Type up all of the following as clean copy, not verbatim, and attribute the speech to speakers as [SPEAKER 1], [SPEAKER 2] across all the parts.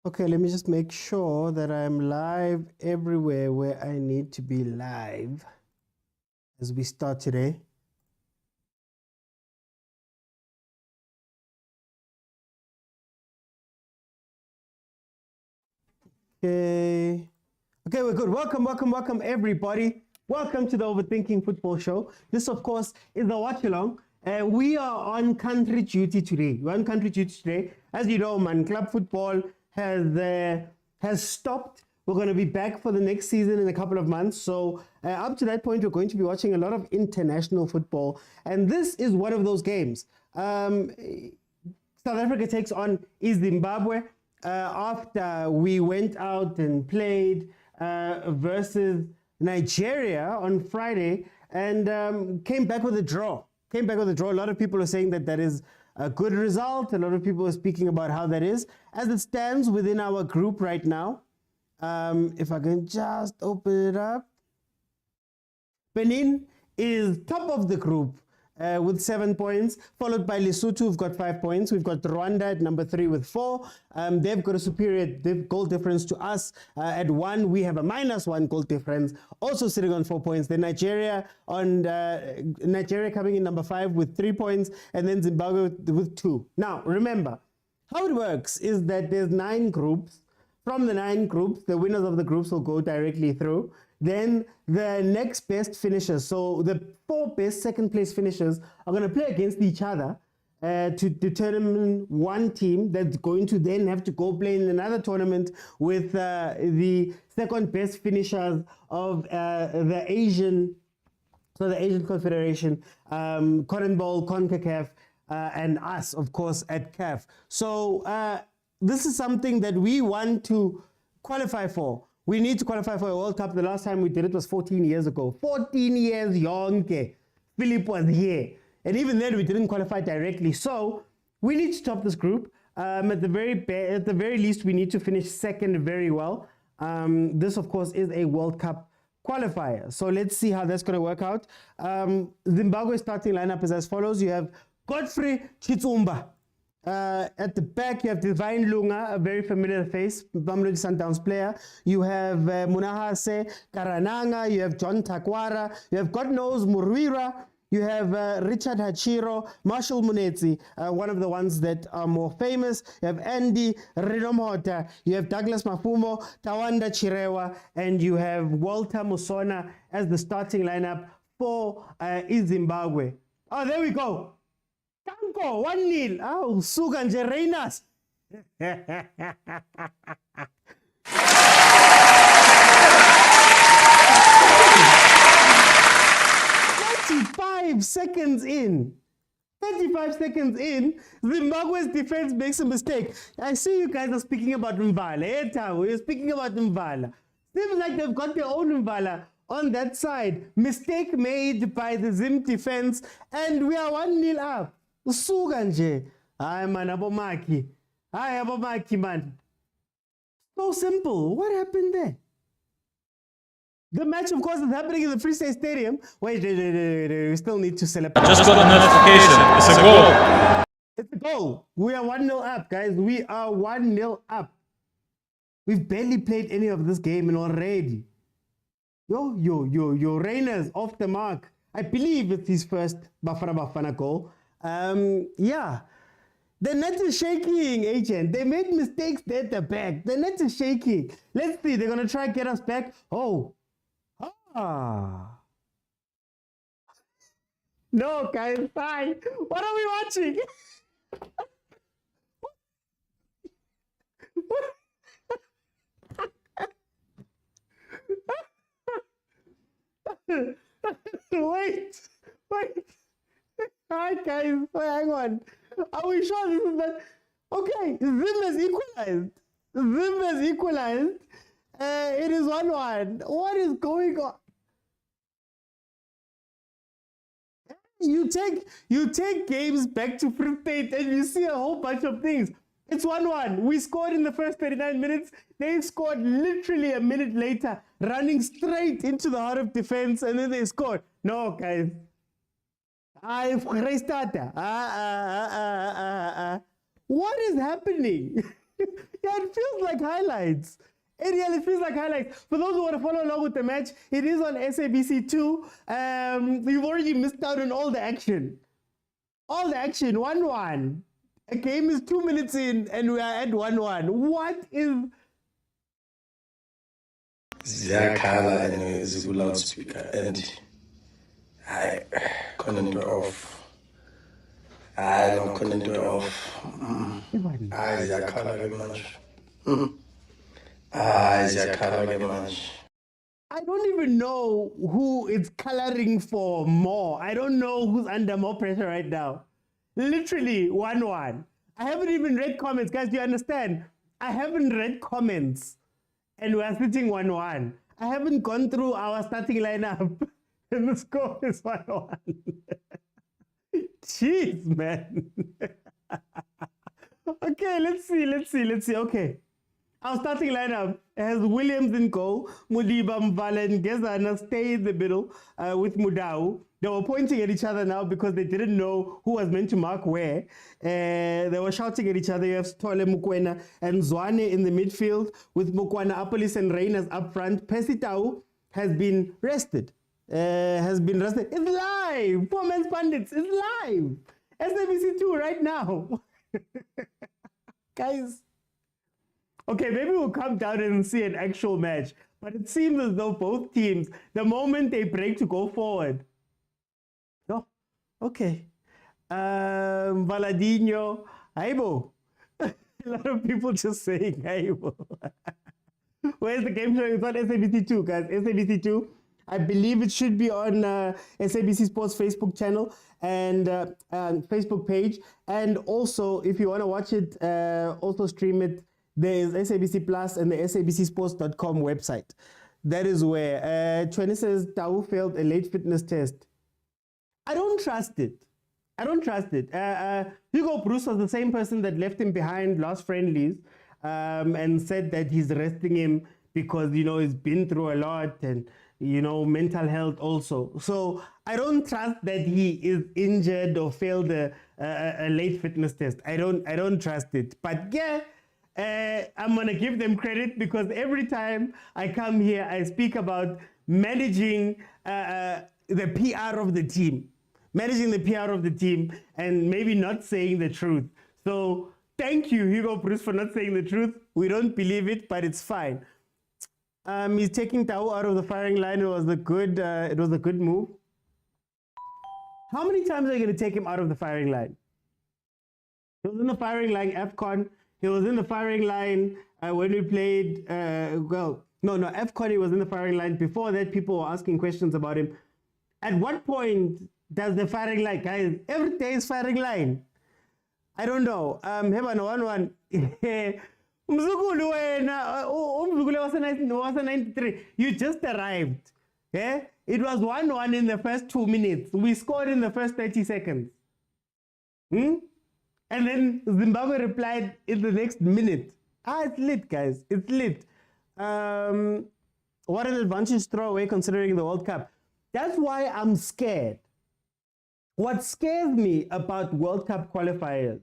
[SPEAKER 1] Okay, let me just make sure that I'm live everywhere where I need to be live as we start today. Okay, we're good. Welcome, everybody. Welcome to the Overthinking Football Show. This, of course, is the watch along. We are on country duty today. We're on country duty today. As you know, man, club football has stopped. We're going to be back for the next season in a couple of months. So up to that point, we're going to be watching a lot of international football. And this is one of those games. South Africa takes on Zimbabwe after we went out and played versus Nigeria on Friday and came back with a draw. A lot of people are saying that is a good result. A lot of people are speaking about how that is. As it stands within our group right now, if I can just open it up, Benin is top of the group with 7 points, followed by Lesotho, who've got 5 points. We've got Rwanda at number 3 with 4. They've got a superior goal difference to us at 1. We have a -1 goal difference, also sitting on 4 points. Then Nigeria coming in number 5 with 3 points, and then Zimbabwe with 2. Now, remember, how it works is that there's 9 groups. From the 9 groups, the winners of the groups will go directly through. Then the next best finishers, so the 4 best second place finishers are going to play against each other to determine one team that's going to then have to go play in another tournament with the second best finishers of the Asian Confederation, CONMEBOL, CONCACAF, and us, of course, at CAF. So this is something that we want to qualify for. We need to qualify for a World Cup. The last time we did it was 14 years ago. 14 years yonke. Philip was here. And even then we didn't qualify directly. So we need to top this group. At the very least, we need to finish second very well. This, of course, is a World Cup qualifier. So let's see how that's going to work out. Zimbabwe's starting lineup is as follows. You have Godfrey Chitsumba. At the back, you have Divine Lunga, a very familiar face, Mamelodi Sundowns player. You have Munahase Karananga. You have John Takwara. You have God knows Murwira. You have Richard Hachiro, Marshall Munetsi, one of the ones that are more famous. You have Andy Rinomhota. You have Douglas Mafumo, Tawanda Chirewa, and you have Walter Musona as the starting lineup for Zimbabwe. Oh, there we go. Tanko, 1-0. Oh, suka nje Reyners. 35 seconds in. 35 seconds in, Zimbabwe's defense makes a mistake. I see you guys are speaking about Mvala. We're speaking about Mvala. Seems like they've got their own Mvala on that side. Mistake made by the Zim defense, and we are 1-0 up. Suka nje. Ay man, abomaki. Ay abomaki man. So simple. What happened there? The match, of course, is happening in the Free State Stadium. Wait, we still need to celebrate.
[SPEAKER 2] Just got a notification. It's a goal.
[SPEAKER 1] It's a goal. We are 1-0 up, guys. We are 1-0 up. We've barely played any of this game and already. Yo, Reyners off the mark. I believe it's his first Bafana Bafana goal. Yeah. The net is shaking, agent. They made mistakes there at the back. The net is shaking. Let's see. They're going to try and get us back. Oh. No, guys. Bye. What are we watching? Wait. Hi, guys. Hang on. Are we sure this is that? Okay, Zim has equalized. It is 1-1. What is going on? You take games back to Free State and you see a whole bunch of things. It's 1-1. We scored in the first 39 minutes. They scored literally a minute later, running straight into the heart of defense, and then they scored. No, guys. What is happening? Yeah, it feels like highlights. It feels like highlights. For those who want to follow along with the match, it is on SABC2. You've already missed out on all the action. All the action, 1-1. A game is 2 minutes in and we are at 1-1. What is...
[SPEAKER 3] Ziyakhala and Zigu loudspeaker and I couldn't do it off. I don't couldn't do it off. I ziyakhala very much. Ziyakhala very much.
[SPEAKER 1] I don't even know who is coloring for more. I don't know who's under more pressure right now. Literally 1-1. I haven't even read comments. Guys, do you understand? I haven't read comments and we're sitting 1-1. I haven't gone through our starting lineup and the score is 1-1. Jeez, man. Okay, let's see. Okay. Our starting lineup has Williams in goal, Mudiba, Mvala, and Gezana stay in the middle with Mudau. They were pointing at each other now because they didn't know who was meant to mark where. They were shouting at each other. You have Stole, Mokwena, and Zwane in the midfield with Mokwena, Apolis, and Reyners up front. Pesitau has been rested. It's live! 4 Men's Pundits, it's live! SABC2 right now. Guys. Okay, maybe we'll come down and see an actual match. But it seems as though both teams, the moment they break to go forward. Oh, okay. Valadinho, Aibo. A lot of people just saying Aibo. Where's the game showing? It's on SABC2, guys. SABC2. I believe it should be on SABC Sports Facebook channel and Facebook page. And also, if you want to watch it, also stream it. There is SABC Plus and the sabcsports.com website. That is where 20 says Tau failed a late fitness test. I don't trust it. Hugo Bruce was the same person that left him behind last friendlies and said that he's resting him because, you know, he's been through a lot and, you know, mental health also. So I don't trust that he is injured or failed a late fitness test. I don't trust it. But yeah, I'm going to give them credit because every time I come here, I speak about managing the PR of the team. Managing the PR of the team and maybe not saying the truth. So thank you, Hugo Bruce, for not saying the truth. We don't believe it, but it's fine. He's taking Tau out of the firing line. It was a good move. How many times are you going to take him out of the firing line? He was in the firing line, AFCON. He was in the firing line when we played, AFCON he was in the firing line. Before that, people were asking questions about him. At what point does the firing line, guys, every day is firing line. I don't know. Umzukulu was 93. You just arrived. Yeah? It was 1-1 in the first 2 minutes. We scored in the first 30 seconds. And then Zimbabwe replied in the next minute. It's lit, guys. It's lit. What an advantage throw away considering the World Cup. That's why I'm scared. What scares me about World Cup qualifiers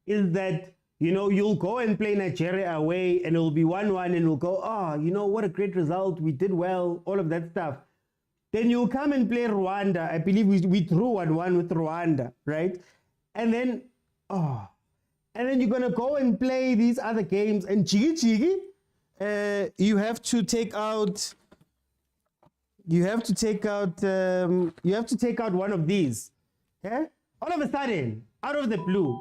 [SPEAKER 1] is that, you know, you'll go and play Nigeria away and it'll be 1-1 and we'll go, oh, you know, what a great result. We did well, all of that stuff. Then you'll come and play Rwanda. I believe we drew 1-1 with Rwanda, right? And then, you're going to go and play these other games and you have to take out one of these. Yeah? All of a sudden, out of the blue,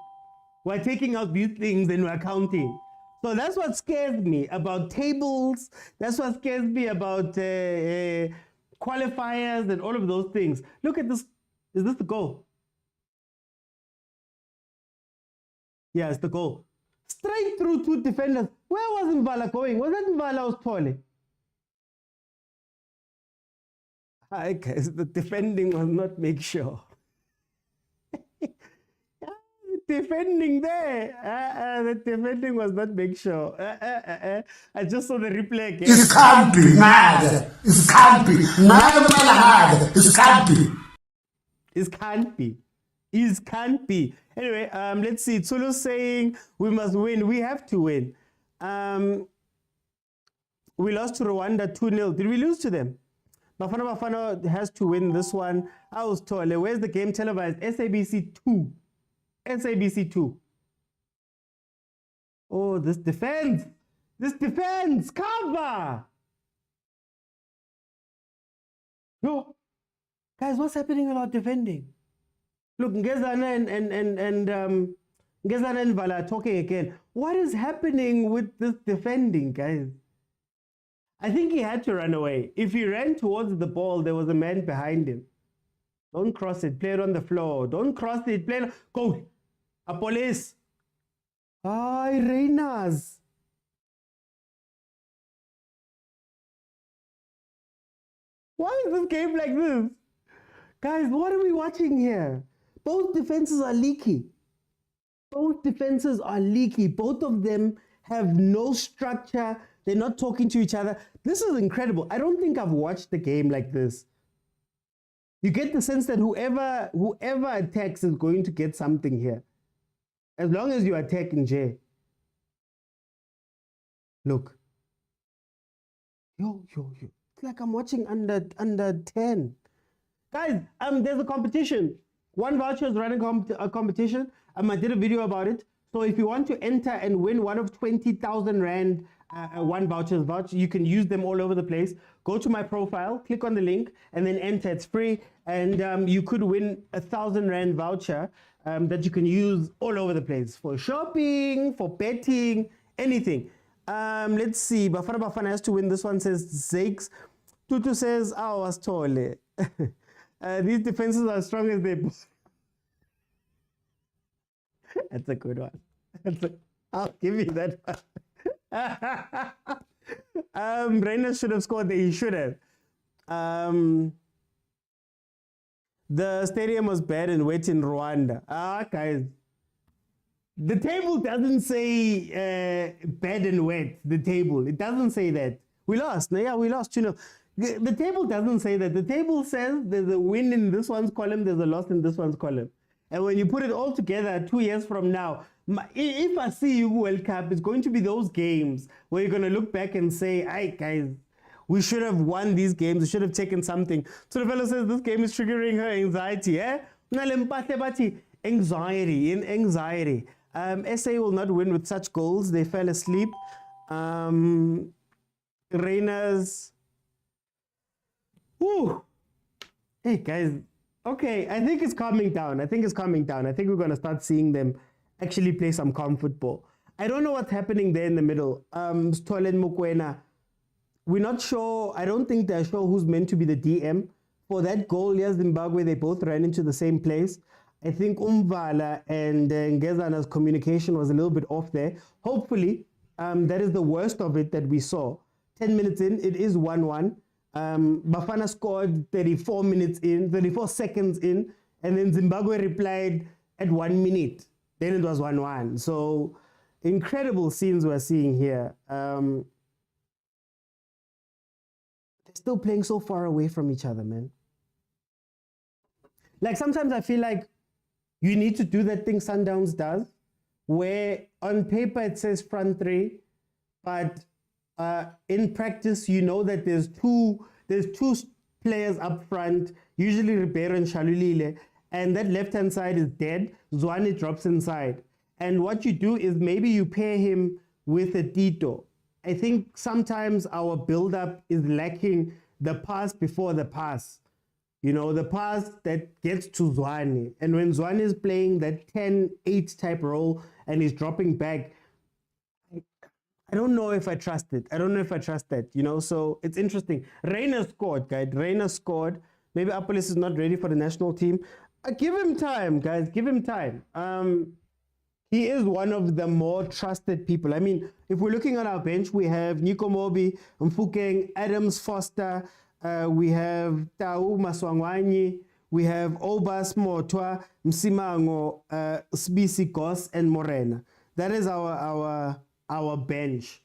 [SPEAKER 1] we're taking out these things and we're counting. So that's what scares me about tables. That's what scares me about qualifiers and all of those things. Look at this. Is this the goal? Yeah, it's the goal. Straight through two defenders. Where was Mvala going? Was that Mvala or Tole? Hi guys, the defending was not make sure. Defending there. The defending was not make sure. I just saw the replay again.
[SPEAKER 4] It can't be mad. It can't be. It can't be.
[SPEAKER 1] It can't be. It can't be. Anyway, let's see. Tsulu's saying we must win. We have to win. We lost to Rwanda 2-0. Did we lose to them? Bafana Bafana has to win this one. I was told, where's the game televised? SABC 2. SABC 2. Oh, this defense. This defense. Cover. Yo. Guys, what's happening with our defending? Look, Ngezana Ngezana and Vala are talking again. What is happening with this defending, guys? I think he had to run away. If he ran towards the ball, there was a man behind him. Don't cross it. Play it on the floor. Don't cross it. Play it. Go. A police. Ay, Reinas. Why is this game like this? Guys, what are we watching here? Both defenses are leaky. Both defenses are leaky. Both of them have no structure. They're not talking to each other. This is incredible. I don't think I've watched the game like this. You get the sense that whoever attacks is going to get something here. As long as you attack in J. Look. Yo. It's like I'm watching under 10. Guys, there's a competition. One Voucher is running a competition. I did a video about it. So if you want to enter and win one of 20,000 Rand One Vouchers, you can use them all over the place. Go to my profile, click on the link, and then enter. It's free. And you could win 1,000 Rand voucher that you can use all over the place for shopping, for betting, anything. Let's see. Bafana Bafana has to win. This one says Zakes. Tutu says, I was told. These defenses are as strong as they. That's a good one. I'll give you that one. Reina should have scored there. He should have. The stadium was bad and wet in Rwanda. Guys. The table doesn't say bad and wet. The table. It doesn't say that. We lost. Yeah, we lost. You know, the table doesn't say that. The table says there's a win in this one's column, there's a loss in this one's column. And when you put it all together 2 years from now, if I see you World Cup, it's going to be those games where you're going to look back and say, hey, guys, we should have won these games. We should have taken something. So the fellow says this game is triggering her anxiety. Anxiety. SA will not win with such goals. They fell asleep. Reina's. Woo. Hey, guys. Okay, I think it's calming down. I think we're going to start seeing them actually play some calm football. I don't know what's happening there in the middle. Stolen Mokwena. We're not sure. I don't think they're sure who's meant to be the DM. For that goal, yes, Zimbabwe, they both ran into the same place. I think Umvala and Ngezana's communication was a little bit off there. Hopefully, that is the worst of it that we saw. 10 minutes in, it is 1-1. Bafana scored 34 seconds in, and then Zimbabwe replied at 1 minute. Then it was 1-1. So, incredible scenes we're seeing here. They're still playing so far away from each other, man. Like, sometimes I feel like you need to do that thing Sundowns does, where on paper it says front three, but in practice, you know that there's two players up front, usually Ribeiro and Shalulile, and that left-hand side is dead. Zwane drops inside. And what you do is maybe you pair him with a Tito. I think sometimes our build-up is lacking the pass before the pass. You know, the pass that gets to Zwane. And when Zwane is playing that 10-8 type role and he's dropping back, I don't know if I trust it. I don't know if I trust that, you know, so it's interesting. Reina scored, guys. Reina scored. Maybe Apolis is not ready for the national team. Give him time, guys. Give him time. He is one of the more trusted people. I mean, if we're looking at our bench, we have Nico Mobi, Mfukeng, Adams Foster, we have Tau Maswangwanyi, we have Obas Motwa, Msimango, Sbisi Gos, and Morena. That is our bench.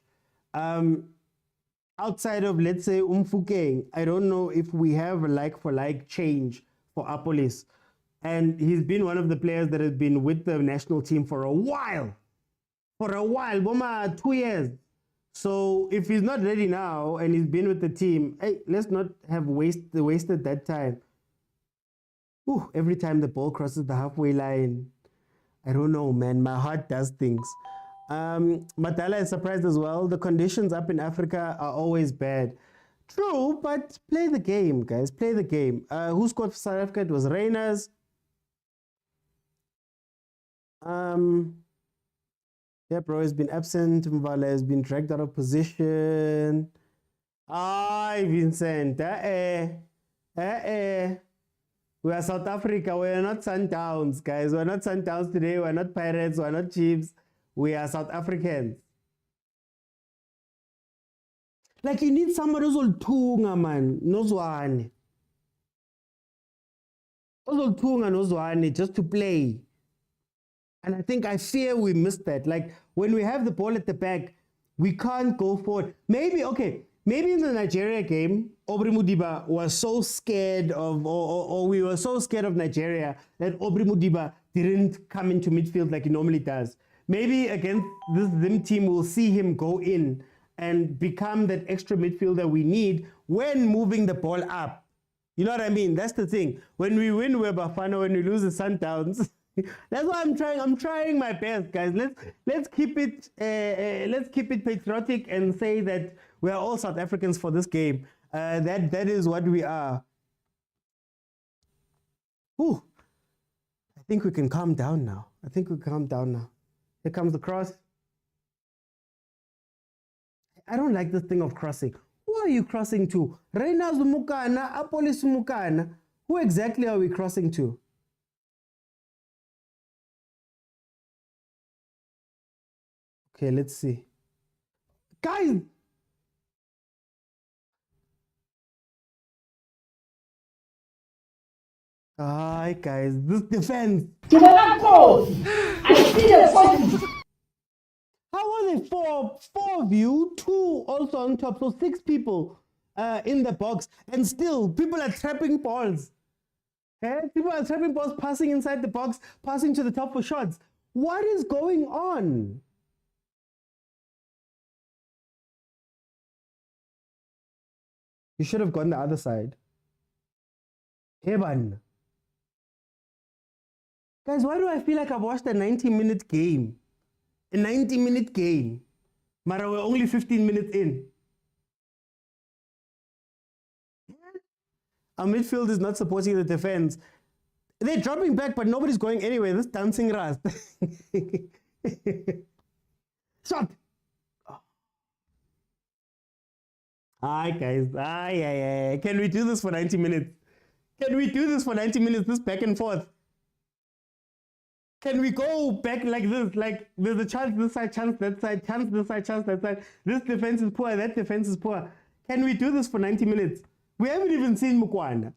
[SPEAKER 1] Outside of, let's say, Mfukeng, I don't know if we have a like-for-like change for Apolis. And he's been one of the players that has been with the national team for a while. For a while, Boma, 2 years. So if he's not ready now and he's been with the team, hey, let's not have wasted that time. Ooh, every time the ball crosses the halfway line, I don't know, man. My heart does things. Matala is surprised as well. The conditions up in Africa are always bad. True, but play the game, guys. Play the game. Who scored for South Africa? It was Reyners. Yeah, bro has been absent. Mvala has been dragged out of position. Ay, Vincent. We are South Africa. We are not Sundowns, guys. We are not Sundowns today. We are not Pirates. We are not Chiefs. We are South Africans. Like, you need somebody who's all tunga, man. Nozwane. Who's all tunga, nozwane, just to play. And I fear we missed that. Like, when we have the ball at the back, we can't go forward. Maybe in the Nigeria game, Aubrey Mudiba was so scared of, or we were so scared of Nigeria that Aubrey Mudiba didn't come into midfield like he normally does. Maybe against this Zim team, we'll see him go in and become that extra midfielder we need when moving the ball up. You know what I mean? That's the thing. When we win, we're Bafana. When we lose, the Sundowns. That's what I'm trying. I'm trying my best, guys. Let's keep it patriotic and say that we are all South Africans for this game. That is what we are. Ooh, I think we can calm down now. Here comes the cross. I don't like this thing of crossing. Who are you crossing to? Reyners Mukana, Apolis Mukana. Who exactly are we crossing to? Okay, let's see. Guys! Hi, guys. This defense.
[SPEAKER 4] I see the point.
[SPEAKER 1] How are they? Four of you, 2 also on top, so 6 people in the box, and still people are trapping balls. People are trapping balls, passing inside the box, passing to the top for shots. What is going on? You should have gone the other side. Evan. Guys, why do I feel like I've watched a 90-minute game? A 90-minute game. Mara, we're only 15 minutes in. Our midfield is not supporting the defense. They're dropping back, but nobody's going anywhere. This dancing rust. Shot. Hi, guys. Aye. Can we do this for 90 minutes? This back and forth. Can we go back like this? Like, there's a chance this side, chance that side, chance this side, chance that side. This defense is poor, that defense is poor. Can we do this for 90 minutes? We haven't even seen Mokwena.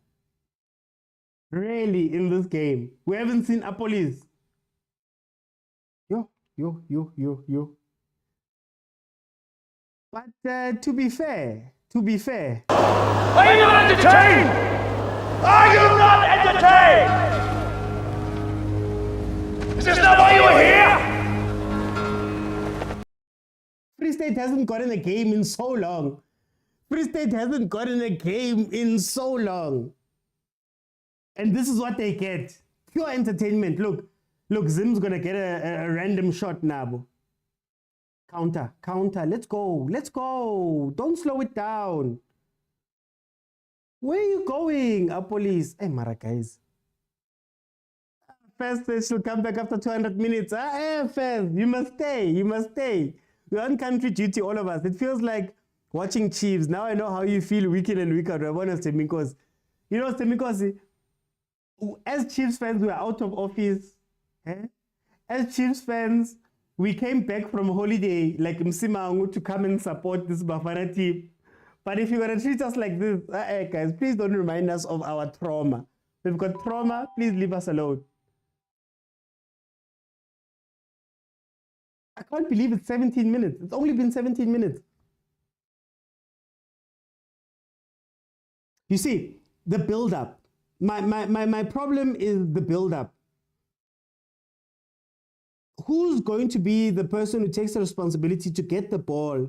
[SPEAKER 1] Really, in this game. We haven't seen Apolis. Yo. But to be fair.
[SPEAKER 2] Are you not entertained? Are you not entertained? Is this not why you were here?
[SPEAKER 1] Free State hasn't gotten a game in so long. And this is what they get. Pure entertainment. Look, Zim's gonna get a random shot now. Counter. Let's go. Don't slow it down. Where are you going, Apolis? Hey, Mara, guys. First, they should come back after 200 minutes. First, you must stay. We're on country duty, all of us. It feels like watching Chiefs. Now I know how you feel week in and week out. You know, Stemikos, as Chiefs fans, we are out of office. As Chiefs fans, we came back from holiday like Msimangu to come and support this Bafana team. But if you're going to treat us like this, guys, please don't remind us of our trauma. We've got trauma. Please leave us alone. I can't believe it's 17 minutes. It's only been 17 minutes. You see, the build-up. My problem is the build-up. Who's going to be the person who takes the responsibility to get the ball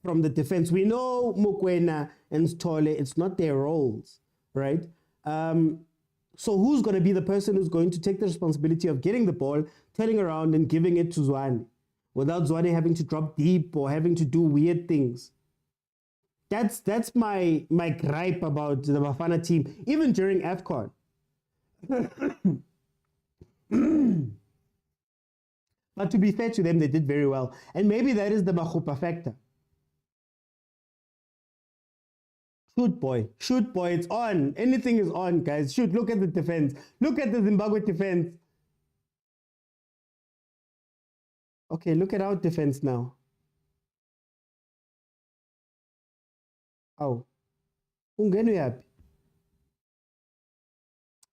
[SPEAKER 1] from the defense. We know Mokwena and Stole, it's not their roles, right? So who's going to be the person who's going to take the responsibility of getting the ball, turning around and giving it to Zwane without Zwane having to drop deep or having to do weird things? That's my gripe about the Bafana team, even during AFCON. But to be fair to them, they did very well. And maybe that is the Machupa factor. Shoot, boy. Shoot, boy. It's on. Anything is on, guys. Shoot. Look at the defense. Look at the Zimbabwe defense. Okay, look at our defense now. Oh. Ungenu yapi?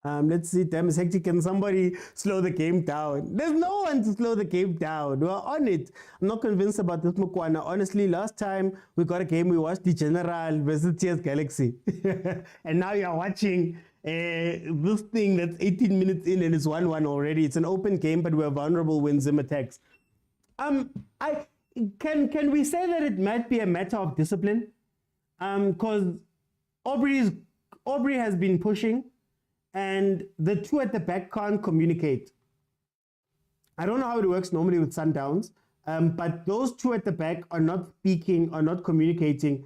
[SPEAKER 1] Let's see. Damn, it's hectic. Can somebody slow the game down? There's no one to slow the game down. We're on it. I'm not convinced about this Mokwena. Honestly, last time we got a game, we watched the General versus TS Galaxy. And now you're watching this thing that's 18 minutes in and it's 1-1 already. It's an open game, but we're vulnerable when Zim attacks. Can we say that it might be a matter of discipline? Because Aubrey has been pushing, and the two at the back can't communicate. I don't know how it works normally with Sundowns, but those two at the back are not speaking, are not communicating.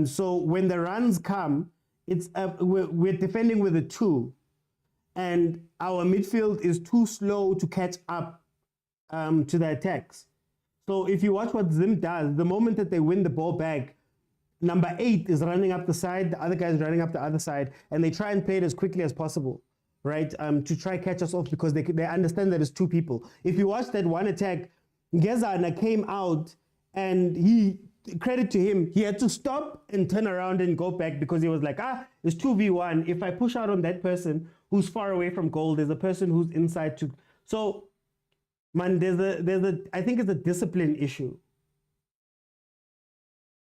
[SPEAKER 1] So when the runs come, it's we're defending with a 2, and our midfield is too slow to catch up to the attacks. So if you watch what Zim does, the moment that they win the ball back, number 8 is running up the side, the other guy is running up the other side, and they try and play it as quickly as possible, right? To try catch us off because they understand that it's 2 people. If you watch that one attack, Gezana came out and credit to him, he had to stop and turn around and go back because he was like, it's 2v1. If I push out on that person who's far away from goal, there's a person who's inside too. So, man, I think it's a discipline issue.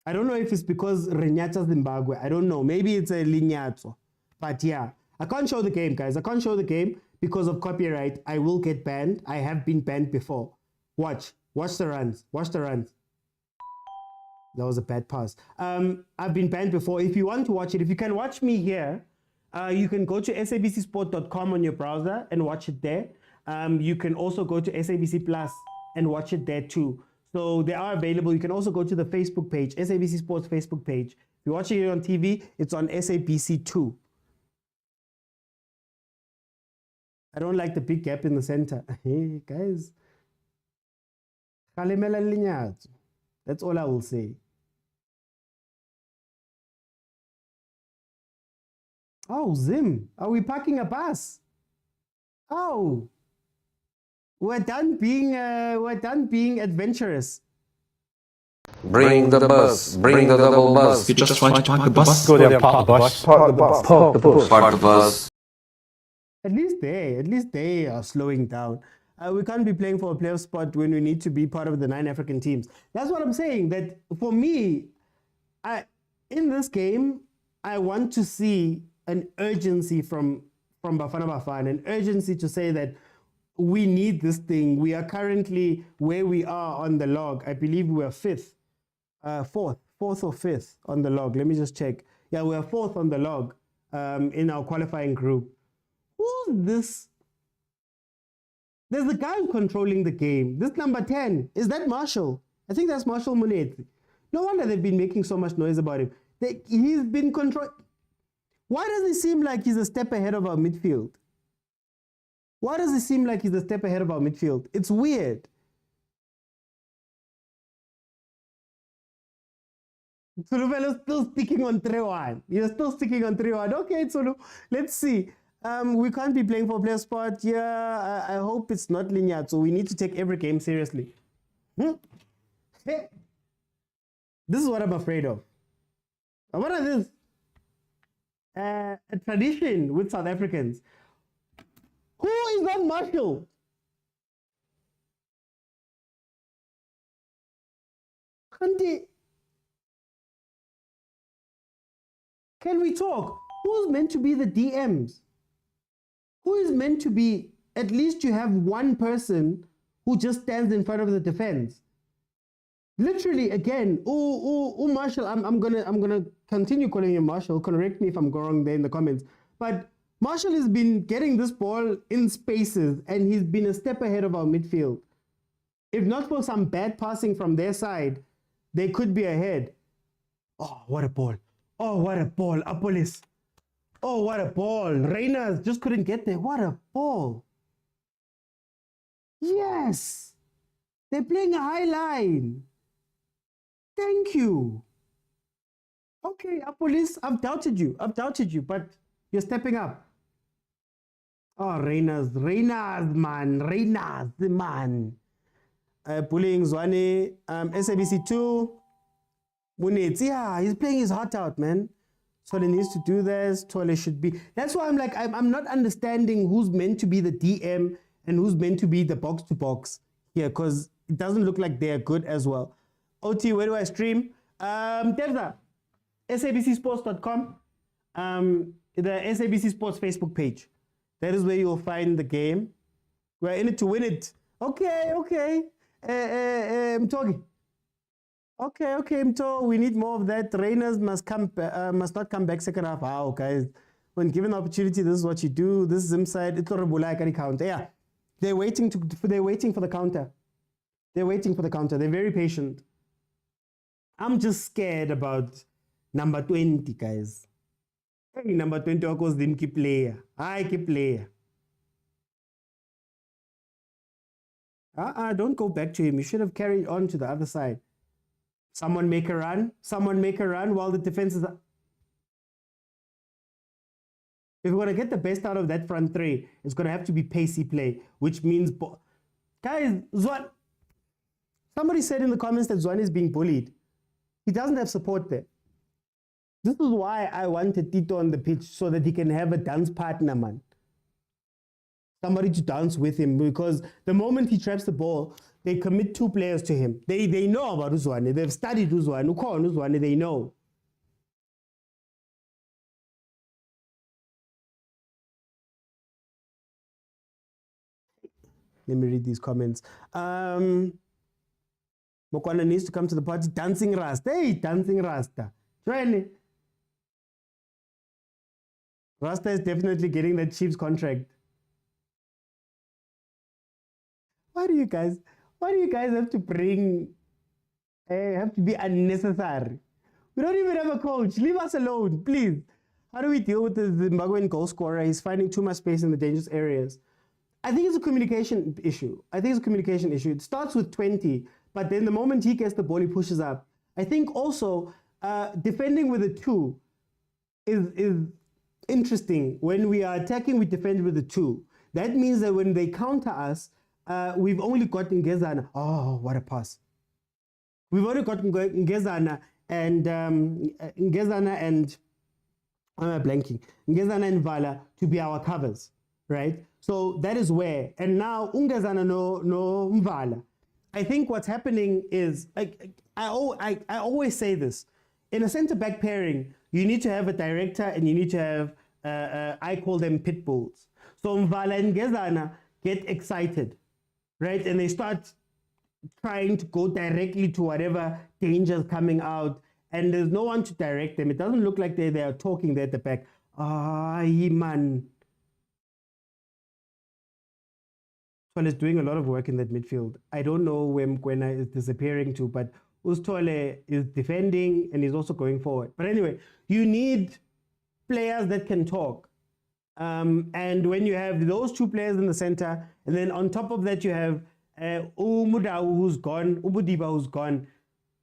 [SPEAKER 1] I don't know if it's because Renyata Zimbabwe. I don't know. Maybe it's a Linyatso. But yeah, I can't show the game, guys. I can't show the game because of copyright. I will get banned. I have been banned before. Watch the runs. Watch the runs. That was a bad pass. I've been banned before. If you want to watch it, if you can watch me here, you can go to sabcsport.com on your browser and watch it there. You can also go to SABC Plus and watch it there too. So they are available. You can also go to the Facebook page, SABC Sports Facebook page. If you're watching it on TV, it's on SABC2. I don't like the big gap in the center. Hey, guys. That's all I will say. Oh, Zim, are we parking a bus? Oh. We're done being adventurous.
[SPEAKER 5] Bring the bus. Bring the double bus.
[SPEAKER 6] You just try to park the bus.
[SPEAKER 7] Go there, park the bus.
[SPEAKER 4] Park the bus.
[SPEAKER 7] Park the bus.
[SPEAKER 5] Park the bus.
[SPEAKER 1] At least they are slowing down. We can't be playing for a playoff spot when we need to be part of the 9 African teams. That's what I'm saying. That for me, in this game, I want to see an urgency from Bafana Bafana, an urgency to say that we need this thing. We are currently where we are on the log. I believe we are 5th, 4th or 5th on the log. Let me just check. Yeah, we are 4th on the log in our qualifying group. Who's this? There's the guy controlling the game. This number 10, is that Marshall? I think that's Marshall Muneti. No wonder they've been making so much noise about him. He's been controlling. Why does it seem like he's a step ahead of our midfield? Why does it seem like he's a step ahead of our midfield? It's weird. Tsulu is still sticking on 3-1. You're still sticking on 3-1. Okay, Tsulu, let's see. We can't be playing for a player spot. Yeah, I hope it's not linear. So we need to take every game seriously. Hey. This is what I'm afraid of. What are this? A tradition with South Africans. Who is that Marshall? Can we talk? Who's meant to be the DMs? Who is meant to be, at least you have one person who just stands in front of the defense. Literally again. Marshall. I'm gonna continue calling him Marshall. Correct me if I'm wrong there in the comments. But Marshall has been getting this ball in spaces, and he's been a step ahead of our midfield. If not for some bad passing from their side, they could be ahead. Oh, what a ball! Oh, what a ball! Apolis. Oh, what a ball! Reyners just couldn't get there. What a ball! Yes, they're playing a high line. Thank you. Okay, Apolis, I've doubted you, but you're stepping up. Oh, Reyners, man. Bullying Zwane, SABC 2. Munitz, yeah, he's playing his heart out, man. Tole needs to do this. Tole should be. That's why I'm like, I'm not understanding who's meant to be the DM and who's meant to be the box to box here, because it doesn't look like they're good as well. OT, where do I stream? Terza, sabcsports.com, the SABC Sports Facebook page. That is where you'll find the game. We're in it to win it. Okay. Mtogi. Okay, Mto, we need more of that. Reyners must not come back second half. Wow, guys. When given the opportunity, this is what you do. This is inside. It's not a counter. Yeah. They're waiting for the counter. They're very patient. I'm just scared about number 20, guys. Hey, number 20 goes the key player. Key player. Don't go back to him. You should have carried on to the other side. Someone make a run while the defense is up. If we're going to get the best out of that front three, it's going to have to be pacey play, which means, guys, Zwan. Somebody said in the comments that Zwan is being bullied. He doesn't have support there. This is why I wanted Tito on the pitch, so that he can have a dance partner, man. Somebody to dance with him, because the moment he traps the ball, they commit 2 players to him. They know about Uzwane. They've studied Uzwane. They know. Let me read these comments. Mokwena needs to come to the party. Dancing Rasta. Hey, Dancing Rasta. Join. Rasta is definitely getting that Chiefs contract. Why do you guys have to have to be unnecessary? We don't even have a coach. Leave us alone, please. How do we deal with the Zimbabwean goal scorer? He's finding too much space in the dangerous areas. I think it's a communication issue. It starts with 20, but then the moment he gets the ball, he pushes up. I think also defending with a 2 is interesting. When we are attacking, we defend with a 2. That means that when they counter us, we've only got Ngezana. Oh, what a pass. We've only got Ngezana and Ngezana and Vala to be our covers, right? So that is where. And now Ngezana no Mvala. I think what's happening is, like, I always say this. In a center-back pairing, you need to have a director and you need to have, I call them pit bulls. So Mvala and Ngezana get excited, right? And they start trying to go directly to whatever danger is coming out, and there's no one to direct them. It doesn't look like they are talking there at the back. Man. Well, is doing a lot of work in that midfield. I don't know where Mokwena is disappearing to, but Ustole is defending and he's also going forward. But anyway, you need players that can talk. And when you have those 2 players in the center, and then on top of that you have Umudau who's gone, Ubudiba who's gone,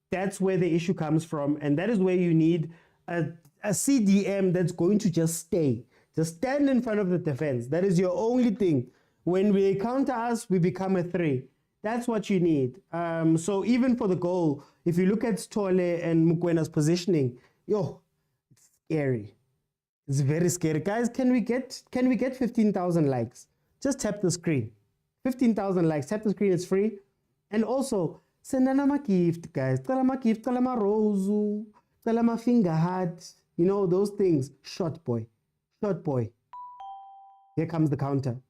[SPEAKER 1] that's where the issue comes from. And that is where you need a CDM that's going to just stay. Just stand in front of the defense. That is your only thing. When they counter us, we become a 3. That's what you need. So even for the goal, if you look at Stole and Mokwena's positioning, it's scary. It's very scary. Guys, can we get 15,000 likes? Just tap the screen. 15,000 likes. Tap the screen. It's free. And also, send a gift, guys. Tell a gift. Tell a rose. Tell a finger heart. You know, those things. Short boy. Here comes the counter.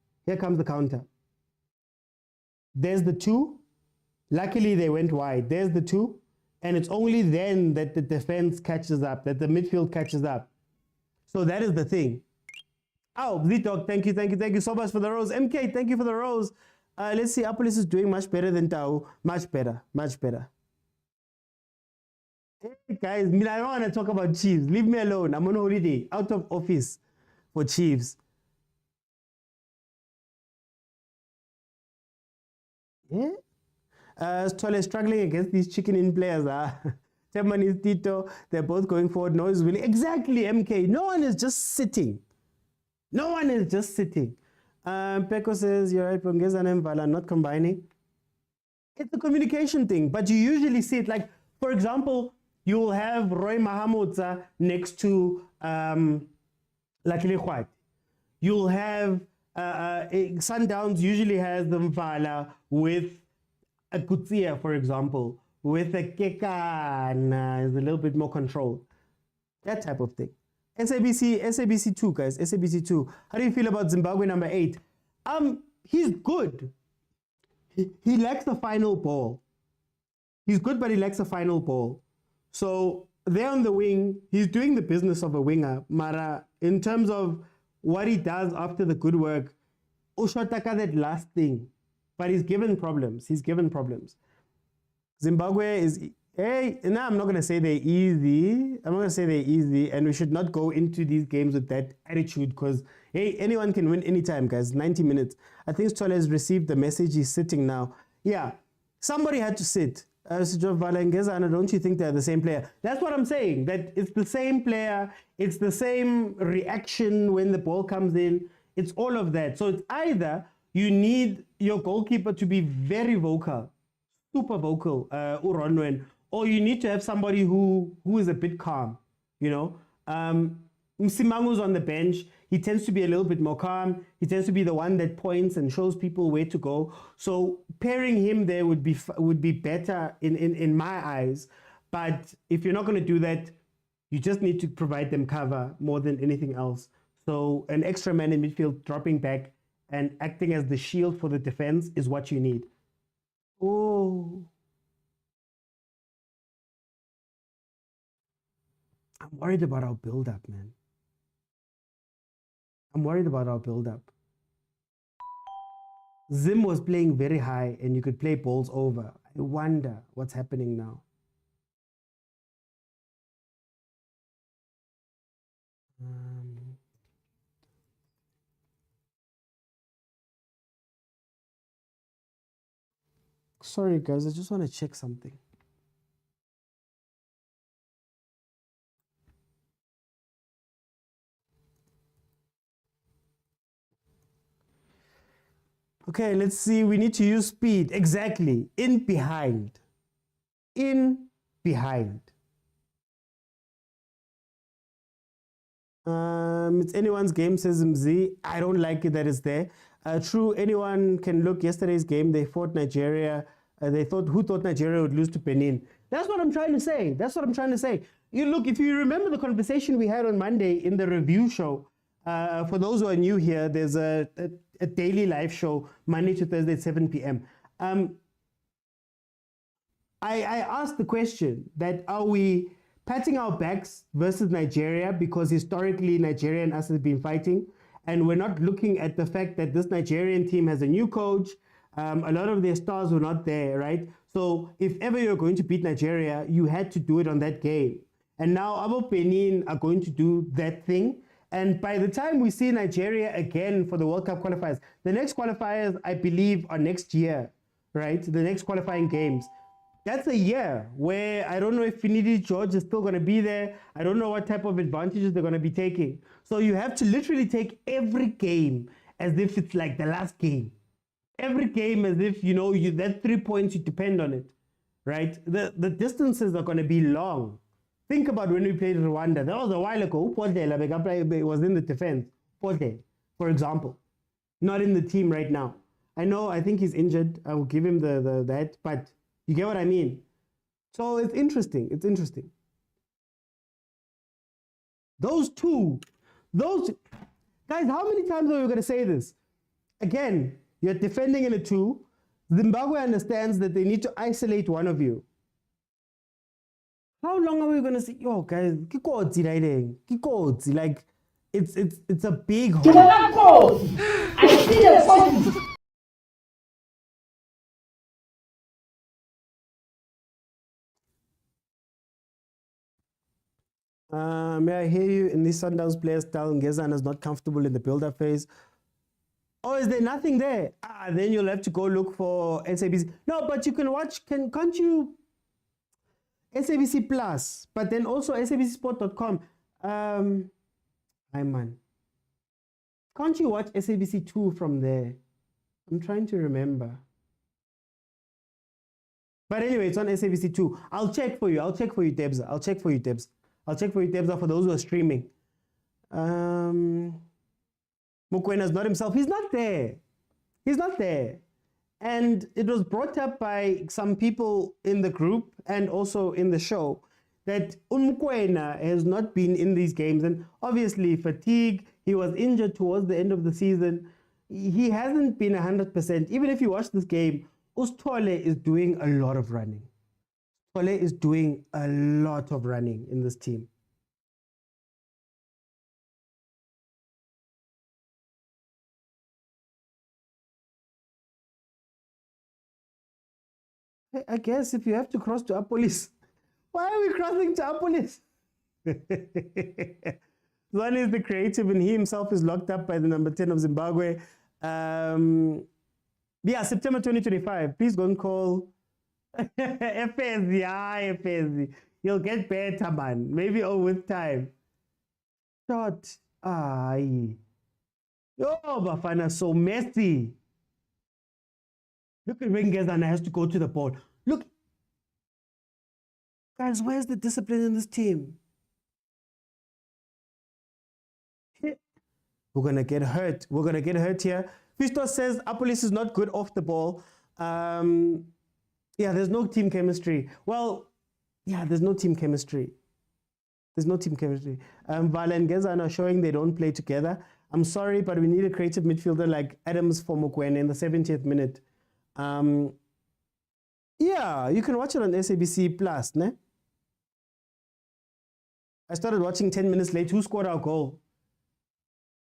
[SPEAKER 1] There's the 2. Luckily, they went wide. There's the 2. And it's only then that the defense catches up, that the midfield catches up. So that is the thing. Oh, Z-Dog, thank you so much for the rose. MK, thank you for the rose. Let's see, Apolis is doing much better than Tau. Much better. Hey guys, I don't want to talk about Chiefs. Leave me alone. I'm on holiday, out of office for Chiefs. Yeah. Stolle struggling against these chicken in players. Temani is Tito. They're both going forward. No one is really. Exactly, MK. No one is just sitting. Peko says, you're right, Bongeza and Mvala not combining. It's a communication thing, but you usually see it like, for example, you will have Roy Mahamudza next to Lakile Khwat. You'll have Sundowns usually has the Mvala with a Kutsia, for example, with a Kekana, is a little bit more controlled. That type of thing. SABC 2, guys. SABC 2. How do you feel about Zimbabwe number 8? He's good. He lacks the final ball. He's good, but he lacks a final ball. So there on the wing, he's doing the business of a winger. Mara, in terms of what he does after the good work, Ushotaka that last thing. But he's given problems. Zimbabwe is, hey, now I'm not going to say they're easy. And we should not go into these games with that attitude because, hey, anyone can win anytime, guys. 90 minutes. I think Stolle has received the message. He's sitting now. Yeah, somebody had to sit. Don't you think they're the same player? That's what I'm saying, that it's the same player. It's the same reaction when the ball comes in. It's all of that. So it's either you need your goalkeeper to be very vocal, super vocal, or you need to have somebody who is a bit calm, you know. Msimangu's on the bench. He tends to be a little bit more calm. He tends to be the one that points and shows people where to go. So pairing him there would be better in my eyes. But if you're not going to do that, you just need to provide them cover more than anything else. So an extra man in midfield dropping back and acting as the shield for the defense is what you need. Oh. I'm worried about our build-up, man. Zim was playing very high and you could play balls over. I wonder what's happening now. Sorry, guys, I just want to check something. Okay, let's see. We need to use speed. Exactly. In behind. It's anyone's game, says MZ. I don't like it that it's there. True, anyone can look. Yesterday's game, they fought Nigeria. Who thought Nigeria would lose to Benin? That's what I'm trying to say. You look, if you remember the conversation we had on Monday in the review show, for those who are new here, there's a daily live show, Monday to Thursday at 7 p.m. I asked the question that are we patting our backs versus Nigeria because historically Nigeria and us have been fighting, and we're not looking at the fact that this Nigerian team has a new coach. A lot of their stars were not there, right? So if ever you're going to beat Nigeria, you had to do it on that game. And now Abo Benin are going to do that thing. And by the time we see Nigeria again for the World Cup qualifiers, the next qualifiers, I believe, are next year, right? The next qualifying games. That's a year where I don't know if Finidi George is still going to be there. I don't know what type of advantages they're going to be taking. So you have to literally take every game as if it's like the last game. Every game as if, that 3 points, you depend on it, right? The distances are going to be long. Think about when we played Rwanda. That was a while ago. It was in the defense. For example. Not in the team right now. I think he's injured. I will give him that, but you get what I mean? So it's interesting. Those guys, how many times are we going to say this? Again, you're defending in a 2. Zimbabwe understands that they need to isolate one of you. How long are we going to see? Yo, guys, kikotsi riding. Kikotsi. Like, it's a big hole.
[SPEAKER 6] I see the point.
[SPEAKER 1] May I hear you in this Sundowns player style? Ngezana is not comfortable in the build-up phase. Oh, is there nothing there? Then you'll have to go look for SABC. No, but you can watch. Can't you? SABC Plus, but then also sabcsport.com. Hi man. Can't you watch SABC 2 from there? I'm trying to remember. But anyway, it's on SABC 2. I'll check for you. I'll check for you, Debs. I'll check for you, Debs. I'll check for you, Debs, for those who are streaming. Mokwena's not himself. He's not there. He's not there. And it was brought up by some people in the group and also in the show that Mokwena has not been in these games. And obviously fatigue, he was injured towards the end of the season. He hasn't been 100%. Even if you watch this game, Ustole is doing a lot of running. Ustole is doing a lot of running in this team. I guess if you have to cross to Apolis, why are we crossing to Apolis? One is the creative and he himself is locked up by the number 10 of Zimbabwe. Yeah, September 2025. Please go and call FSZ. FSZ. You'll get better, man. Maybe with time. Shot. Yo, Bafana, so messy. Look at when Ngezana has to go to the ball. Look. Guys, where's the discipline in this team? We're going to get hurt. We're going to get hurt here. Fisto says Apolis is not good off the ball. Yeah, there's no team chemistry. Well, yeah, there's no team chemistry. There's no team chemistry. Val and Ngezana are showing they don't play together. I'm sorry, but we need a creative midfielder like Adams for Mokwena in the 70th minute. Yeah, you can watch it on SABC Plus, ne? I started watching 10 minutes late. Who scored our goal?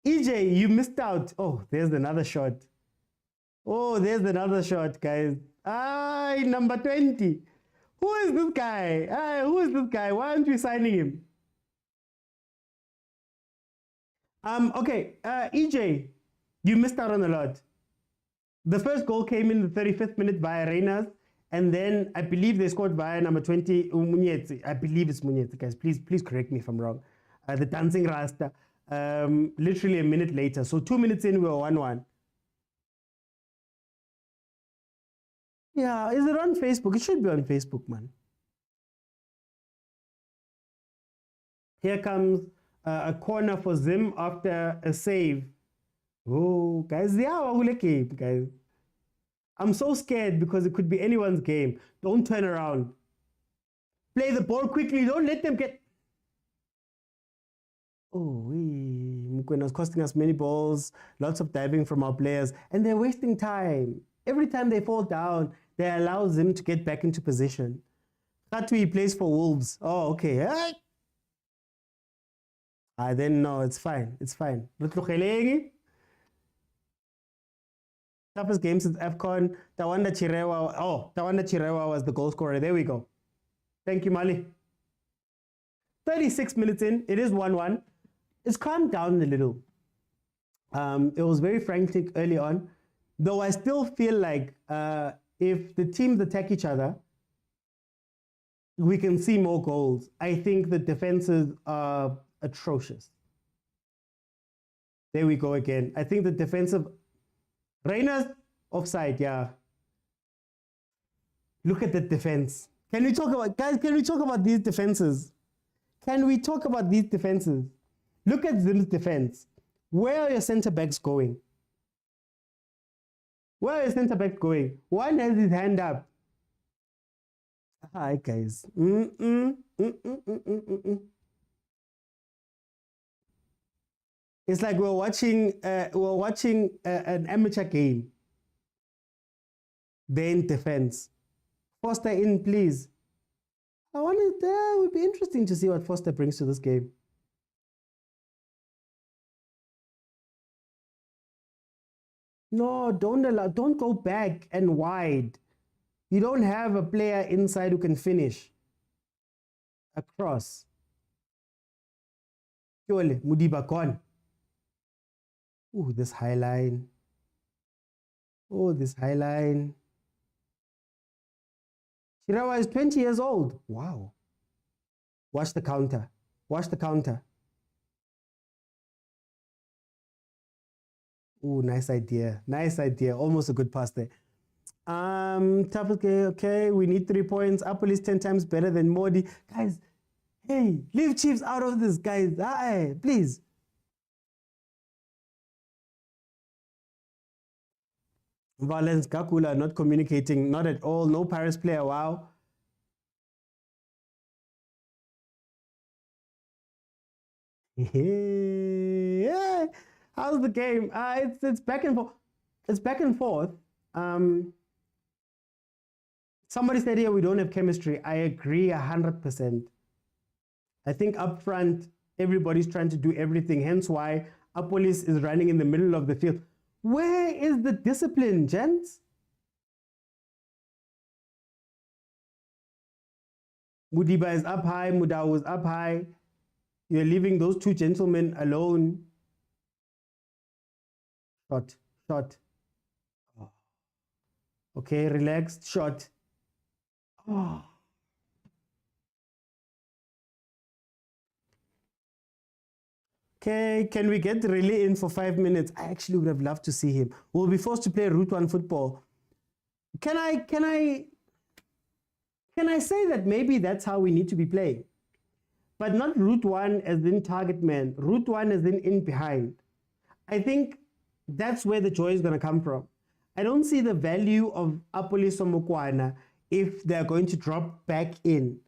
[SPEAKER 1] EJ, you missed out. Oh, there's another shot. Oh, there's another shot, guys. Number 20. Who is this guy? Who is this guy? Why aren't we signing him? Okay, EJ, you missed out on a lot. The first goal came in the 35th minute via Reyners, and then I believe they scored via number 20, Munyetsi. I believe it's Munyetsi, guys. Please correct me if I'm wrong. The dancing Rasta. Literally a minute later. So 2 minutes in, we were 1-1. Yeah, is it on Facebook? It should be on Facebook, man. Here comes a corner for Zim after a save. Oh, guys, game, guys. I'm so scared because it could be anyone's game. Don't turn around. Play the ball quickly. Don't let them get... Oh, Mukwena's costing us many balls, lots of diving from our players, and they're wasting time. Every time they fall down, they allow them to get back into position. Khatui plays for Wolves. Oh, okay. Then no, it's fine. It's fine. Toughest game since AFCON. Tawanda Chirewa. Oh, Tawanda Chirewa was the goal scorer. There we go. Thank you, Mali. 36 minutes in. It is 1-1. It's calmed down a little. It was very frantic early on, though I still feel like if the teams attack each other, we can see more goals. I think the defenses are atrocious. There we go again. I think the defensive... Reyners offside, yeah. Look at the defense. Can we talk about... Guys, can we talk about these defenses? Can we talk about these defenses? Look at Zim's defense. Where are your center backs going? Where are your center backs going? One has his hand up. Hi, guys. It's like we're watching an amateur game. then defense. Foster in, please. I wanted, it would be interesting to see what Foster brings to this game. No, don't go back and wide. You don't have a player inside who can finish. Across. Kyole, Mudiba gone. Ooh, this high line. Oh, this high line. Shirawa is 20 years old. Wow. Watch the counter. Watch the counter. Ooh, nice idea. Nice idea. Almost a good pass there. Okay. We need 3 points. Apple is 10 times better than Modi. Guys, hey, leave Chiefs out of this, guys. Please. Valence, Kakula not communicating, not at all. No Paris player, wow. Yeah. How's the game? It's back and forth. It's back and forth. Somebody said here we don't have chemistry. I agree 100%. I think up front, everybody's trying to do everything. Hence why Apolis is running in the middle of the field. Where is the discipline, gents? Mudiba is up high. Mudau is up high. You're leaving those two gentlemen alone. Shot. Oh. Okay, relaxed. Shot. Oh. Okay, can we get Riley in for 5 minutes? I actually would have loved to see him. We'll be forced to play Route 1 football. Can I say that maybe that's how we need to be playing? But not Route 1 as in target man. Route 1 as in behind. I think that's where the joy is going to come from. I don't see the value of Apolis or Mokwena if they're going to drop back in.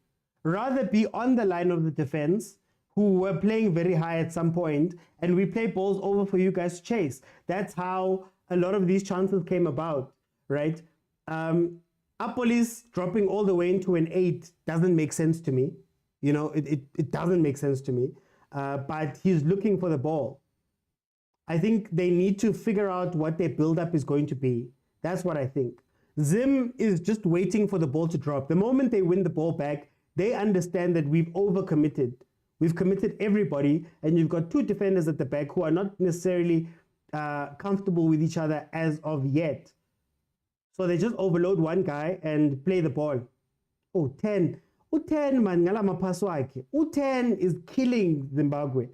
[SPEAKER 1] Rather be on the line of the defense, who were playing very high at some point, and we play balls over for you guys to chase. That's how a lot of these chances came about, right? Apolis dropping all the way into an 8 doesn't make sense to me. You know, it doesn't make sense to me. But he's looking for the ball. I think they need to figure out what their build-up is going to be. That's what I think. Zim is just waiting for the ball to drop. The moment they win the ball back, they understand that we've overcommitted. We've committed everybody, and you've got two defenders at the back who are not necessarily comfortable with each other as of yet. So they just overload one guy and play the ball. Oh, 10. U10 man ngala maphaso akhe. U10 is killing Zimbabwe.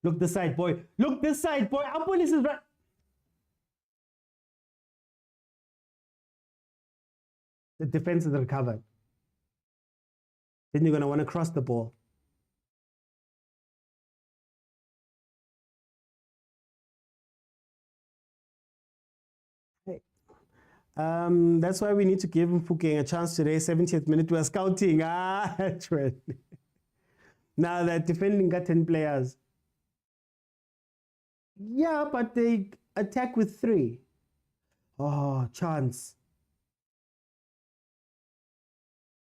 [SPEAKER 1] Look this side, boy. Look this side, boy. Apolis is right. The defense is recovered. Then you're going to want to cross the ball. Hey. That's why we need to give Mfukeng a chance today. 70th minute, we're scouting. Now they're defending got 10 players. Yeah, but they attack with 3. Oh, chance.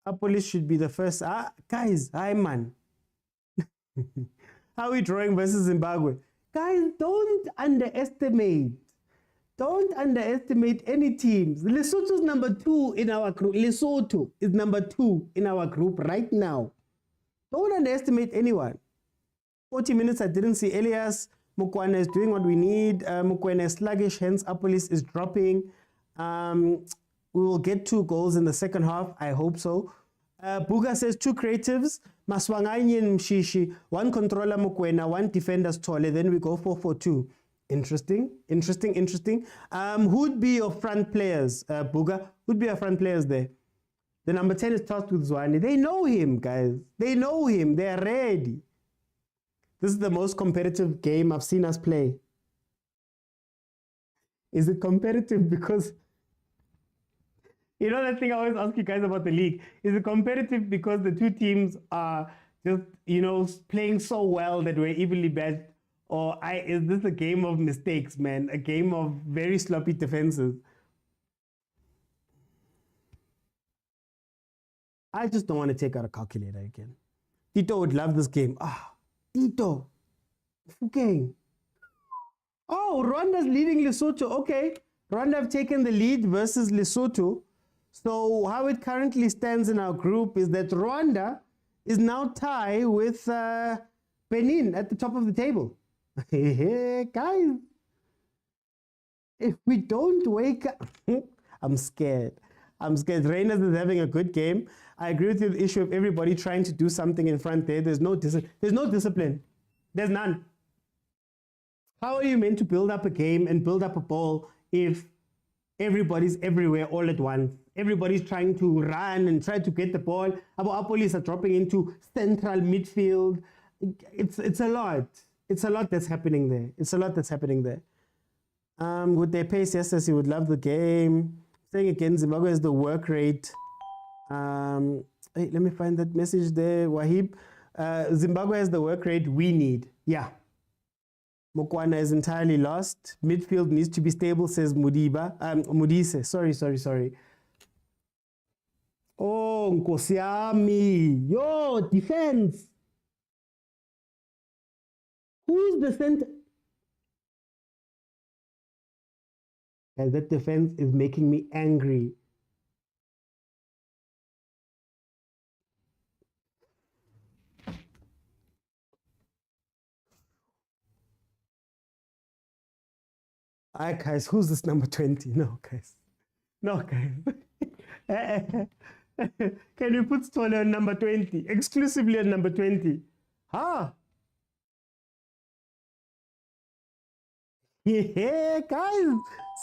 [SPEAKER 1] Apolis should be the first. Guys, hi man. How are we drawing versus Zimbabwe? Guys, don't underestimate. Don't underestimate any teams. Lesotho is number 2 in our group. Lesotho is number 2 in our group right now. Don't underestimate anyone. 40 minutes, I didn't see Elias. Mokwena is doing what we need. Mokwena is sluggish, hence Apolis is dropping. We will get 2 goals in the second half. I hope so. Buga says 2 creatives. Maswanganye and Mshishi. 1 controller Mokwena, 1 defender Stole. Then we go 4-4-2. Interesting. Who'd be your front players, Buga? Who'd be your front players there? The number 10 is tasked with Zwane. They know him, guys. They know him. They are ready. This is the most competitive game I've seen us play. Is it competitive because... You know that thing I always ask you guys about the league? Is it competitive because the two teams are just, playing so well that we're evenly matched? Or is this a game of mistakes, man? A game of very sloppy defenses? I just don't want to take out a calculator again. Tito would love this game. Tito. Fukeng. Oh, Rwanda's leading Lesotho. Okay. Rwanda have taken the lead versus Lesotho. So how it currently stands in our group is that Rwanda is now tied with Benin at the top of the table. Guys, if we don't wake up, I'm scared. Rangers is having a good game. I agree with you, the issue of everybody trying to do something in front there. There's no discipline. There's none. How are you meant to build up a game and build up a ball if everybody's everywhere all at once? Everybody's trying to run and try to get the ball. Our police are dropping into central midfield. It's a lot. It's a lot that's happening there. With their pace, yes, he would love the game. Saying again, Zimbabwe has the work rate. Hey, let me find that message there, Wahib. Zimbabwe has the work rate we need. Yeah. Mokwena is entirely lost. Midfield needs to be stable, says Mudise. Sorry. Oh, Nkosiami. Yo, defense. Who's the center? Guys, that defense is making me angry. All right, guys, who's this number 20? No, guys. Can you put Stole on number 20? Exclusively on number 20. Yeah, guys.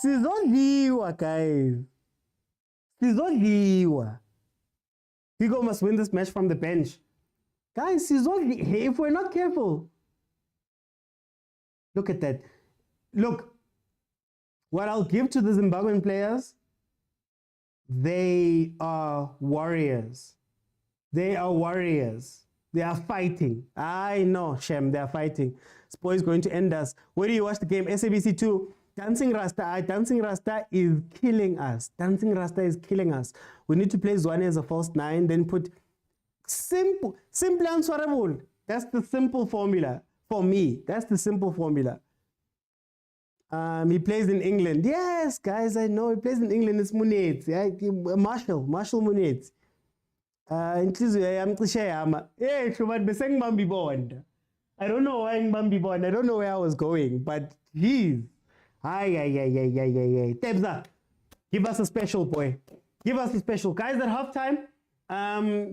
[SPEAKER 1] Sizodliwa. Hugo must win this match from the bench. Guys, if we're not careful. Look at that. Look. What I'll give to the Zimbabwean players, they are warriors. They are fighting. I know, Shem, they are fighting. This boy is going to end us. Where do you watch the game? SABC 2. Dancing Rasta is killing us. We need to play Zwane as a false 9, then put simple and swarable. That's the simple formula. For me, that's the simple formula. He plays in England. Yes, guys, I know. He plays in England. It's Munez. Yeah? Marshall Munez. I don't know why Mbambi born. I don't know where I was going, but geez. Tebza, give us a special, boy. Give us a special. Guys, at halftime,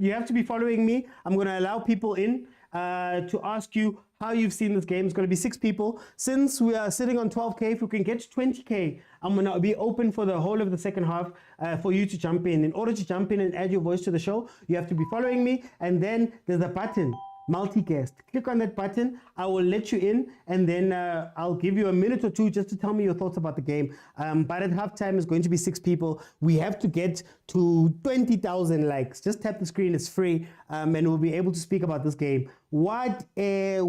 [SPEAKER 1] you have to be following me. I'm going to allow people in to ask you how you've seen this game. It's going to be 6 people. Since we are sitting on 12K, if we can get to 20K, I'm going to be open for the whole of the second half for you to jump in. In order to jump in and add your voice to the show, you have to be following me. And then there's a button, multi-guest. Click on that button. I will let you in, and then I'll give you a minute or two just to tell me your thoughts about the game. But at halftime, it's going to be 6 people. We have to get to 20,000 likes. Just tap the screen. It's free, and we'll be able to speak about this game. What a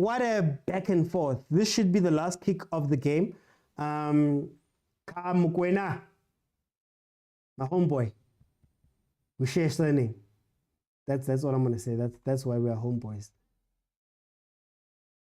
[SPEAKER 1] back and forth. This should be the last kick of the game. Mokwena, my homeboy. We share surname. That's what I'm going to say. That's why we are homeboys.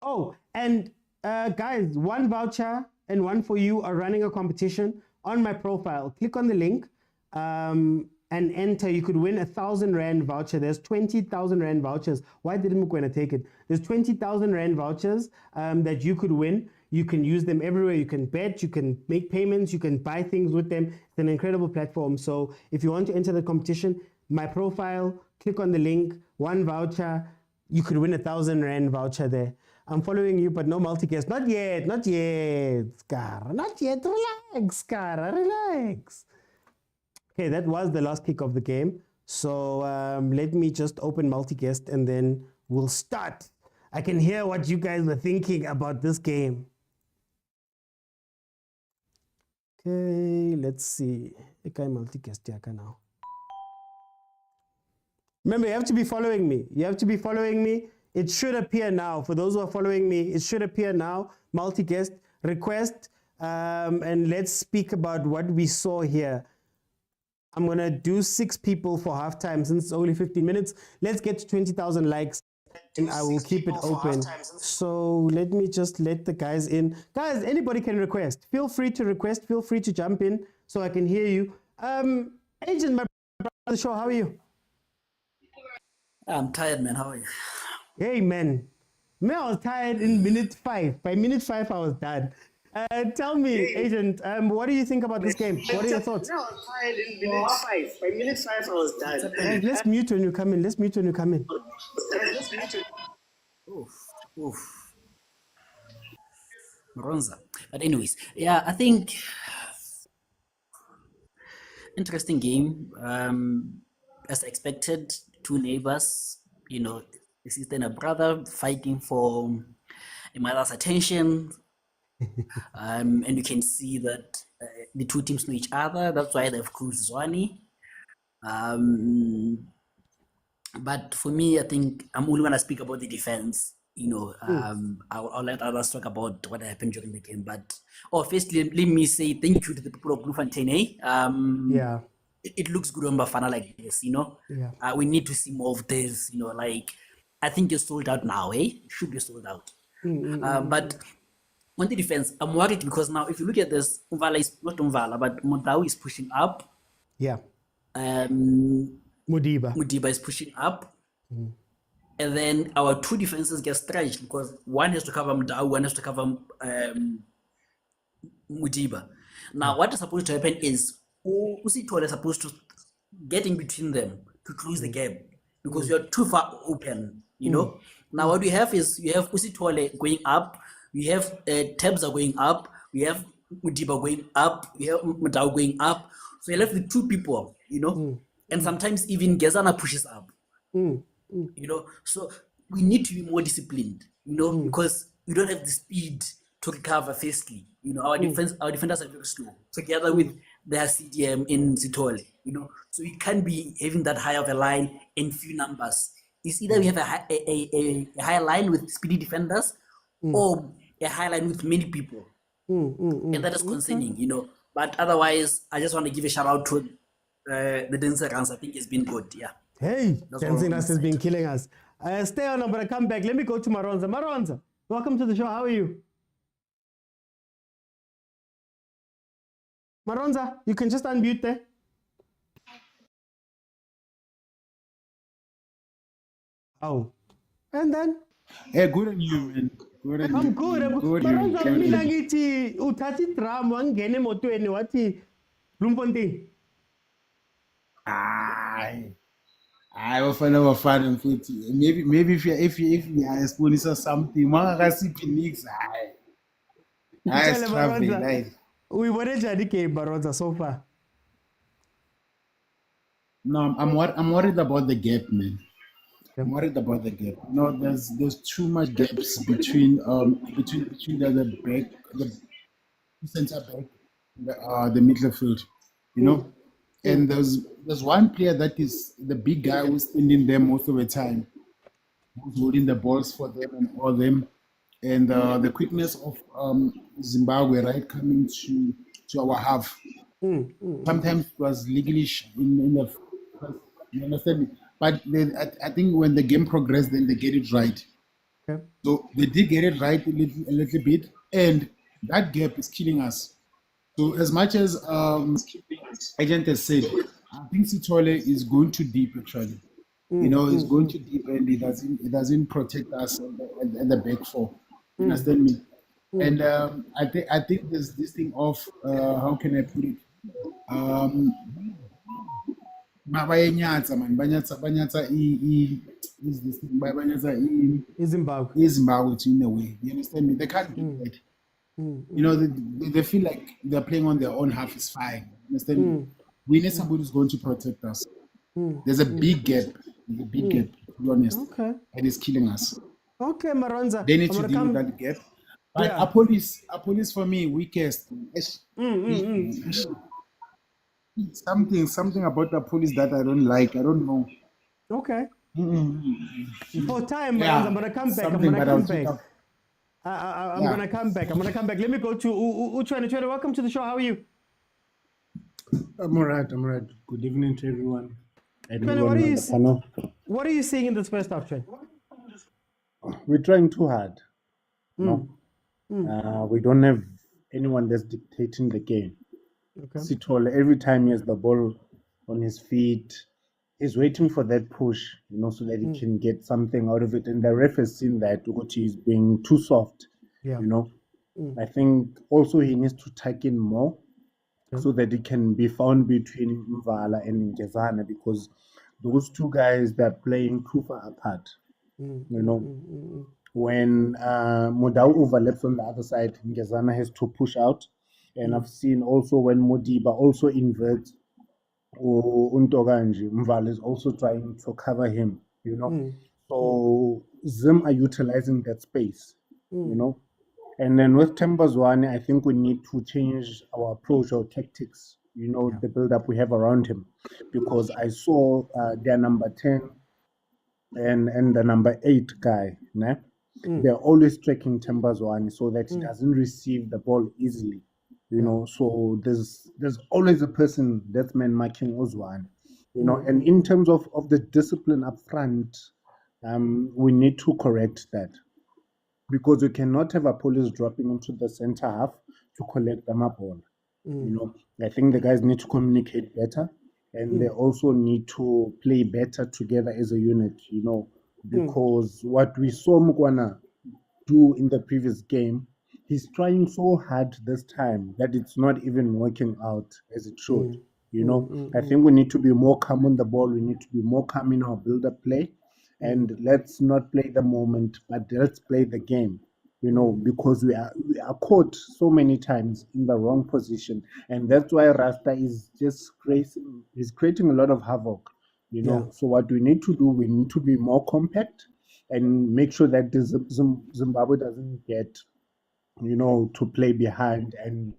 [SPEAKER 1] Oh, and guys, 1 voucher and 1 for you are running a competition on my profile. Click on the link and enter. You could win 1,000 Rand voucher. There's 20,000 Rand vouchers. Why didn't Mokwena take it? There's 20,000 Rand vouchers that you could win. You can use them everywhere. You can bet, you can make payments, you can buy things with them. It's an incredible platform. So if you want to enter the competition, my profile, click on the link, 1 voucher. You could win 1,000 Rand voucher there. I'm following you, but no multi-guest. Not yet, Skara. Not yet. Relax, Skara, relax. Okay, that was the last kick of the game. So let me just open multi-guest and then we'll start. I can hear what you guys were thinking about this game. Okay, let's see. Okay, multi-guest now. Remember, you have to be following me. It should appear now. For those who are following me, it should appear now. multi-guest request, and let's speak about what we saw here. I'm going to do 6 people for halftime since it's only 15 minutes. Let's get to 20,000 likes and I will keep it open. So let me just let the guys in. Guys, anybody can request. Feel free to request. Feel free to jump in so I can hear you. Agent, my brother, show, how are you?
[SPEAKER 7] I'm tired, man. How are you?
[SPEAKER 1] Hey, man. Man, I was tired in minute 5. By minute 5, I was done. Tell me, Agent, what do you think about this game? What are your thoughts?
[SPEAKER 3] No, I was tired in minute 5. By minute 5, I was done.
[SPEAKER 1] Let's mute when you come in. Let's mute when you come in.
[SPEAKER 7] Oof. Moronza. But anyways, yeah, I think interesting game. As expected, 2 neighbors, you know, a sister and a brother fighting for a mother's attention. And you can see that the 2 teams know each other. That's why they've called Zwani. But for me, I think I'm only going to speak about the defense. You know, I'll let others talk about what happened during the game. But firstly, let me say thank you to the people of Bloemfontein.
[SPEAKER 1] Yeah.
[SPEAKER 7] It looks good on Bafana like this, you know.
[SPEAKER 1] Yeah.
[SPEAKER 7] We need to see more of this, you know, like I think you're sold out now, should be sold out. But on the defense, I'm worried because now if you look at this, Umvala is not Umvala, but Motaung is pushing up.
[SPEAKER 1] Yeah.
[SPEAKER 7] Mudiba is pushing up. And then our 2 defenses get stretched because one has to cover Motaung, one has to cover Mudiba. Now, what is supposed to happen is Usitole is supposed to get in between them to close the gap because you're too far open, you know. Now, what we have is you have Usitole going up, we have Tabs are going up, we have Mudiba going up, we have Motaung going up. So you're left with 2 people, you know, and sometimes even Gezana pushes up, you know. So we need to be more disciplined, you know, because we don't have the speed to recover firstly. You know, our defenders are very slow, together with their CDM in Zitole, you know. So we can't be having that high of a line in few numbers. It's either we have a high line with speedy defenders or a high line with many people. And that is concerning, you know. But otherwise, I just want to give a shout out to the Dancer Runs. I think it's been good, yeah.
[SPEAKER 1] Hey, Dancing Rust has been killing us. Stay on, I'm going to come back. Let me go to Maronza. Maronza, welcome to the show. How are you? Maronza, you can just unmute there. Oh, and then?
[SPEAKER 8] Hey, good on you, man.
[SPEAKER 1] I'm good. Maronza, mina ngithi uthathi drum wangena emotweni wathi Bloemfontein.
[SPEAKER 8] I Bafana Bafana mfethu. Maybe if you are sponsor something, mangakasiphi nix. Nice traveling, nice.
[SPEAKER 1] We were a game, Maronza, so far.
[SPEAKER 8] No, I'm worried about the gap, man. I'm worried about the gap. No, there's too much gaps between the back, the center back, the midfield, you know. And there's one player that is the big guy who's standing there most of the time, who's holding the balls for them and all them, and the quickness of Zimbabwe, right, coming to our half. Sometimes it was legally in the first, you understand me? But I think when the game progressed, then they get it right. Okay. So they did get it right a little bit, and that gap is killing us. So as much as Agent has said, I think Sitole is going too deep actually. You know, he's going too deep, and it doesn't protect us at the back four. You understand me? And I think there's this thing of how can I put it? Zimbabwe in a way. You understand me? They can't do that. You know, they feel like they're playing on their own half is fine. You understand me? We need somebody who's going to protect us. There's a big gap. There's a big gap, to be honest. Okay. And it's killing us.
[SPEAKER 1] Okay, Maronza.
[SPEAKER 8] They need to deal with that gap. But a police for me, weakest. Something about the police that I don't like. I don't know.
[SPEAKER 1] Okay. For time, Maronza, I'm gonna come back. I'm gonna come back. Let me go to Uchwane. Uchwane, welcome to the show. How are you?
[SPEAKER 8] I'm all right. Good evening to everyone.
[SPEAKER 1] Uchwane, what are you seeing in this first half, Uchwane?
[SPEAKER 8] We're trying too hard. No, we don't have anyone that's dictating the game.
[SPEAKER 1] Okay.
[SPEAKER 8] Sitole, every time he has the ball on his feet, he's waiting for that push, so that he can get something out of it. And the ref has seen that Ugochi is being too soft.
[SPEAKER 1] Yeah.
[SPEAKER 8] I think also he needs to tuck in more so that he can be found between Mvala and Ngezana, because those two guys, they're playing too far apart. When Motaung overlaps on the other side, Ngezana has to push out. And I've seen also when Modiba also inverts, Untoganji, Mval is also trying to cover him, So Zim are utilizing that space, And then with Tembazwane, I think we need to change our approach or tactics, the build-up we have around him. Because I saw their number 10 and the number 8 guy, they're always tracking Tembazwane so that he doesn't receive the ball easily. So there's always a person that's man marking Ozwan, and in terms of the discipline up front, we need to correct that, because we cannot have a police dropping into the center half to collect them up ball. I think the guys need to communicate better, and they also need to play better together as a unit, because what we saw Mokwena do in the previous game, he's trying so hard this time that it's not even working out as it should. I think we need to be more calm on the ball. We need to be more calm in our build-up play, and let's not play the moment, but let's play the game. Because we are caught so many times in the wrong position, and that's why Rasta is just creating a lot of havoc. So what we need to do, we need to be more compact and make sure that Zimbabwe doesn't get to play behind, and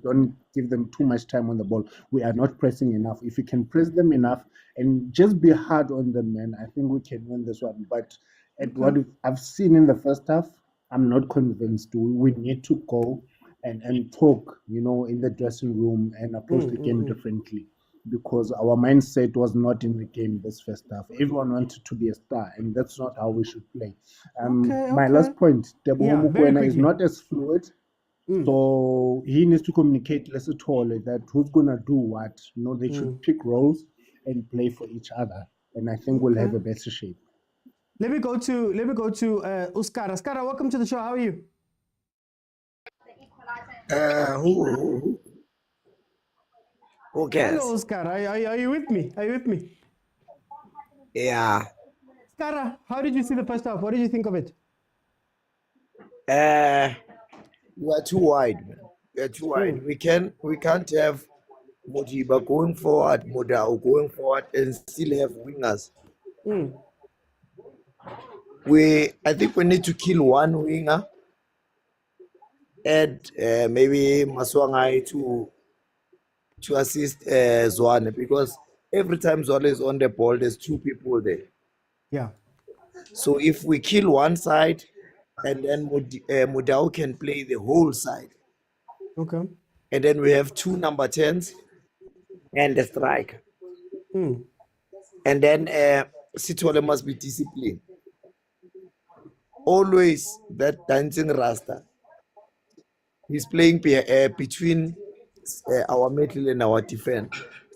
[SPEAKER 8] don't give them too much time on the ball. We are not pressing enough. If you can press them enough and just be hard on them, man, I think we can win this one. But at what I've seen in the first half, I'm not convinced. We need to go and talk, in the dressing room and approach the game differently, because our mindset was not in the game this first half. Everyone wanted to be a star, and that's not how we should play. My last point, Mokwena is not as fluid, so he needs to communicate less at all that who's going to do what. They should pick roles and play for each other, and I think we'll have a better shape.
[SPEAKER 1] Let me go to Uskara. Uskara, welcome to the show. How are you?
[SPEAKER 9] Who cares?
[SPEAKER 1] Hello, Uskara. Are you with me?
[SPEAKER 9] Yeah.
[SPEAKER 1] Uskara, how did you see the first half? What did you think of it?
[SPEAKER 9] We are too wide, man. We are too wide. We can't have Modiba going forward, Motaung going forward, and still have wingers. I think we need to kill one winger, add maybe Maswangai to assist Zwane, because every time Zwane is on the ball, there's two people there.
[SPEAKER 1] Yeah.
[SPEAKER 9] So if we kill one side, and then Motaung can play the whole side.
[SPEAKER 1] Okay.
[SPEAKER 9] And then we have two number 10s and a striker. And then Sitole must be disciplined. Always that dancing Rasta. He's playing between our middle and our defense.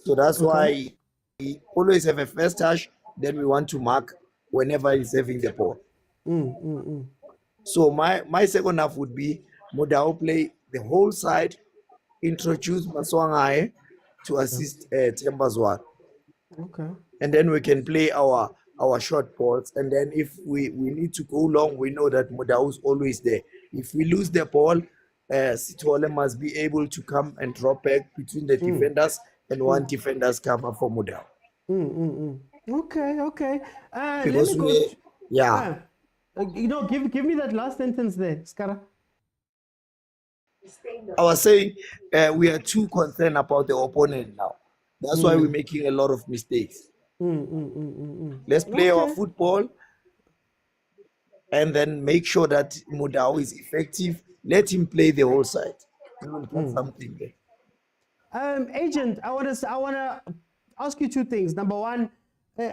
[SPEAKER 9] So that's why he always have a first touch, then we want to mark whenever he's having the ball. So my second half would be Motaung play the whole side, introduce Maswangai to assist Tembazwane.
[SPEAKER 1] Okay.
[SPEAKER 9] And then we can play our short balls. And then if we need to go long, we know that Motaung is always there. If we lose the ball, Sitole must be able to come and drop back between the defenders, and one defender's cover for Motaung.
[SPEAKER 1] Okay.
[SPEAKER 9] Because
[SPEAKER 1] give me that last sentence there, Skara.
[SPEAKER 9] I was saying we are too concerned about the opponent now. That's why we're making a lot of mistakes. Let's play our football and then make sure that Motaung is effective. Let him play the whole side. We will get something there.
[SPEAKER 1] Agent, I want to ask you two things. Number one,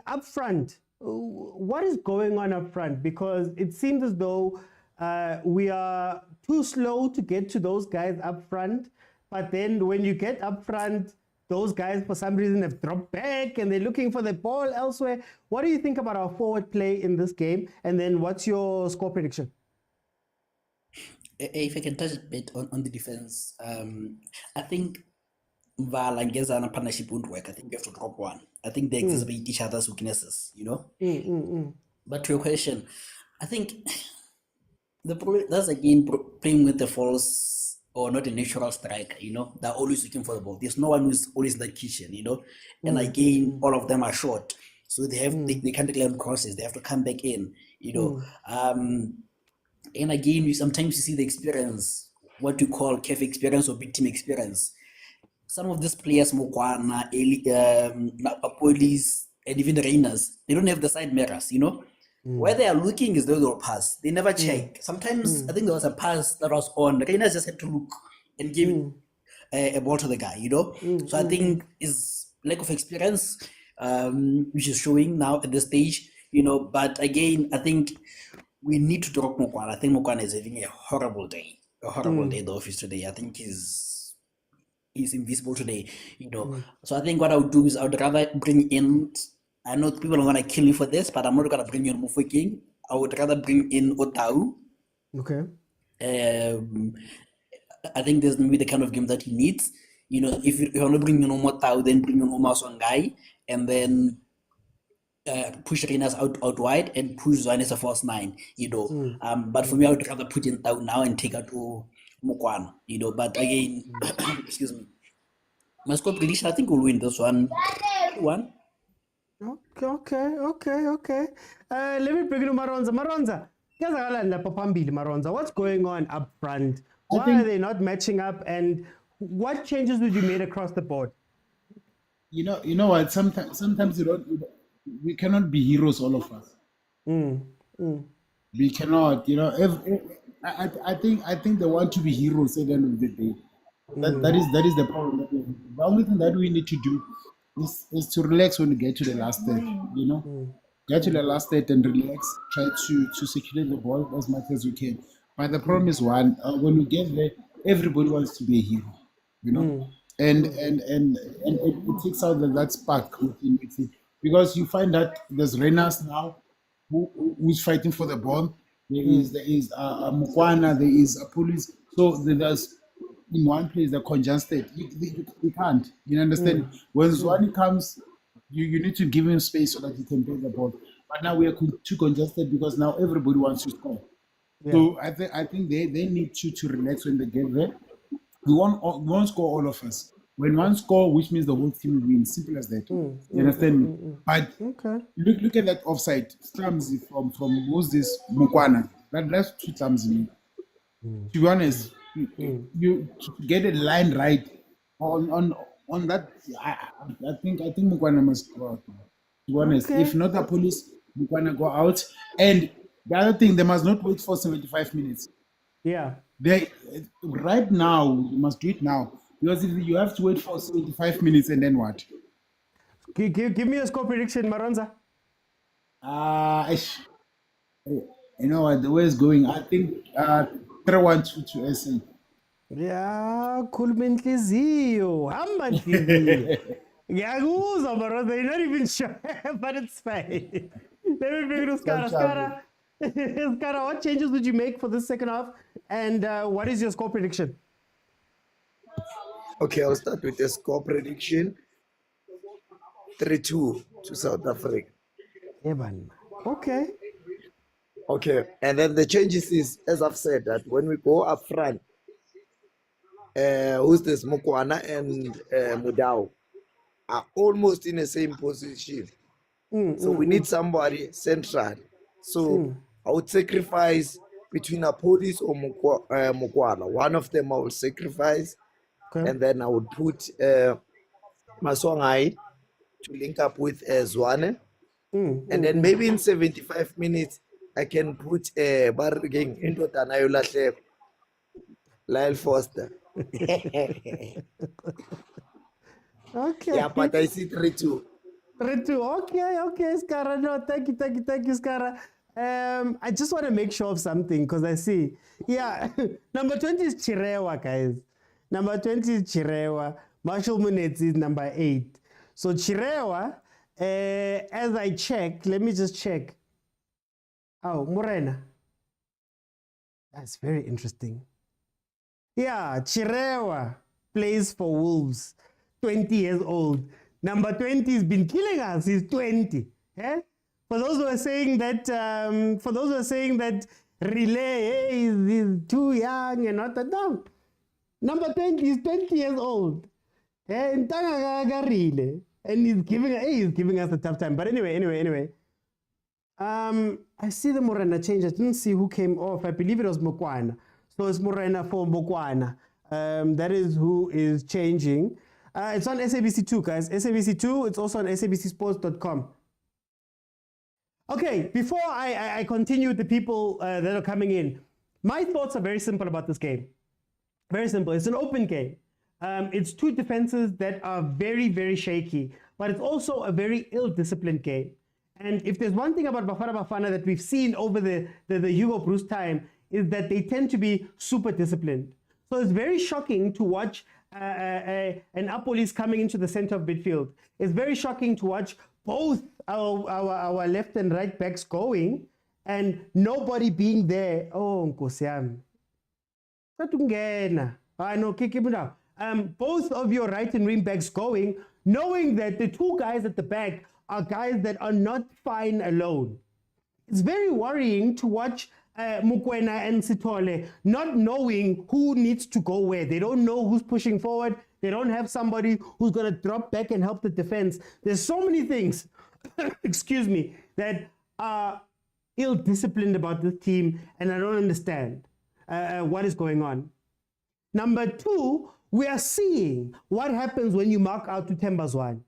[SPEAKER 1] up front, what is going on up front? Because it seems as though we are too slow to get to those guys up front. But then when you get up front, those guys for some reason have dropped back and they're looking for the ball elsewhere. What do you think about our forward play in this game? And then what's your score prediction?
[SPEAKER 7] If I can touch a bit on the defense, I think Val and Gezana partnership won't work. I think we have to drop one. I think they exacerbate each other's weaknesses, you know? But to your question, I think the problem, that's again playing with the false or not a natural striker, you know? They're always looking for the ball. There's no one who's always in the kitchen, you know? And again, all of them are short. So they have they can't declare crosses. They have to come back in, you know? And again, sometimes you see the experience, what you call CAF experience or big team experience. Some of these players, Mokwena, Police, and even the Rainers, they don't have the side mirrors, you know? Where they are looking is they'll pass. They never check. Sometimes I think there was a pass that was on. The Rainers just had to look and give a ball to the guy, you know? So I think is lack of experience, which is showing now at this stage, you know? But again, I think we need to drop Mokwena. I think Mokwena is having a horrible day in the office today. I think he's invisible today, you know. So I think what I would do is I would rather bring in, I know people are gonna kill me for this, but I'm not gonna bring in Mofokeng. I would rather bring in Motaung.
[SPEAKER 1] Okay.
[SPEAKER 7] I think there's maybe the kind of game that he needs. You know, if you're not bringing in Motaung, then bring in Omaswangai, and then push Renas out wide and push Zwane as a false nine, you know. But for me, I would rather put in Tau now and take out to Mokwena, you know. But again, excuse me, my score prediction, I think we'll win this one.
[SPEAKER 1] Okay. Let me bring in Maronza. Maronza, what's going on up front? Why are they not matching up? And what changes would you make across the board?
[SPEAKER 8] You know what? Sometimes we cannot be heroes, all of us. We cannot, you know. I think they want to be heroes at the end of the day. That is the problem. The only thing that we need to do is to relax when we get to the last third, you know. Get to the last third and relax. Try to circulate the ball as much as we can. But the problem is when we get there, everybody wants to be a hero, you know. And it takes out that spark within it. Because you find that there's Renas now who's fighting for the ball. There is Mokwena, there is a police. So there's in one place they're congested. You can't. You understand? When Zwane comes, you need to give him space so that he can play the ball. But now we are too congested because now everybody wants to score. Yeah. So I think they need to relax when they get there. We won't score all of us. When one score, which means the whole team wins. Simple as that. You understand me? But look at that offside. Clumsy from who's this Mokwena. That's too clumsy. To be honest, you get a line right on that. I think Mokwena must go out. To be honest, if not the police, Mokwena go out. And the other thing, they must not wait for 75 minutes.
[SPEAKER 1] Yeah.
[SPEAKER 8] They right now, you must do it now. Because if you have to wait for 75 minutes and then what?
[SPEAKER 1] Give me a score prediction, Maronza.
[SPEAKER 8] You know what, the way it's going, I think 3-1 to SA.
[SPEAKER 1] Yeah, Kulmentizio. Hamantizio. Yaguza, Maronza. You're not even sure, but it's fine. Let me bring it to Skara. Skara, what changes would you make for this second half? And what is your score prediction?
[SPEAKER 9] Okay, I'll start with the score prediction. 3-2 to South Africa.
[SPEAKER 1] Okay.
[SPEAKER 9] Okay, and then the changes is, as I've said, that when we go up front, who's this, Mokwena and Motaung are almost in the same position. So we need somebody central. So I would sacrifice between a police or Mokwena. One of them I will sacrifice. And then I would put Maswangai to link up with Zwane. And then maybe in 75 minutes, I can put a bargain into Tanayola Lyle Foster.
[SPEAKER 1] Okay.
[SPEAKER 9] Yeah, but I see 3-2.
[SPEAKER 1] 3-2. Okay, Skara. No, thank you, Skara. I just want to make sure of something because I see. Yeah, number 20 is Chirewa, guys. Number 20 is Chirewa. Marshall Munetsi is number 8. So Chirewa, as I check, let me just check. Oh, Morena. That's very interesting. Yeah, Chirewa plays for Wolves, 20 years old. Number 20 has been killing us. He's 20. Yeah? For those who are saying that, Relay is too young and not that young. Number 20 is 20 years old. Yeah? And he's giving us a tough time. But anyway. I see the Morena change. I didn't see who came off. I believe it was Mokwena. So it's Morena for Mokwena. That is who is changing. It's on SABC2, guys. SABC2. It's also on sabcsports.com. Okay, before I continue with the people that are coming in, my thoughts are very simple about this game. Very simple. It's an open game. It's two defenses that are very, very shaky, but it's also a very ill-disciplined game. And if there's one thing about Bafana Bafana that we've seen over the Hugo Bruce time is that they tend to be super disciplined. So it's very shocking to watch an Apolis coming into the center of midfield. It's very shocking to watch both our left and right backs going and nobody being there. Oh, Nkosiam. I know, kick him out. Both of your right and wing backs going, knowing that the two guys at the back are guys that are not fine alone. It's very worrying to watch Mokwena and Sithole not knowing who needs to go where. They don't know who's pushing forward. They don't have somebody who's going to drop back and help the defense. There's so many things, excuse me, that are ill-disciplined about this team, and I don't understand what is going on. Number 2, we are seeing what happens when you mark out to Thembazwane.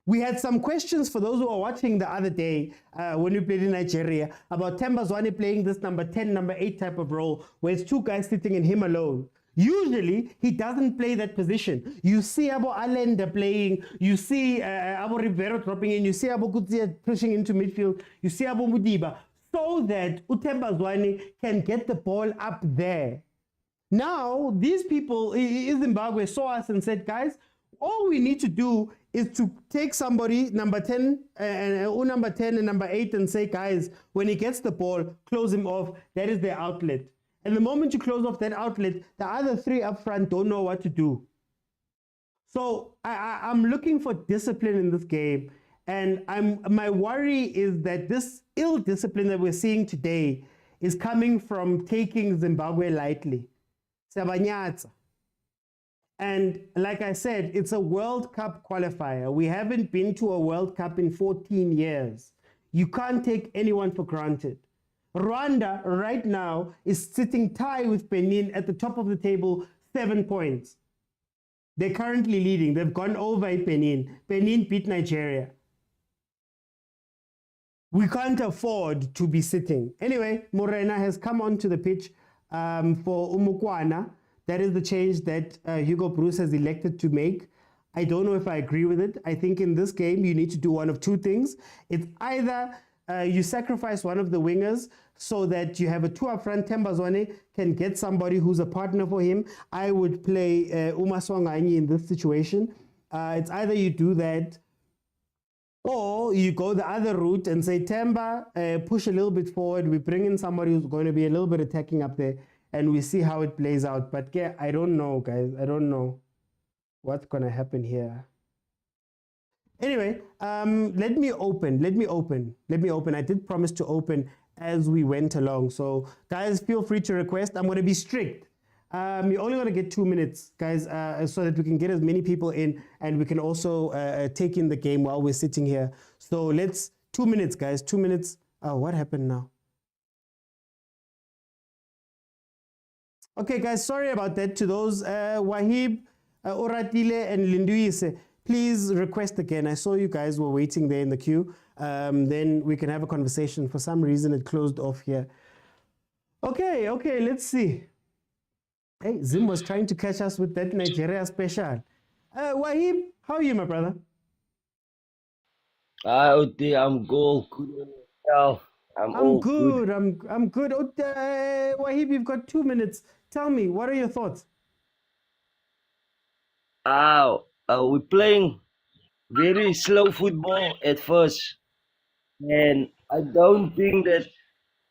[SPEAKER 1] We had some questions for those who are watching the other day when we played in Nigeria about Thembazwane playing this number 10, number 8 type of role where it's two guys sitting in him alone. Usually, he doesn't play that position. You see Abo Allende playing, you see Abo Rivero dropping in, you see Abo Kutsia pushing into midfield, you see Abo Mudiba, so that Thembazwane can get the ball up there. Now, these people in Zimbabwe saw us and said, guys, all we need to do is to take somebody, number 10 and number 10 and number 8 and say, guys, when he gets the ball, close him off. That is their outlet. And the moment you close off that outlet, the other 3 up front don't know what to do. So I'm looking for discipline in this game. And my worry is that this ill discipline that we're seeing today is coming from taking Zimbabwe lightly. Sabanyatsa. And like I said, it's a World Cup qualifier. We haven't been to a World Cup in 14 years. You can't take anyone for granted. Rwanda right now is sitting tie with Benin at the top of the table, 7 points. They're currently leading. They've gone over Benin. Benin beat Nigeria. We can't afford to be sitting. Anyway, Morena has come onto the pitch for Umukwana. That is the change that Hugo Bruce has elected to make. I don't know if I agree with it. I think in this game, you need to do one of 2 things. It's either you sacrifice one of the wingers so that you have a 2 up front. Thembazwane can get somebody who's a partner for him. I would play Khanye in this situation. It's either you do that or you go the other route and say, Themba, push a little bit forward. We bring in somebody who's going to be a little bit attacking up there. And we see how it plays out. But yeah, I don't know, guys. I don't know what's going to happen here. Anyway, let me open. I did promise to open as we went along. So guys, feel free to request. I'm going to be strict. You're only going to get 2 minutes, guys, so that we can get as many people in and we can also take in the game while we're sitting here. So let's, 2 minutes, guys, 2 minutes. Oh, what happened now? Okay, guys, sorry about that. To those, Wahib, Oratile, and Linduise, please request again. I saw you guys were waiting there in the queue. then we can have a conversation. For some reason, it closed off here. Okay, let's see. Hey, Zim was trying to catch us with that Nigeria special. Wahib, how are you, my brother?
[SPEAKER 10] Uti, I'm good.
[SPEAKER 1] I'm good. I'm good. Wahib, you've got 2 minutes. Tell me, what are your thoughts?
[SPEAKER 10] We're playing very slow football at first, and I don't think that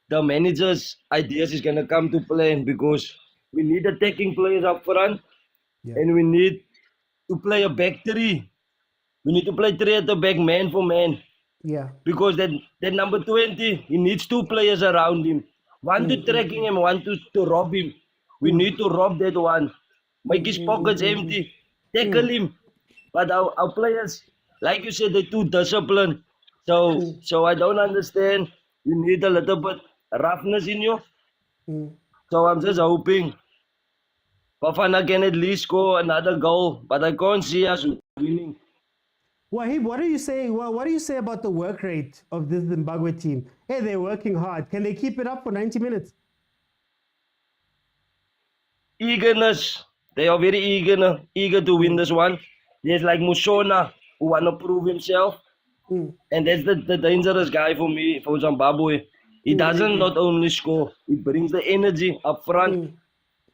[SPEAKER 10] the manager's ideas is gonna come to play because we need attacking players up front, and we need to play a back three. We need to play three at the back, man for man.
[SPEAKER 1] Yeah.
[SPEAKER 10] Because that number 20, he needs two players around him. One to tracking him, one to rob him. We need to rob that one. Make his pockets empty. Tackle him. But our players, like you said, they're too disciplined. So I don't understand. You need a little bit roughness in you. So I'm just hoping Bafana can at least score another goal. But I can't see us winning.
[SPEAKER 1] Wahib, what do you say? What do you say about the work rate of this Zimbabwe team? Hey, they're working hard. Can they keep it up for 90 minutes?
[SPEAKER 10] Eagerness. They are very eager to win this one. There's like Musona who want to prove himself. And that's the dangerous guy for me, for Zimbabwe. He doesn't not only score, he brings the energy up front.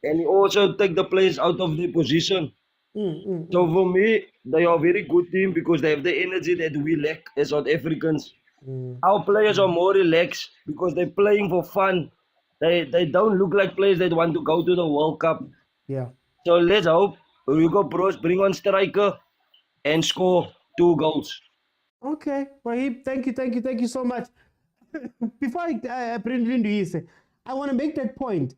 [SPEAKER 10] And he also take the players out of their position. So for me, they are a very good team because they have the energy that we lack as South Africans. Our players are more relaxed because they're playing for fun. They don't look like players that want to go to the World Cup.
[SPEAKER 1] Yeah.
[SPEAKER 10] So let's hope Hugo Bros bring on striker and score 2 goals.
[SPEAKER 1] Okay, Wahib, thank you so much. Before I bring in Luis, I want to make that point.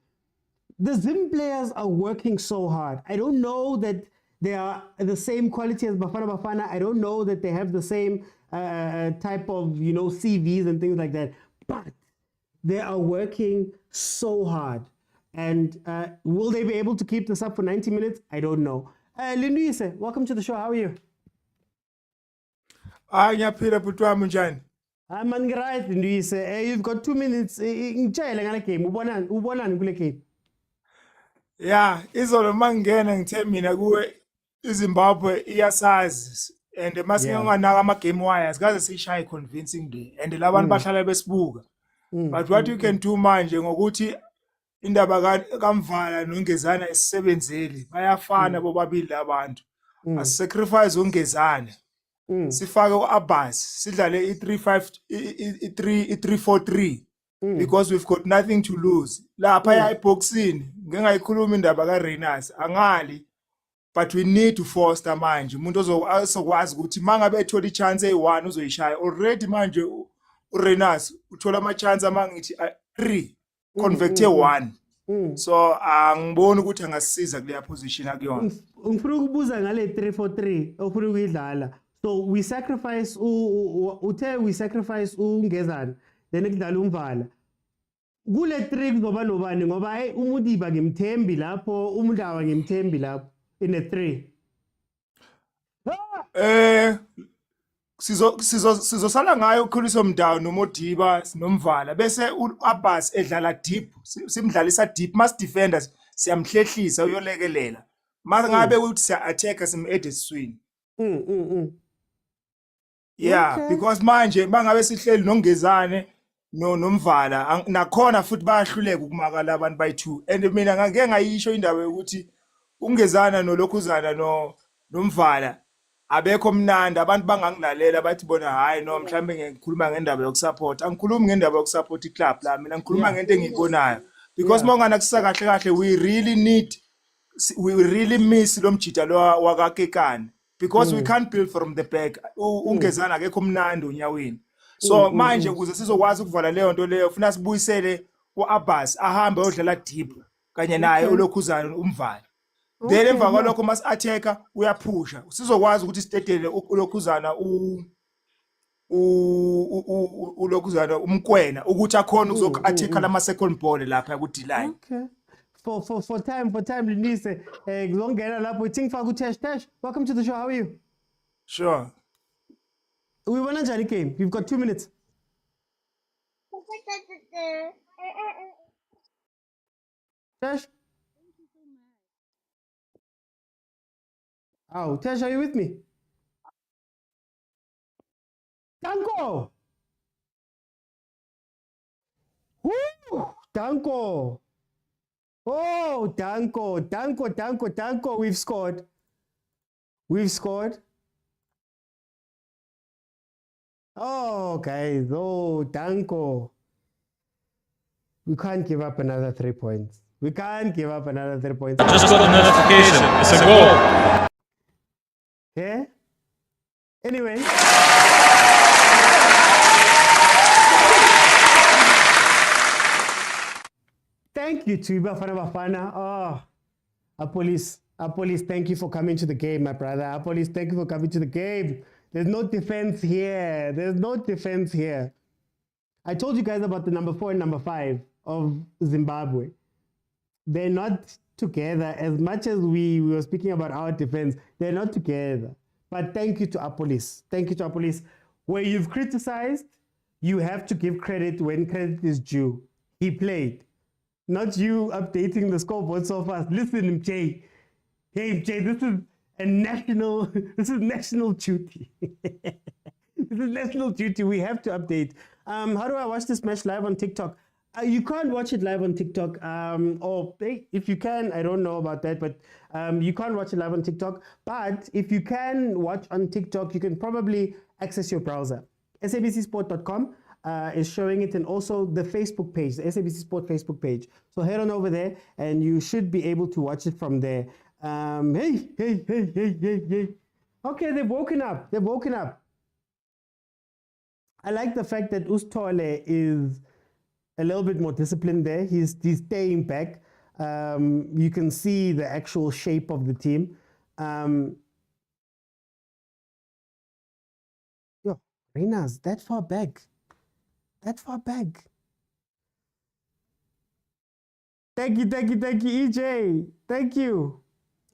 [SPEAKER 1] The Zim players are working so hard. I don't know that they are the same quality as Bafana Bafana. I don't know that they have the same type of, CVs and things like that. But they are working so hard. And will they be able to keep this up for 90 minutes? I don't know. Linduise, welcome to the show. How are you?
[SPEAKER 11] I'm
[SPEAKER 1] right, Linduise. You've got 2 minutes.
[SPEAKER 11] Yeah, izolo mangena ngithe mina kuwe iZimbabwe iyasazi and masinganaka ama-game wires kaze siyishaye convincing day and labantu bahlala besibuka. But what you can do manje ngokuthi indaba kaMvala noNgezana isebenzeli bayafana bobabili abantu. Asisacrifice uNgezana. Sifake uAbbas sidlale i3-4-3 because we've got nothing to lose. Lapha ya eboxini ngengayikhuluma indaba kaRenas angali, but we need to foster manje umuntu ozokwazi ukuthi mangabe ethola ichance eyi1 uzoyishaya. Already manje uRenas uthola ama chance amangithi 3 convert 1. So angiboni ukuthi angasisiza kule position akuyona.
[SPEAKER 1] Ngifuna ukubuza ngale 3-4-3 ofuna ukuyidlala. So we sacrifice uNgezana then kudlala uMvala. Kule trick ngoba nobani ngoba uMudiba ngimthembi lapho uMdlawa ngimthembi lapho in a 3.
[SPEAKER 11] Sizosala ngayo uKhuliso Mdawu noModiba noMvala bese uAbbas edlala deep, simdlalisa deep, mas defenders siyamhlehlisa uyolekelela. Mangabe uthi siya attacker sim-add eswini. Yeah, because manje mangabe sihleli noNgezane noMvala nakhona futhi bayahluleka ukumakala abantu bayi2 and mina ngake ngayisho indaba yokuthi uNgezana noLokhuzana noMvala abekho mnandi abantu bangangilalela bathi bona hayi no mhlambe ngikhuluma ngendaba yokusupport. Angikhulumi ngendaba yokusupport iclub la, mina ngikhuluma ngento engiyibonayo because mangana kusakahle kahle we really miss lo mjita lo wakakekani because we can't build from the back. Ungezana akekho mnandi unyaweni. So manje ukuze sizokwazi ukuvala leyo nto leyo ufuna sibuyisele uAbbas ahambe ayodlala deep kanye naye uLokhuzana uMvala. Then emva kwalokho mas attacker uyaphusha. Sizokwazi ukuthi sitetele uLokhuzana uLokhuzana umkwena ukuthi akhona ukuzoku-attacker lama second ball lapha ku D-line.
[SPEAKER 1] Okay. For time Linise ngizongena lapho ithingifaka uTash. Welcome to the show. How are you?
[SPEAKER 11] Sure.
[SPEAKER 1] We won a game. We've got 2 minutes. Tash? Oh, Tash, are you with me? Danko! Woo! Danko! Oh, Danko. We've scored. Oh, guys. Oh, Danko. We can't give up another 3 points. We can't give up another 3 points.
[SPEAKER 2] Just got a notification. It's a goal.
[SPEAKER 1] Yeah? Anyway. Thank you to Bafana Bafana. Oh, Police, thank you for coming to the game, my brother. Police, thank you for coming to the game. There's no defense here. I told you guys about the number 4 and number 5 of Zimbabwe. They're not together. As much as we were speaking about our defense, they're not together. But thank you to our police. Where you've criticized, you have to give credit when credit is due. He played. Not you updating the scoreboard so fast. Listen, Jay. Hey, Jay, this is national duty. This is national duty. We have to update. How do I watch this match live on TikTok? You can't watch it live on TikTok. Or if you can, I don't know about that, but you can't watch it live on TikTok. But if you can watch on TikTok, you can probably access your browser. sabcsport.com is showing it, and also the Facebook page, the SABC Sport Facebook page. So head on over there, and you should be able to watch it from there. Hey. Okay, they've woken up. I like the fact that Ustole is a little bit more disciplined there. He's staying back. You can see the actual shape of the team. Reina's that far back. Thank you, EJ. Thank you.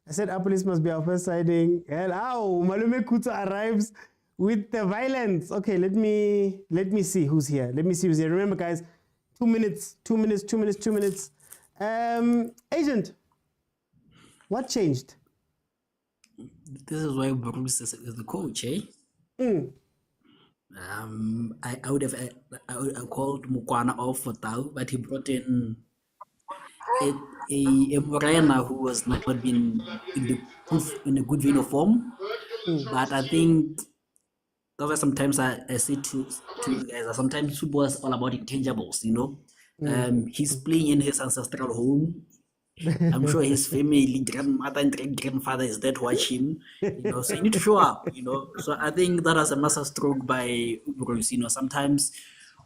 [SPEAKER 1] I said Police must be our first signing. Hello, Malume Kuta arrives with the violence. Okay, let me see who's here. Remember, guys, 2 minutes. Agent, what changed?
[SPEAKER 7] This is why Bruce is the coach, eh? I would have called Mokwena off for Tau, but he brought in a Mokwena who was not been in a good vein of form. But I think that's why sometimes I say to you guys, sometimes football is all about intangibles, you know. He's playing in his ancestral home. I'm sure his family, grandmother and great-grandfather is there to watch him, you know, so you need to show up, you know. So I think that was a massive stroke by Bruce, you know. Sometimes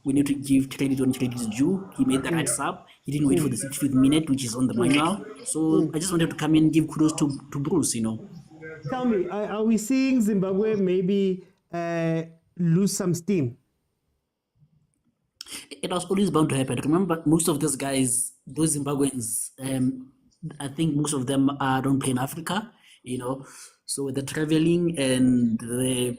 [SPEAKER 7] we need to give credit when credit is due. He made the right sub. He didn't wait for the 65th minute, which is on the manual. So I just wanted to come in and give kudos to Bruce, you know.
[SPEAKER 1] Tell me, are we seeing Zimbabwe maybe lose some steam?
[SPEAKER 7] It was always bound to happen. Remember, most of those guys, those Zimbabweans, I think most of them don't play in Africa, you know. So the traveling and the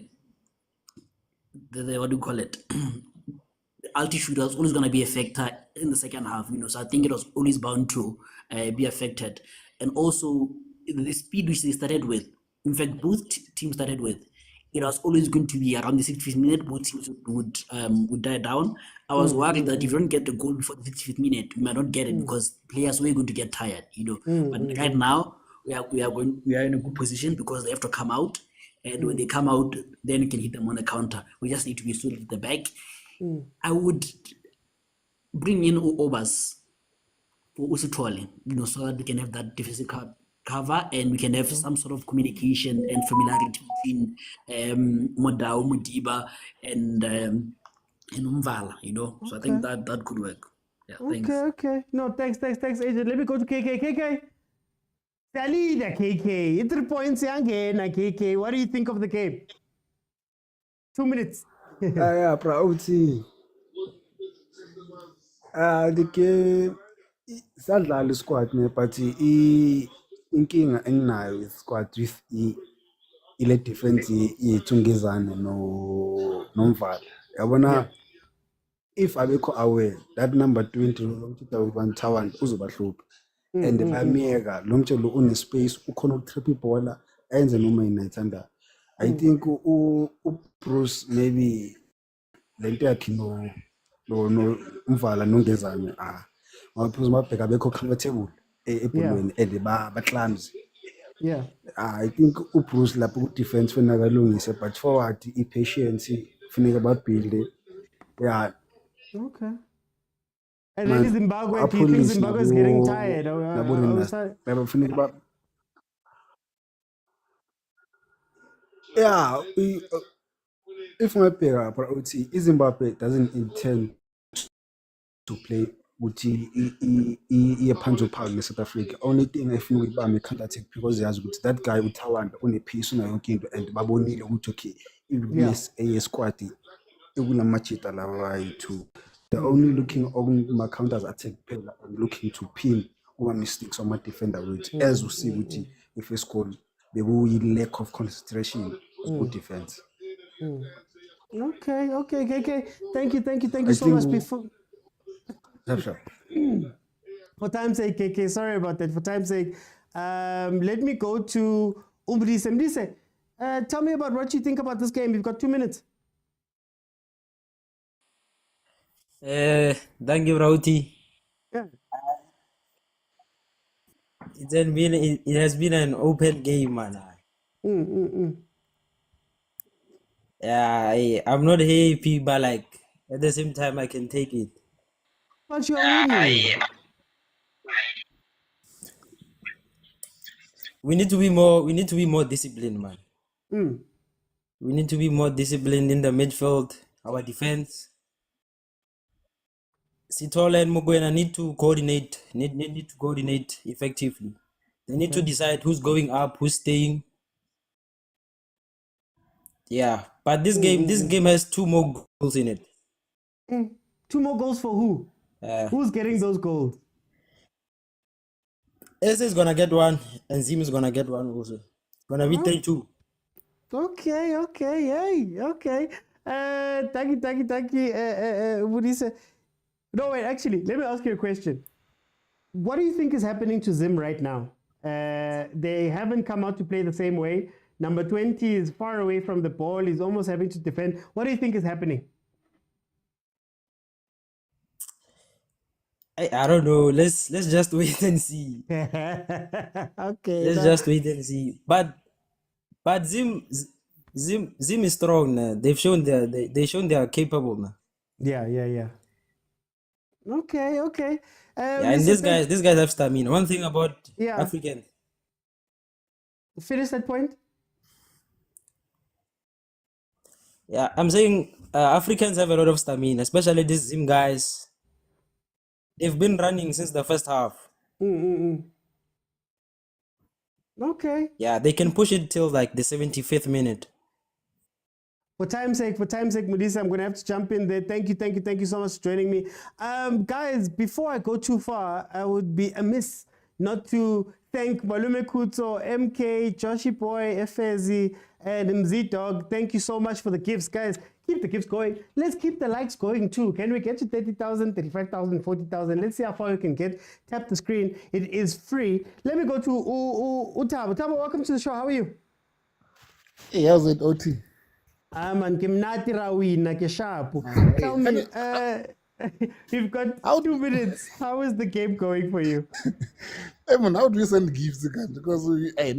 [SPEAKER 7] what do you call it? The altitude was always going to be a factor in the second half, you know. So I think it was always bound to be affected. And also the speed which they started with, in fact, both teams started with, it was always going to be around the 65th minute. Both teams would die down. I was worried that if you don't get the goal before the 65th minute, we might not get it because players were going to get tired, you know. But right now, we are in a good position because they have to come out, and when they come out, then you can hit them on the counter. We just need to be solid at the back. I would bring in Obas for Usutole, you know, so that we can have that defensive cover, and we can have some sort of communication and familiarity between Motaung, Modiba, and Umvala, you know. So I think that could work. Yeah, thanks.
[SPEAKER 1] Okay. No, thanks, agent. Let me go to KK. KK. Salida, KK. 3 points again, KK. What do you think of the game? 2 minutes.
[SPEAKER 9] Yeah, proud. The game sadlala squad ne, but inkinga enginayo with squad with
[SPEAKER 8] ile difference yethu ngezane nomvala yabona if abekho aware that number 20 lo Tawan uzobahlupha and bayamiyeka lo mtshelo une space ukhona ukutrip ibhola enze noma inayithanda. I think Bruce maybe lento yakhe no umvala nongezane ngaphuza mabheka bekho comfortable ebholweni and ba clumsy.
[SPEAKER 1] Yeah.
[SPEAKER 8] I think Bruce lapho ku defense funa kalungise but forward patience funeka ba build. Yeah.
[SPEAKER 1] Okay. And then Zimbabwe, do you think Zimbabwe is getting tired?
[SPEAKER 8] Yeah, if my pair, Zimbabwe doesn't intend to play with a Panzo Park in South Africa. Only thing I feel with Bami can't take because he has got that guy with Tawan on a piece on a young and Baboni Utoki. Yes, a squad. It will match it too. They're only looking on my counters attack player and looking to pin over mistakes on my defender, which as we see with the first goal, they will lack of concentration of good defense.
[SPEAKER 1] Okay. Thank you so much. Before for time's sake, KK, sorry about that. For time's sake, let me go to Umbrise. Umbrise, tell me about what you think about this game. You've got 2 minutes.
[SPEAKER 12] Thank you, Rauti.
[SPEAKER 1] Yeah.
[SPEAKER 12] It has been an open game, man. Yeah, I'm not happy, but like at the same time, I can take it.
[SPEAKER 1] But you're winning.
[SPEAKER 12] We need to be more disciplined, man. We need to be more disciplined in the midfield, our defense. Sitola and Mokwena need to coordinate effectively. They need to decide who's going up, who's staying. Yeah, but this game has 2 more goals in it.
[SPEAKER 1] 2 more goals for who? Who's getting those goals?
[SPEAKER 12] SA is gonna get 1, and Zim is gonna get 1 also. It's gonna be 3-2.
[SPEAKER 1] Okay. Thank you. What do you say? No, wait, actually, let me ask you a question. What do you think is happening to Zim right now? They haven't come out to play the same way. Number 20 is far away from the ball. He's almost having to defend. What do you think is happening?
[SPEAKER 12] I don't know. Let's just wait and see.
[SPEAKER 1] Okay.
[SPEAKER 12] Let's just wait and see. But Zim is strong now. They've shown they are capable now.
[SPEAKER 1] Yeah. Okay.
[SPEAKER 12] And these guys have stamina. One thing about Africans.
[SPEAKER 1] Finish that point.
[SPEAKER 12] Yeah, I'm saying Africans have a lot of stamina, especially these Zim guys. They've been running since the first half.
[SPEAKER 1] Okay.
[SPEAKER 12] Yeah, they can push it till like the 75th minute.
[SPEAKER 1] For time's sake, Modisa, I'm going to have to jump in there. Thank you so much for joining me. Guys, before I go too far, I would be amiss not to thank Malume Kuto, MK, Joshi Boy, Efezi, and MZ Dog. Thank you so much for the gifts, guys. Keep the gifts going. Let's keep the likes going too. Can we get to 30,000, 35,000, 40,000? Let's see how far we can get. Tap the screen. It is free. Let me go to Utabo. Utabo, welcome to the show. How are you?
[SPEAKER 4] Hey, how's it, OT?
[SPEAKER 1] Man, Kimnati Rawina Keshapu. Tell me, you've got 2 minutes. How is the game going for you?
[SPEAKER 4] Hey man, how do you send gifts again? Because I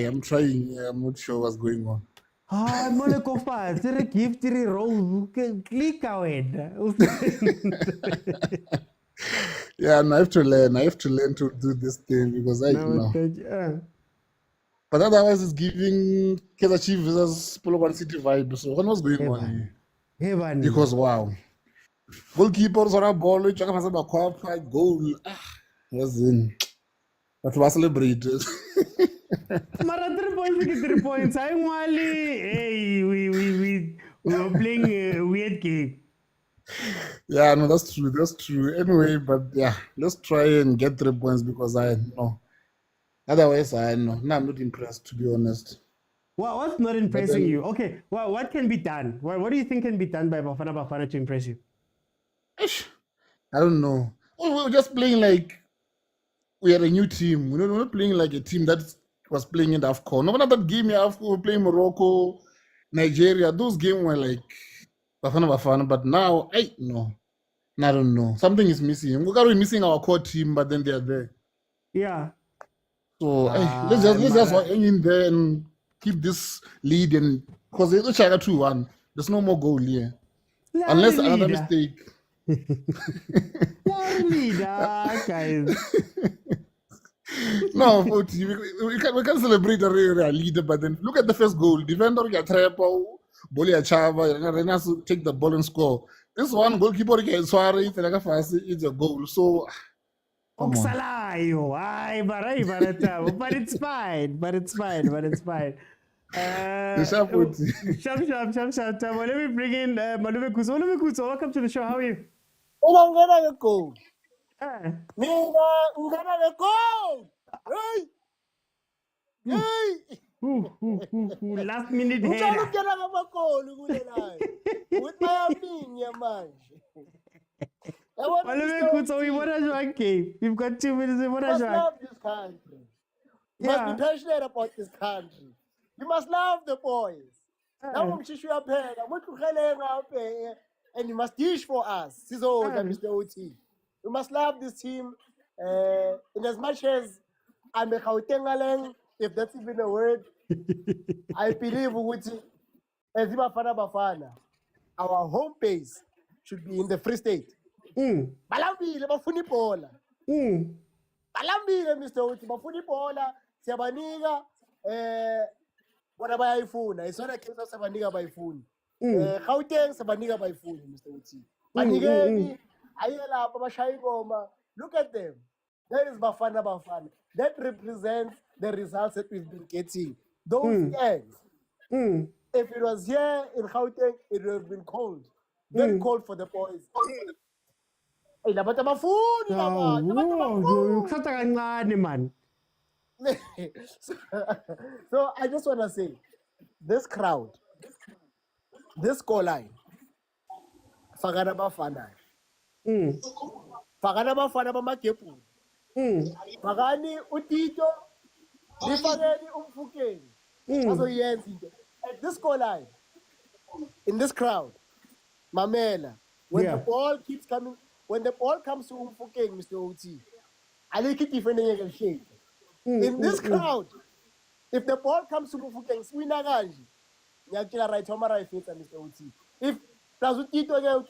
[SPEAKER 4] am trying. I'm not sure what's going on.
[SPEAKER 1] Molekofa, it's a gift roll. Click away.
[SPEAKER 4] Yeah, and I have to learn. I have to learn to do this thing because I know. But otherwise, it's giving Kaizer Chiefs versus Polokwane City vibe. So what was going on? Because wow, goalkeepers on a ball, goal. Was in. But we celebrated.
[SPEAKER 1] Mara 3 points, we get 3 points. I'm Wally. Hey, we were playing a weird game.
[SPEAKER 4] Yeah, no, that's true. Anyway, but yeah, let's try and get 3 points because I know. Otherwise, I know. No, I'm not impressed, to be honest.
[SPEAKER 1] What's not impressing you? Okay, well, what can be done? What do you think can be done by Bafana Bafana to impress you?
[SPEAKER 4] I don't know. We were just playing like we are a new team. We're not playing like a team that was playing in the AFCON. No, that game, AFCON, we were playing Morocco, Nigeria. Those games were like Bafana Bafana. But now, I don't know. Something is missing. We're missing our core team, but then they are there.
[SPEAKER 1] Yeah.
[SPEAKER 4] So let's just hang in there and keep this lead, and because it's a 2-1. There's no more goal here. Unless another mistake.
[SPEAKER 1] Guys.
[SPEAKER 4] No, we can celebrate a real leader, but then look at the first goal. Defender Yatrapa, Bolia Chava, Renas take the ball and score. This one goalkeeper it's a goal. So
[SPEAKER 1] but it's fine. But it's fine. Sharp. Let me bring in Malume Kuzo. Malume Kuzo, welcome to the show. How are you?
[SPEAKER 13] Go.
[SPEAKER 1] Last minute header. Malume Kuzo, we want to join game. We've got 2 minutes. We want to join.
[SPEAKER 13] Love this country. You must be passionate about this country. You must love the boys. And you must dish for us. Mr. OT. You must love this team. In as much as I'm a Gautengaleng, if that's even a word, I believe as Bafana Bafana, our home base should be in the Free State. Balambile bafuna ibhola. Balambile Mr. OT bafuna ibhola. Siyabanika bona bayayifuna. Isona Kaizer siyabanika bayifuna. Gauteng siyabanika bayifuna Mr. OT. Banikeni ayelapha abashaya ingoma. Look at them. That is Bafana Bafana. That represents the results that we've been getting. Those ends. If it was here in Gauteng, it would have been cold. Very cold for the boys. So I just want to say, this crowd, this goal line, Bafana Bafana. Bafana Bafana bamagepu. Bagani utito, lifakeni umfukeni. Azoyenza into. At this goal line, in this crowd, Mamela, when the ball keeps coming, when the ball comes to umfukeni, Mr. OT, I like it defending against shape. In this crowd, if the ball comes to umfukeni, swina kanji. Nyakila right, Homa right face, Mr. OT. If Tito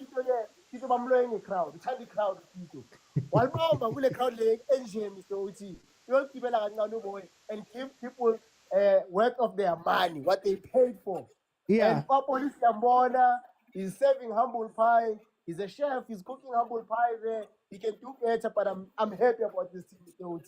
[SPEAKER 13] Tito bamloying a crowd, the crowd Tito. While Mama will a crowd like NGM, Mr. OT, you will keep a boy and give people worth of their money, what they paid for. And Police Yambona is serving humble pie. He's a chef. He's cooking humble pie there. He can do better, but I'm happy about this team, Mr. OT.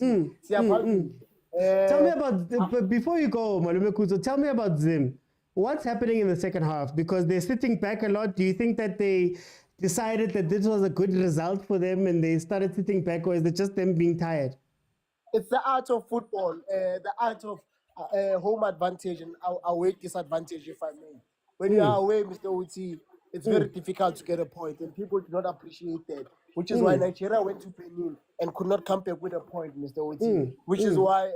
[SPEAKER 1] Tell me about before you go, Malume Kuzo. Tell me about Zim. What's happening in the second half? Because they're sitting back a lot. Do you think that they decided that this was a good result for them and they started sitting back, or is it just them being tired?
[SPEAKER 13] It's the art of football, the art of home advantage and away disadvantage, if I may. When you are away, Mr. OT, it's very difficult to get a point, and people do not appreciate that, which is why Nigeria went to Benin and could not come back with a point, Mr. OT, which is why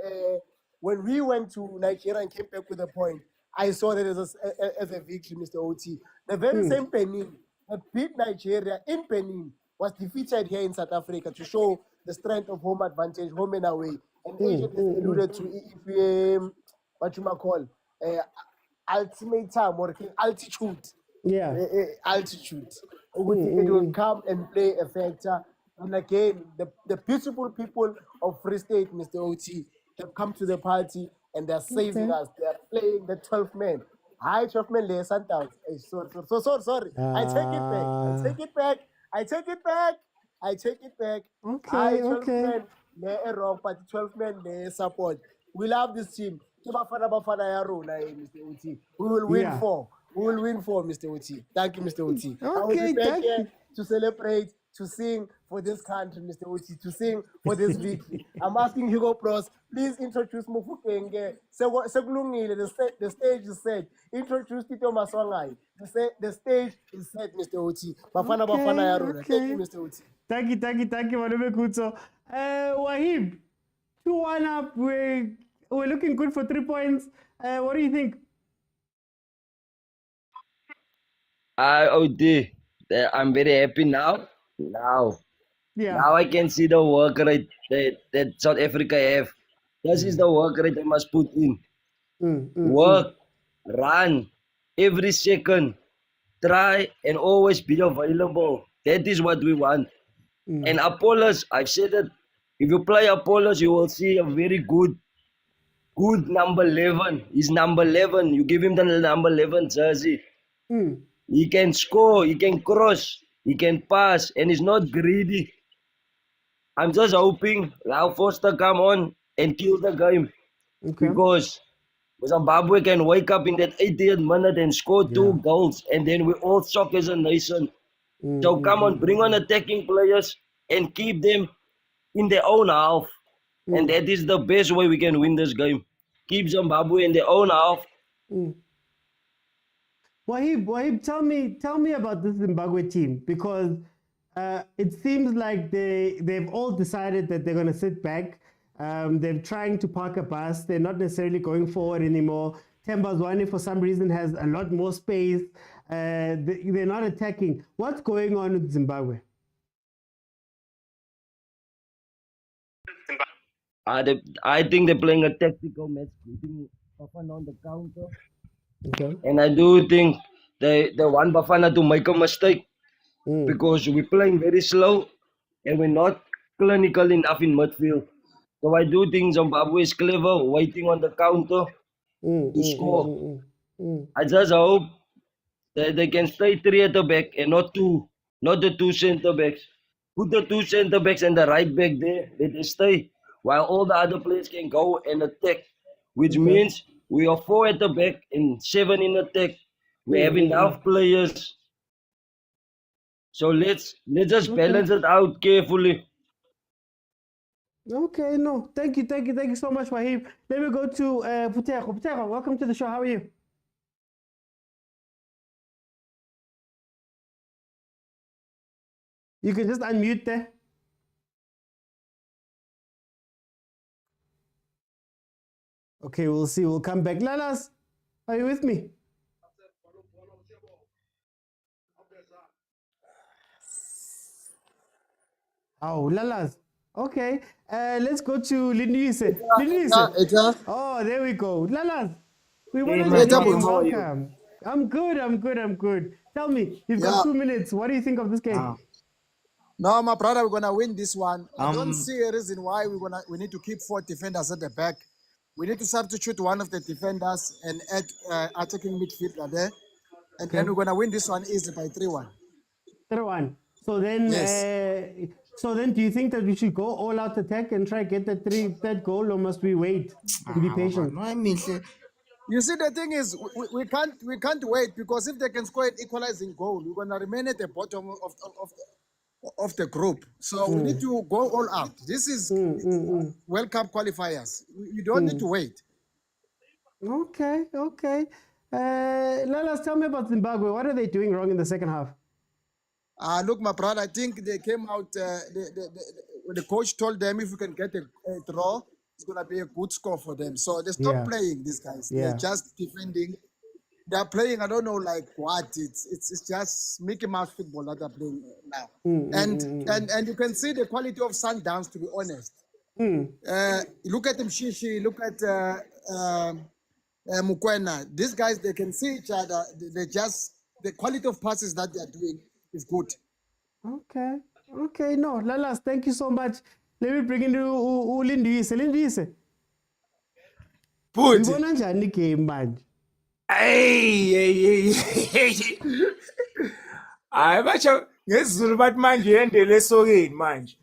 [SPEAKER 13] when we went to Nigeria and came back with a point, I saw that as a victory, Mr. OT. The very same Benin that beat Nigeria in Benin was defeated here in South Africa to show the strength of home advantage, home and away. And Agent has alluded to what you might call ultimate time or altitude. Altitude. It will come and play a factor. And again, the beautiful people of Free State, Mr. OT, have come to the party and they're saving us. They're playing the 12th man. Hi, 12th man, lay Sundowns. Sorry. I take it back.
[SPEAKER 1] Okay.
[SPEAKER 13] 12th man, lay a wrong, but 12th man, lay support. We love this team. Bafana Mr. OT. We will win 4. We will win 4, Mr. OT. Thank you, Mr. OT. I will be back here to celebrate, to sing for this country, Mr. Uti, to sing for this victory. I'm asking Hugo Bros, please introduce Mufukenge. The stage is set. Introduce Tito Maswangai. The stage is set, Mr. Uti. Bafana Bafana Yarona. Thank you, Mr. Uti.
[SPEAKER 1] Thank you, Malume Kutso. Wahib, 2-1 up. We're looking good for 3 points. What do you think?
[SPEAKER 10] I'm very happy now. Now I can see the work rate that South Africa have. This is the work rate they must put in. Work, run, every second, try and always be available. That is what we want. And Apollos, I've said that if you play Apollos, you will see a very good number 11. He's number 11. You give him the number 11 jersey. He can score, he can cross, he can pass, and he's not greedy. I'm just hoping Lau Foster come on and kill the game. Because Zimbabwe can wake up in that 80th minute and score 2 goals, and then we all shock as a nation. So come on, bring on attacking players and keep them in their own half. And that is the best way we can win this game. Keep Zimbabwe in their own half.
[SPEAKER 1] Wahib, tell me about this Zimbabwe team, because it seems like they've all decided that they're going to sit back. They're trying to park a bus. They're not necessarily going forward anymore. Tembazwane, for some reason, has a lot more space. They're not attacking. What's going on with Zimbabwe?
[SPEAKER 10] I think they're playing a tactical match, putting Bafana on the counter. And I do think they want Bafana to make a mistake because we're playing very slow and we're not clinical enough in midfield. So I do think Zimbabwe is clever, waiting on the counter to score. I just hope that they can stay 3 at the back and not the 2 centre backs. Put the 2 centre backs and the right back there, let they stay, while all the other players can go and attack, which means we are 4 at the back and 7 in attack. We have enough players. So let's just balance it out carefully.
[SPEAKER 1] Okay, no. Thank you so much, Wahib. Let me go to Putego. Putego, welcome to the show. How are you? You can just unmute there. Okay, we'll see. We'll come back. Lalas, are you with me? Oh, Lalas. Okay. Let's go to Lindise. Lindise. Oh, there we go. Lalas. We want to welcome. I'm good. Tell me, you've got 2 minutes. What do you think of this game?
[SPEAKER 14] No, my brother, we're gonna win this one. I don't see a reason why we need to keep 4 defenders at the back. We need to substitute one of the defenders and add attacking midfielder there. And then we're gonna win this one easily by 3-1.
[SPEAKER 1] 3-1. So then, do you think that we should go all out attack and try to get the third goal, or must we wait and be patient?
[SPEAKER 14] No, I mean, you see, the thing is, we can't wait, because if they can score an equalizing goal, we're gonna remain at the bottom of the group. So we need to go all out. This is World Cup qualifiers. You don't need to wait.
[SPEAKER 1] Okay. Lalas, tell me about Zimbabwe. What are they doing wrong in the second half?
[SPEAKER 14] Look, my brother, I think they came out, the coach told them if we can get a draw, it's going to be a good score for them. So they stopped playing, these guys. They're just defending. They're playing, I don't know, like what. It's just Mickey Mouse football that they're playing now. And you can see the quality of Sundowns, to be honest. Look at Mshishi, look at Mokwena. These guys, they can see each other. The quality of passes that they're doing is good.
[SPEAKER 1] Okay. No, Lalas, thank you so much. Let me bring in Lindise. Lindise.
[SPEAKER 11] Put.
[SPEAKER 1] Ibona njani game manje?
[SPEAKER 11] Hayi batsho ngesizulu bathi manje yendele esokeni manje.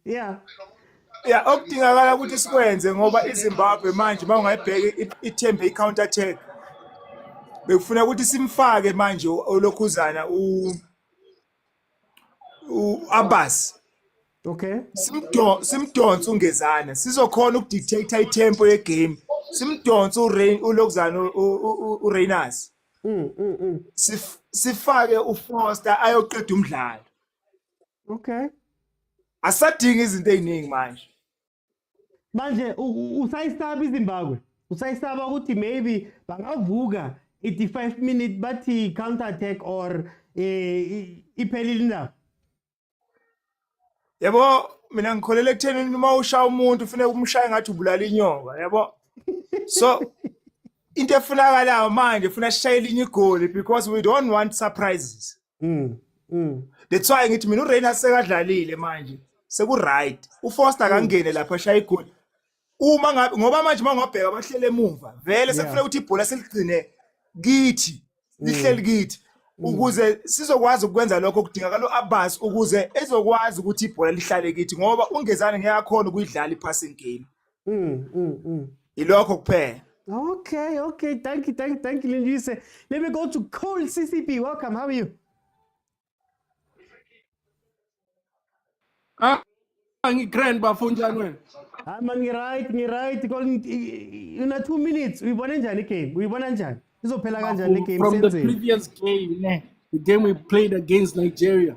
[SPEAKER 1] Yeah,
[SPEAKER 11] okudingakala ukuthi sikwenze ngoba iZimbabwe manje mawungayibheka ithembe i-counter attack. Bekufuna ukuthi simfake manje olokhuzana Abbas.
[SPEAKER 1] Okay.
[SPEAKER 11] Simdonsa ungezana. Sizokhona ukudictate itempo yegame. Simdonsa uLokuzana uReyners. Sifake uFoster ayoqeda umdlalo.
[SPEAKER 1] Okay.
[SPEAKER 11] Asadinga izinto eziningi manje.
[SPEAKER 1] Manje usayisaba iZimbabwe. Usayisaba ukuthi maybe bangavuka ithi 5 minutes bathi counter attack or iphelile indaba.
[SPEAKER 11] Yabo mina ngikholele ekutheni uma ushaya umuntu ufanele umshaye ngathi ubulala inyoka yabo. So into efunakalayo manje ufuna sishayele inye igoli because we don't want surprises. That's why ngithi mina uReina sekadlalile manje seku right. uFoster akangene lapha eshaya igoli. Uma ngabe ngoba manje mangobheka abahlele emuva vele sekufanele ukuthi ibhola seligcine kithi lihleli kithi ukuze sizokwazi ukwenza lokho kudingakala uAbbas ukuze ezokwazi ukuthi ibhola lihlale kithi ngoba ungezane ngeke akhona ukuyidlala ipassing game. Ilokho kuphela.
[SPEAKER 1] Okay. Thank you, Linjise. Let me go to Cole CCP. Welcome. How are you?
[SPEAKER 15] Ngigrand bafunjani wena?
[SPEAKER 1] Man, ngi-right. Una 2 minutes. Uyibona njani game? Uyibona njani? Izophela kanjani game?
[SPEAKER 15] From the previous game, the game we played against Nigeria.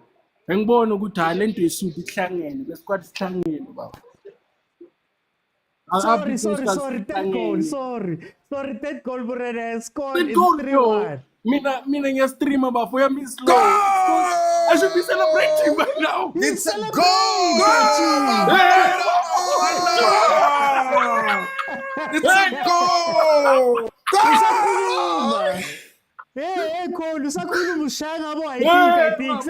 [SPEAKER 15] Ngibona ukuthi talent yesuthu ihlangene, the squad ihlangene baba.
[SPEAKER 1] Sorry, third goal, sorry, third goal, Burena, scored in 3-1.
[SPEAKER 15] Mina ngiyastreama bafo yami slow. I should be celebrating by now.
[SPEAKER 3] It's a goal! It's a goal!
[SPEAKER 1] Hey, Cole, usakhuluma ushaya ngabo I think.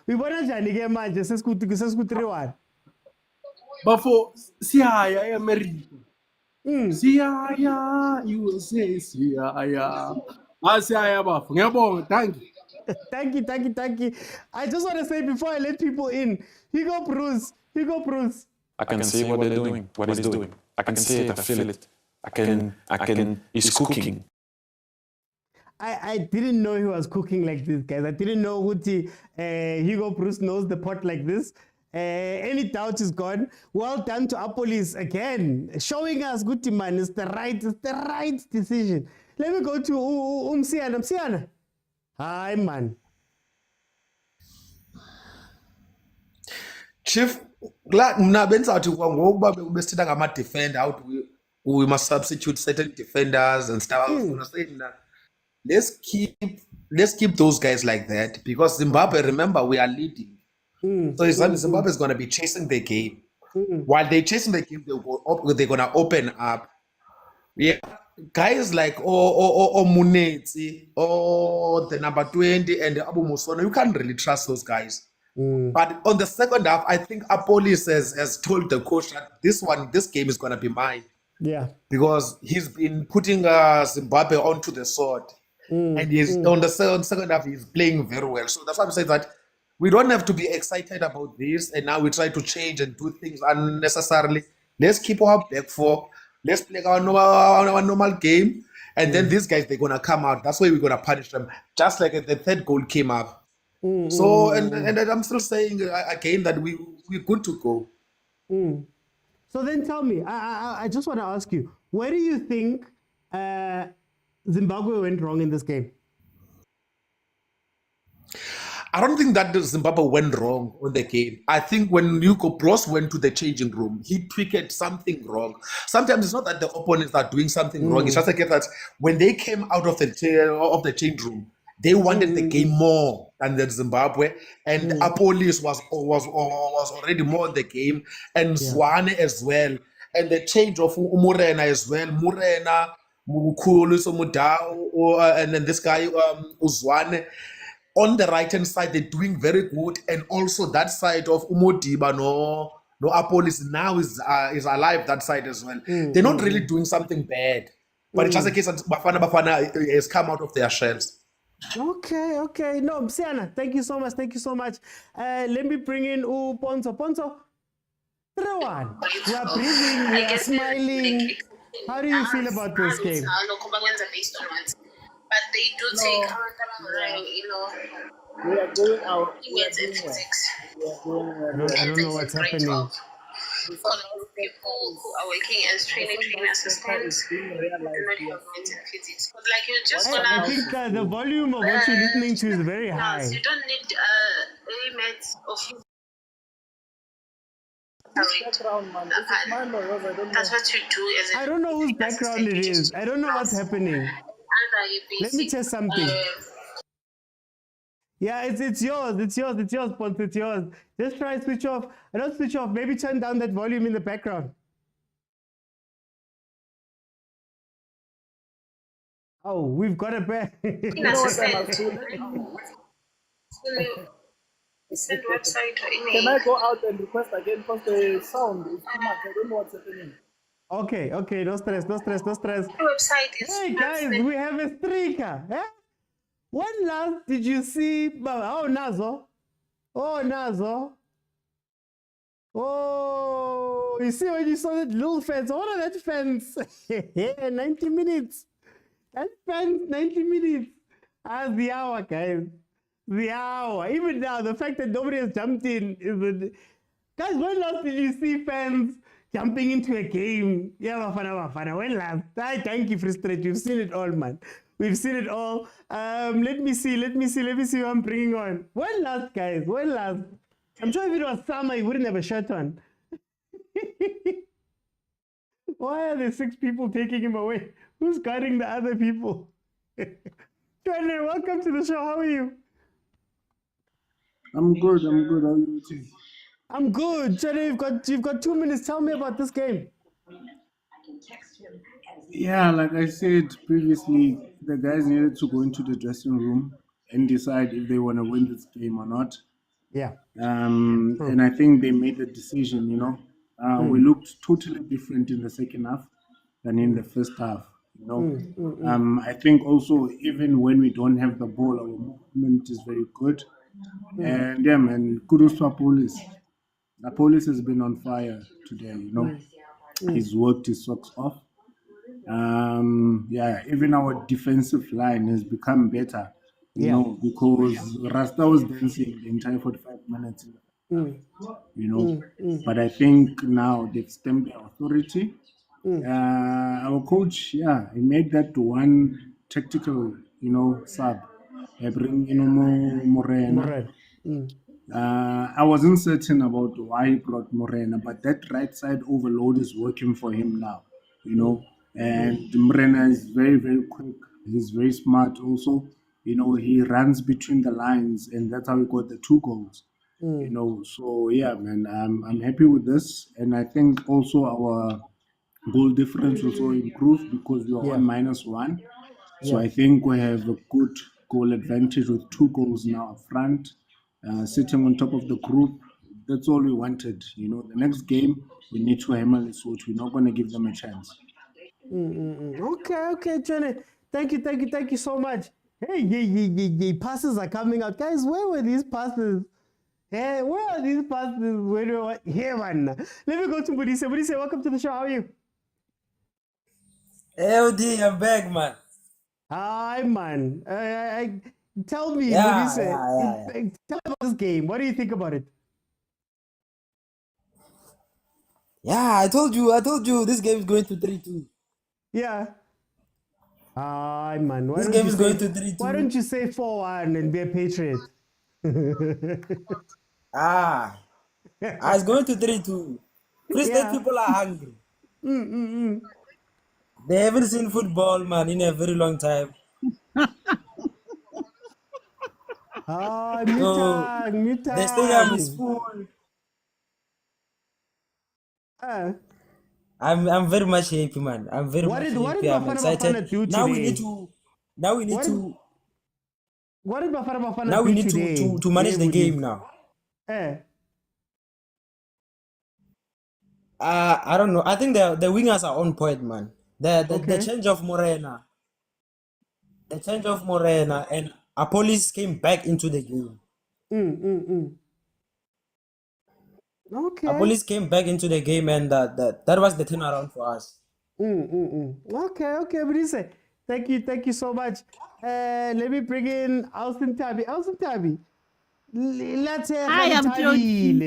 [SPEAKER 1] Uyibona njani ke manje sesikuthi 3-1.
[SPEAKER 15] Bafo siyaya eAmerica. Siyaya USA siyaya. Asiyaya bafo. Ngiyabonga, thank you.
[SPEAKER 1] Thank you. I just want to say before I let people in, Hugo Bruce.
[SPEAKER 5] I can see what they're doing, what he's doing. I can see it, I feel it. He's cooking.
[SPEAKER 1] I didn't know he was cooking like this, guys. I didn't know Hugo Bruce knows the pot like this. Any doubt is gone. Well done to Apolis again, showing us good man. It's the right decision. Let me go to Msiana. Hi, man.
[SPEAKER 3] Chief, glad mna benza athi ngokuba besithetha ngama defender how we must substitute certain defenders and stuff. I was gonna say let's keep those guys like that because Zimbabwe, remember, we are leading. So Zimbabwe is going to be chasing the game. While they're chasing the game, they're going to open up. Yeah, guys like Munetsi, the number 20 and the Abu Musono, you can't really trust those guys. But on the second half, I think Apolis has told the coach that this game is going to be mine.
[SPEAKER 1] Yeah,
[SPEAKER 3] because he's been putting Zimbabwe onto the sword, and he's on the second half he's playing very well. So that's why I'm saying that we don't have to be excited about this, and now we try to change and do things unnecessarily. Let's keep our back four. Let's play our normal game, and then these guys, they're gonna come out. That's why we're gonna punish them, just like the third goal came up. So and I'm still saying again that we're good to go.
[SPEAKER 1] So then tell me, I just want to ask you, where do you think Zimbabwe went wrong in this game?
[SPEAKER 3] I don't think that Zimbabwe went wrong on the game. I think when Hugo Bros went to the changing room, he tweaked something wrong. Sometimes it's not that the opponents are doing something wrong. It's just like that when they came out of the change room, they wanted the game more than the Zimbabwe, and Apolis was already more in the game, and Zwane as well, and the change of Murena as well. Murena, Mukulu, Mudau, and then this guy Uzwane. On the right hand side, they're doing very good, and also that side of Umodiba, no Apolis now is alive. That side as well. They're not really doing something bad, but it's just a case that Bafana has come out of their shells.
[SPEAKER 1] Okay. No, Msiana, thank you so much. Let me bring in Ponzo. Ponzo, 3-1. We are breathing, we are smiling. How do you feel about this game?
[SPEAKER 16] But they do take
[SPEAKER 13] We are doing our. We are doing well. We are doing well.
[SPEAKER 1] I don't know what's happening.
[SPEAKER 16] People who are working as training assistants do not have mental physics. But like you're just
[SPEAKER 1] I think the volume of what you're listening to is very high.
[SPEAKER 16] you don't need limits of
[SPEAKER 13] Background, man. This is mine or yours, I don't know.
[SPEAKER 16] that's what you do as a
[SPEAKER 1] I don't know whose background it is. I don't know what's happening. Let me test something. Yeah, it's yours, Ponce, it's yours. Just try and switch off. Don't switch off. Maybe turn down that volume in the background. Oh, we've got a back.
[SPEAKER 16] Send website or email.
[SPEAKER 13] Can I go out and request again because the sound is too much? I don't know what's happening.
[SPEAKER 1] Okay, no stress.
[SPEAKER 16] The website is
[SPEAKER 1] Hey guys, we have a streaker. Eh? When last did you see Nazo? Oh, you see when you saw that little fence? What are that fence? 90 minutes. That fence, 90 minutes. The hour, guys. The hour. Even now, the fact that nobody has jumped in is the... Guys, when last did you see fans jumping into a game? Yeah, Bafana. When last? Thank you, Frustrate. You've seen it all, man. We've seen it all. Let me see who I'm bringing on. When last, guys? When last? I'm sure if it was summer, he wouldn't have a shirt on. Why are there 6 people taking him away? Who's guarding the other people? Jordan, welcome to the show. How are you?
[SPEAKER 8] I'm good. How are you too?
[SPEAKER 1] I'm good. Jordan, you've got 2 minutes. Tell me about this game.
[SPEAKER 8] Yeah, like I said previously, the guys needed to go into the dressing room and decide if they want to win this game or not.
[SPEAKER 1] Yeah.
[SPEAKER 8] And I think they made the decision, you know. We looked totally different in the second half than in the first half, you know. I think also, even when we don't have the ball, our movement is very good. And yeah, man, kudos to our police. The police has been on fire today, you know. He's worked his socks off. Yeah, even our defensive line has become better, you know, because Rasta was dancing the entire 45 minutes, you know. But I think now they've stamped their authority. Our coach, he made that one tactical, you know, sub. Bring Morena. I wasn't certain about why he brought Morena, but that right side overload is working for him now, you know. And Morena is very, very quick. He's very smart also. You know, he runs between the lines, and that's how he got the 2 goals. You know, so yeah, man, I'm happy with this. And I think also our goal difference also improved because we are on -1. So I think we have a good goal advantage with 2 goals now up front, sitting on top of the group. That's all we wanted. You know, the next game, we need to hammer Lesotho. We're not going to give them a chance.
[SPEAKER 1] Okay, Johnny. Thank you so much. Hey, passes are coming out. Guys, where were these passes? Hey, where are these passes? Here, man. Let me go to Budise. Budise, welcome to the show. How are you?
[SPEAKER 12] LD, I'm back, man.
[SPEAKER 1] Hi, man. Tell me,
[SPEAKER 12] Yeah.
[SPEAKER 1] tell me about this game. What do you think about it?
[SPEAKER 12] Yeah, I told you this game is going to 3-2.
[SPEAKER 1] Yeah. Hi, man.
[SPEAKER 12] This game is going to 3-2.
[SPEAKER 1] Why don't you say 4-1 and be a Patriot?
[SPEAKER 12] It's going to 3-2. Free State people are hungry. They haven't seen football, man, in a very long time.
[SPEAKER 1] Motaung.
[SPEAKER 12] The stadium is full. I'm very much happy, man. I'm very much happy.
[SPEAKER 1] What did
[SPEAKER 12] I'm
[SPEAKER 1] Bafana
[SPEAKER 12] excited.
[SPEAKER 1] Bafana do
[SPEAKER 12] Now we
[SPEAKER 1] today?
[SPEAKER 12] need to.
[SPEAKER 1] What did Bafana Bafana
[SPEAKER 12] Now we
[SPEAKER 1] do
[SPEAKER 12] need
[SPEAKER 1] today?
[SPEAKER 12] to manage the game now. I don't know. I think the wingers are on point, man. The change of Morena. The change of Morena and Police came back into the game.
[SPEAKER 1] Okay.
[SPEAKER 12] Police came back into the game, and that was the turnaround for us.
[SPEAKER 1] Okay, Brise. Thank you so much. Let me bring in Alston Tabi. Alston Tabi.
[SPEAKER 6] I am joking.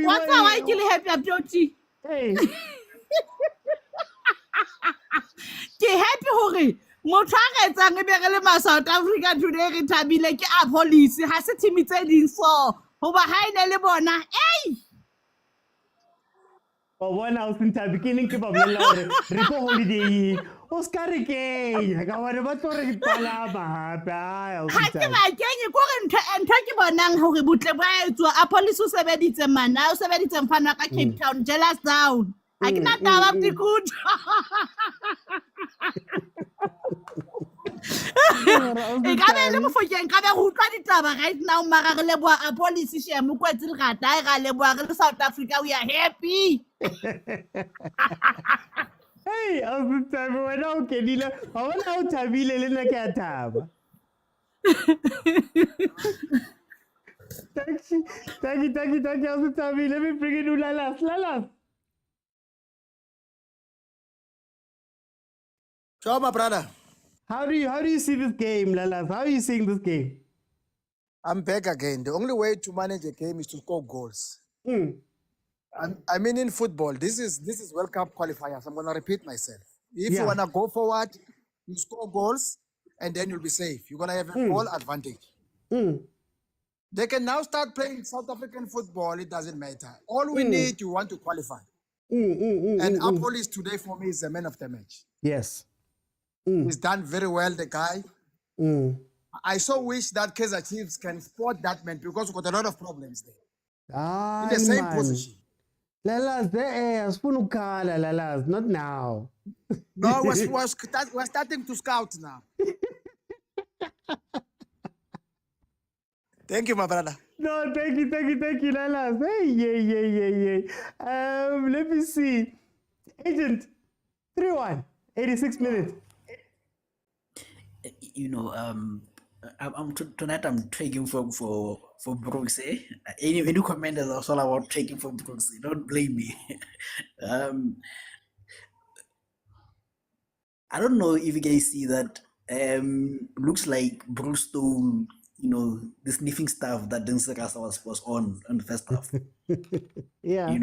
[SPEAKER 6] What's how I kill happy beauty?
[SPEAKER 1] Hey.
[SPEAKER 6] Ke happy hore motho a re etsang e be re le ma South Africa today re thabile ke a police ha se team tse ding so hoba ha ine le bona ei
[SPEAKER 1] One house in time beginning to Rico holiday. Oscar Kenya. Ka wa re ba tlo re palama hape.
[SPEAKER 6] ha ke ba kenye ko re ntho ke bonang hore butle ba etswa a police o sebeditse mana o sebeditse mfana ka Cape Town jealous down ha ke na taba good e ka be le mofokeng ka be go utlwa ditaba right now mara re leboa a police she mo kwetse le gata e ga leboa re le South Africa we are happy.
[SPEAKER 1] Hey, I was time when I okay, Dila. I want out Tabile Lena Cataba. Thank you, Tabi. Let me bring in Lalas.
[SPEAKER 14] Ciao, my brother.
[SPEAKER 1] How do you see this game, Lalas? How are you seeing this game?
[SPEAKER 14] I'm back again. The only way to manage a game is to score goals. I mean, in football, this is World Cup qualifiers. I'm going to repeat myself. If you want to go forward, you score goals, and then you'll be safe. You're going to have a goal advantage. They can now start playing South African football. It doesn't matter. All we need, you want to qualify. And Apolis today, for me, is the man of the match.
[SPEAKER 1] Yes.
[SPEAKER 14] He's done very well, the guy. I so wish that Kaizer Chiefs can spot that man because we've got a lot of problems there. In the same position.
[SPEAKER 1] Lalas, there is Funukala, Lalas, not now.
[SPEAKER 14] No, we're starting to scout now. Thank you, my brother.
[SPEAKER 1] No, thank you, Lalas. Hey, let me see. Agent, 3-1, 86 minutes.
[SPEAKER 7] You know, tonight I'm taking for Brooks. Any commenters are all about taking for Brooks. Don't blame me. I don't know if you guys see that. Looks like Bruce stole, the sniffing stuff that Denserasa was on the first half.
[SPEAKER 1] Yeah.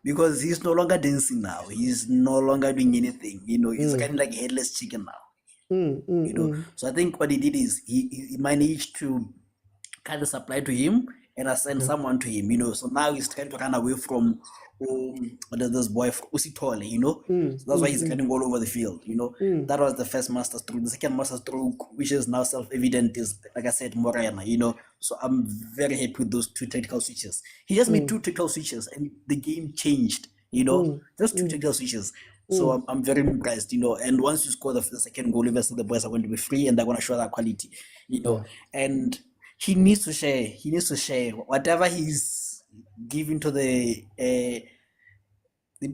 [SPEAKER 7] Because he's no longer dancing now. He's no longer doing anything. He's kind of like a headless chicken now. So I think what he did is he managed to kind of supply to him and assign someone to him, so now he's trying to run away from this boy Usitole, so that's why he's running all over the field. That was the first master stroke. The second master stroke, which is now self-evident, is, like I said, Mokwena, so I'm very happy with those two tactical switches. He just made two tactical switches and the game changed, just two tactical switches. So I'm very impressed, and once you score the second goal, obviously the boys are going to be free and they're going to show that quality, and he needs to share whatever he's giving to the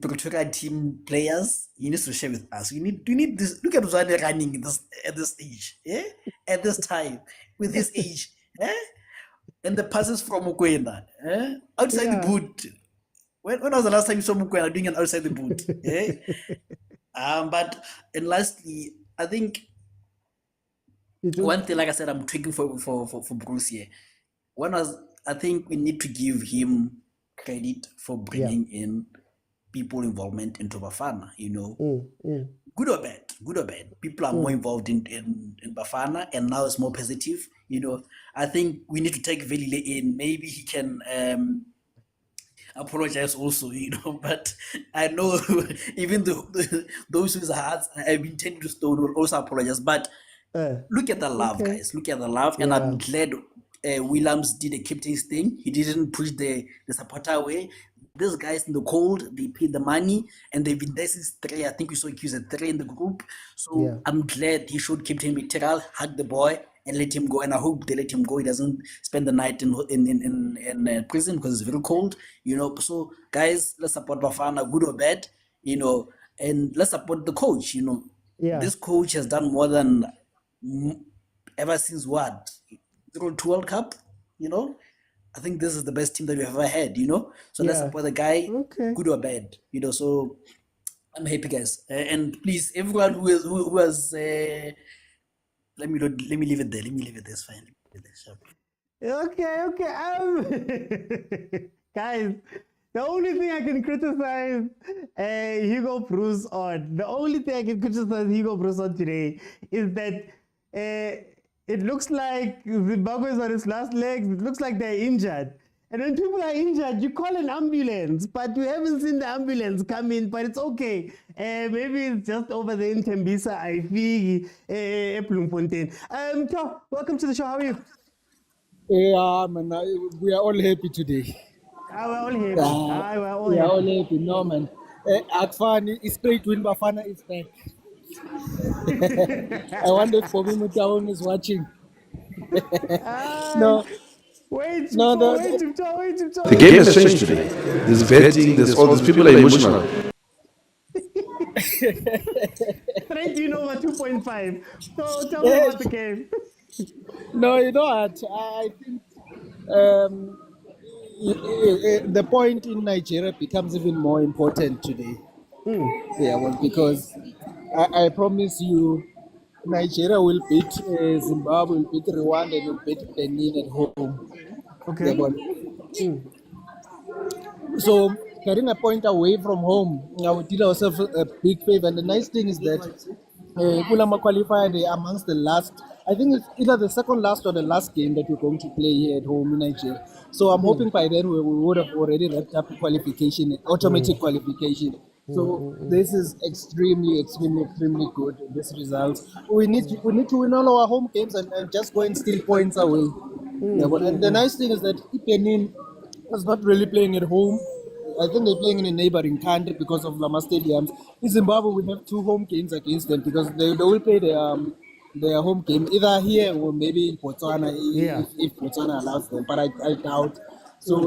[SPEAKER 7] Pretoria team players. He needs to share with us. We need this. Look at Zwane running at this age, at this time with his age, and the passes from Mokwena, outside the boot. When was the last time you saw Mokwena doing an outside the boot? And lastly, I think one thing, like I said, I'm tweaking for Bruce here. One was, I think we need to give him credit for bringing in people involvement into Bafana. Good or bad. People are more involved in Bafana, and now it's more positive. I think we need to take Velile in. Maybe he can apologize also, but I know even those whose hearts have been tending to stone will also apologize. But look at the love, guys. Look at the love, and I'm glad Williams did a captain's thing. He didn't push the supporter away. These guys in the cold, they paid the money, and they've invested 3. I think we saw accused 3 in the group. So I'm glad he showed captain material, hugged the boy, and let him go. And I hope they let him go. He doesn't spend the night in prison because it's very cold. So guys, let's support Bafana, good or bad. And let's support the coach. this coach has done more than ever since what? 02 World Cup, you know? I think this is the best team that we've ever had, you know? So let's support the guy, good or bad, you know? So I'm happy, guys. And please, everyone who has, let me leave it there. Let me leave it there. It's fine.
[SPEAKER 1] Okay. Guys, the only thing I can criticize Hugo Bruce on, today is that it looks like Zimbabwe is on its last legs. It looks like they're injured. And when people are injured, you call an ambulance, but we haven't seen the ambulance come in, but it's okay. Maybe it's just over there in Tembisa, I think, Bloemfontein. Welcome to the show. How are you?
[SPEAKER 17] Yeah, man, we are all happy today.
[SPEAKER 1] We're all happy.
[SPEAKER 17] We are all happy. No, man. Akfani is straight win. Bafana is back. I wonder if Motaung is watching. No.
[SPEAKER 1] Wait.
[SPEAKER 18] The game has changed today. There's betting, there's all these people are emotional.
[SPEAKER 1] Straight win over 2.5. So tell me about the game.
[SPEAKER 17] No, you know what? I think the point in Nigeria becomes even more important today. Yeah, well, because I promise you, Nigeria will beat Zimbabwe, will beat Rwanda, and will beat Benin at home.
[SPEAKER 1] Okay.
[SPEAKER 17] Yeah, so getting a point away from home, we did ourselves a big favor. And the nice thing is that Kulama qualified amongst the last. I think it's either the second last or the last game that we're going to play here at home in Nigeria. So I'm hoping by then we would have already wrapped up qualification, automatic qualification. So this is extremely good. This result. We need to win all our home games and just go and steal points away. And the nice thing is that Benin is not really playing at home. I think they're playing in a neighboring country because of Lama stadiums. In Zimbabwe, we have 2 home games against them because they will play their home game either here or maybe in Botswana if Botswana allows them. But I doubt. So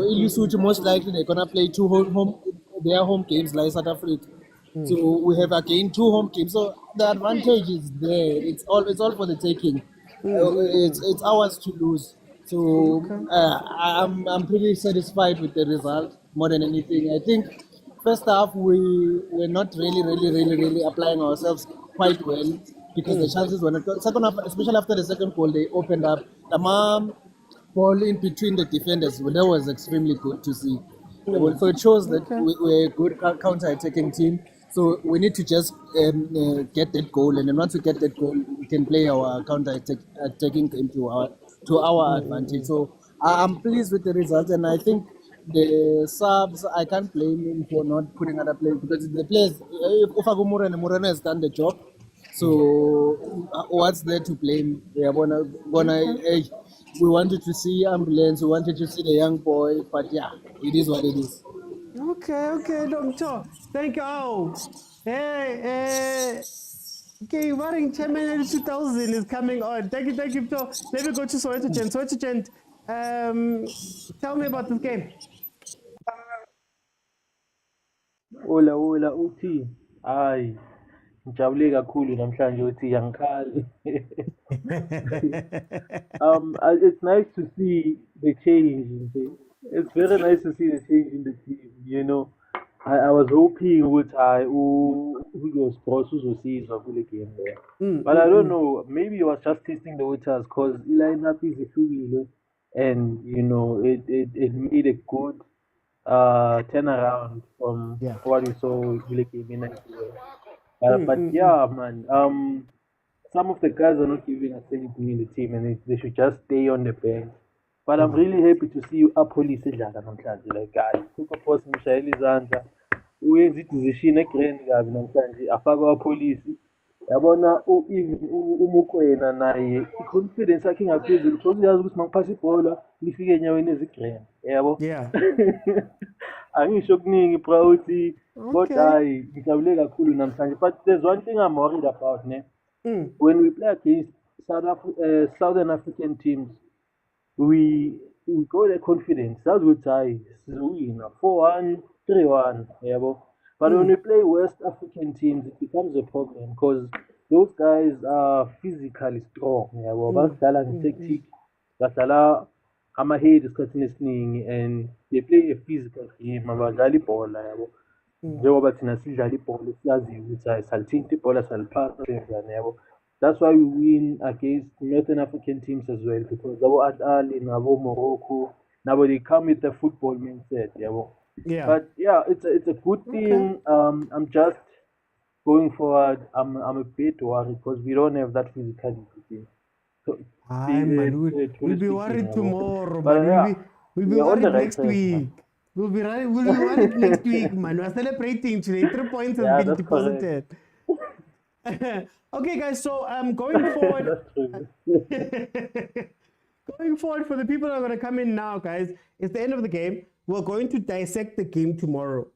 [SPEAKER 17] most likely they're gonna play 2 their home games like South Africa. So we have again 2 home games. So the advantage is there. It's all for the taking. It's ours to lose. So I'm pretty satisfied with the result more than anything. I think first half we were not really applying ourselves quite well because the chances were not. Second half, especially after the second goal, they opened up. The ball in between the defenders, that was extremely good to see. So it shows that we're a good counter-attacking team. So we need to just get that goal, and then once we get that goal, we can play our counter-attacking game to our advantage. So I'm pleased with the result, and I think the subs, I can't blame him for not putting other players because the players, Ufagumura and Morena has done the job. So what's there to blame? We wanted to see ambulance, we wanted to see the young boy, but yeah, it is what it is.
[SPEAKER 1] Okay, Doctor. Thank you. Okay, Waring Chairman 2000 is coming on. Thank you. So let me go to Soweto Gent. Tell me about this game.
[SPEAKER 19] Hola uthi hayi ngijabule kakhulu namhlanje uthi yangikhali. It's nice to see the change. It's very nice to see the change in the team. You know, I was hoping ukuthi Hugo uzosizwa kule game there, but I don't know. Maybe he was just testing the waters because lineup is ihlukile, and you know it made a good turnaround from what we saw kule game in Nigeria. But yeah, man. Some of the guys are not giving us anything in the team, and they should just stay on the bench. But I'm really happy to see you upholise idlala namhlanje. Like, guys, super post Mshayeli Zandla uyenza i-decision egrand kabi namhlanje afaka abapolisi. Yabona umokwena naye i-confidence yakhe ingaphezulu because uyazi ukuthi mangiphasa ibhola lifike enyaweni ezigrand. Yabo? Yeah. Angisho kuningi proud kodwa hayi ngijabule kakhulu namhlanje. But there's one thing I'm worried about, ne? When we play against Southern African teams, we go there confidence. That's what I win 4-1, 3-1, yeah, but when we play West African teams, it becomes a problem because those guys are physically strong. Yabo, badlala nge-tactic, badlala ama-head esikhathini esiningi, and they play a physical game. Abadlali ibhola yabo. Njengoba thina sidlala ibhola siyaziyo ukuthi hayi salithinta ibhola saliphatha njani yabo. That's why we win against Northern African teams as well, because abo Ahly nabo Morocco, now they come with the football mindset, yabo.
[SPEAKER 1] Yeah.
[SPEAKER 19] But yeah, it's a good thing. I'm just going forward. I'm a bit worried because we don't have that physicality. So
[SPEAKER 1] we'll be worried tomorrow,
[SPEAKER 19] but
[SPEAKER 1] man. We'll be
[SPEAKER 19] we are on
[SPEAKER 1] worried
[SPEAKER 19] the right
[SPEAKER 1] next
[SPEAKER 19] track,
[SPEAKER 1] week. We'll be worried next week, man. We're celebrating today. 3 points has
[SPEAKER 19] Yeah,
[SPEAKER 1] been
[SPEAKER 19] that's
[SPEAKER 1] deposited. Okay, guys. So going forward, going forward for the people that are going to come in now, guys, it's the end of the game. We're going to dissect the game tomorrow.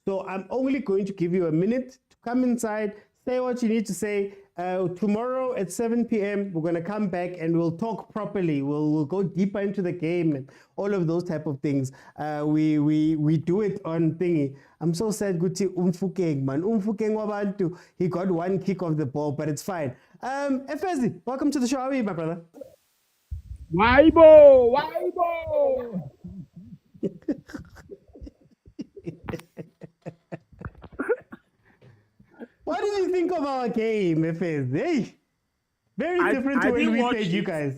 [SPEAKER 1] So I'm only going to give you a minute to come inside, say what you need to say. Tomorrow at 7 p.m. we're going to come back and we'll talk properly. We'll go deeper into the game and all of those type of things. We do it on thingy. I'm so sad, Guti Umfukeng, man. Umfukeng wabantu. He got one kick of the ball, but it's fine. Efezi, welcome to the show. How are you, my brother?
[SPEAKER 11] Waibo.
[SPEAKER 1] What do you think of our game, Efezi? Hey, very different to when we played you guys.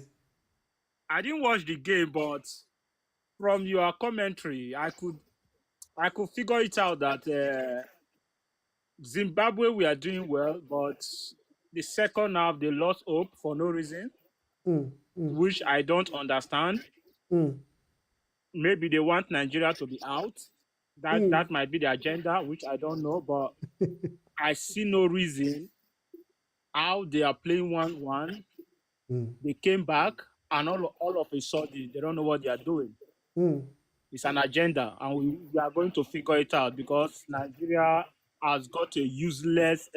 [SPEAKER 11] I didn't watch the game, but from your commentary, I could figure it out that Zimbabwe we are doing well, but the second half they lost hope for no reason, which I don't understand. Maybe they want Nigeria to be out. That might be the agenda, which I don't know, but I see no reason how they are playing 1-1. They came back, and all of a sudden, they don't know what they are doing. It's an agenda, and we are going to figure it out because Nigeria has got a useless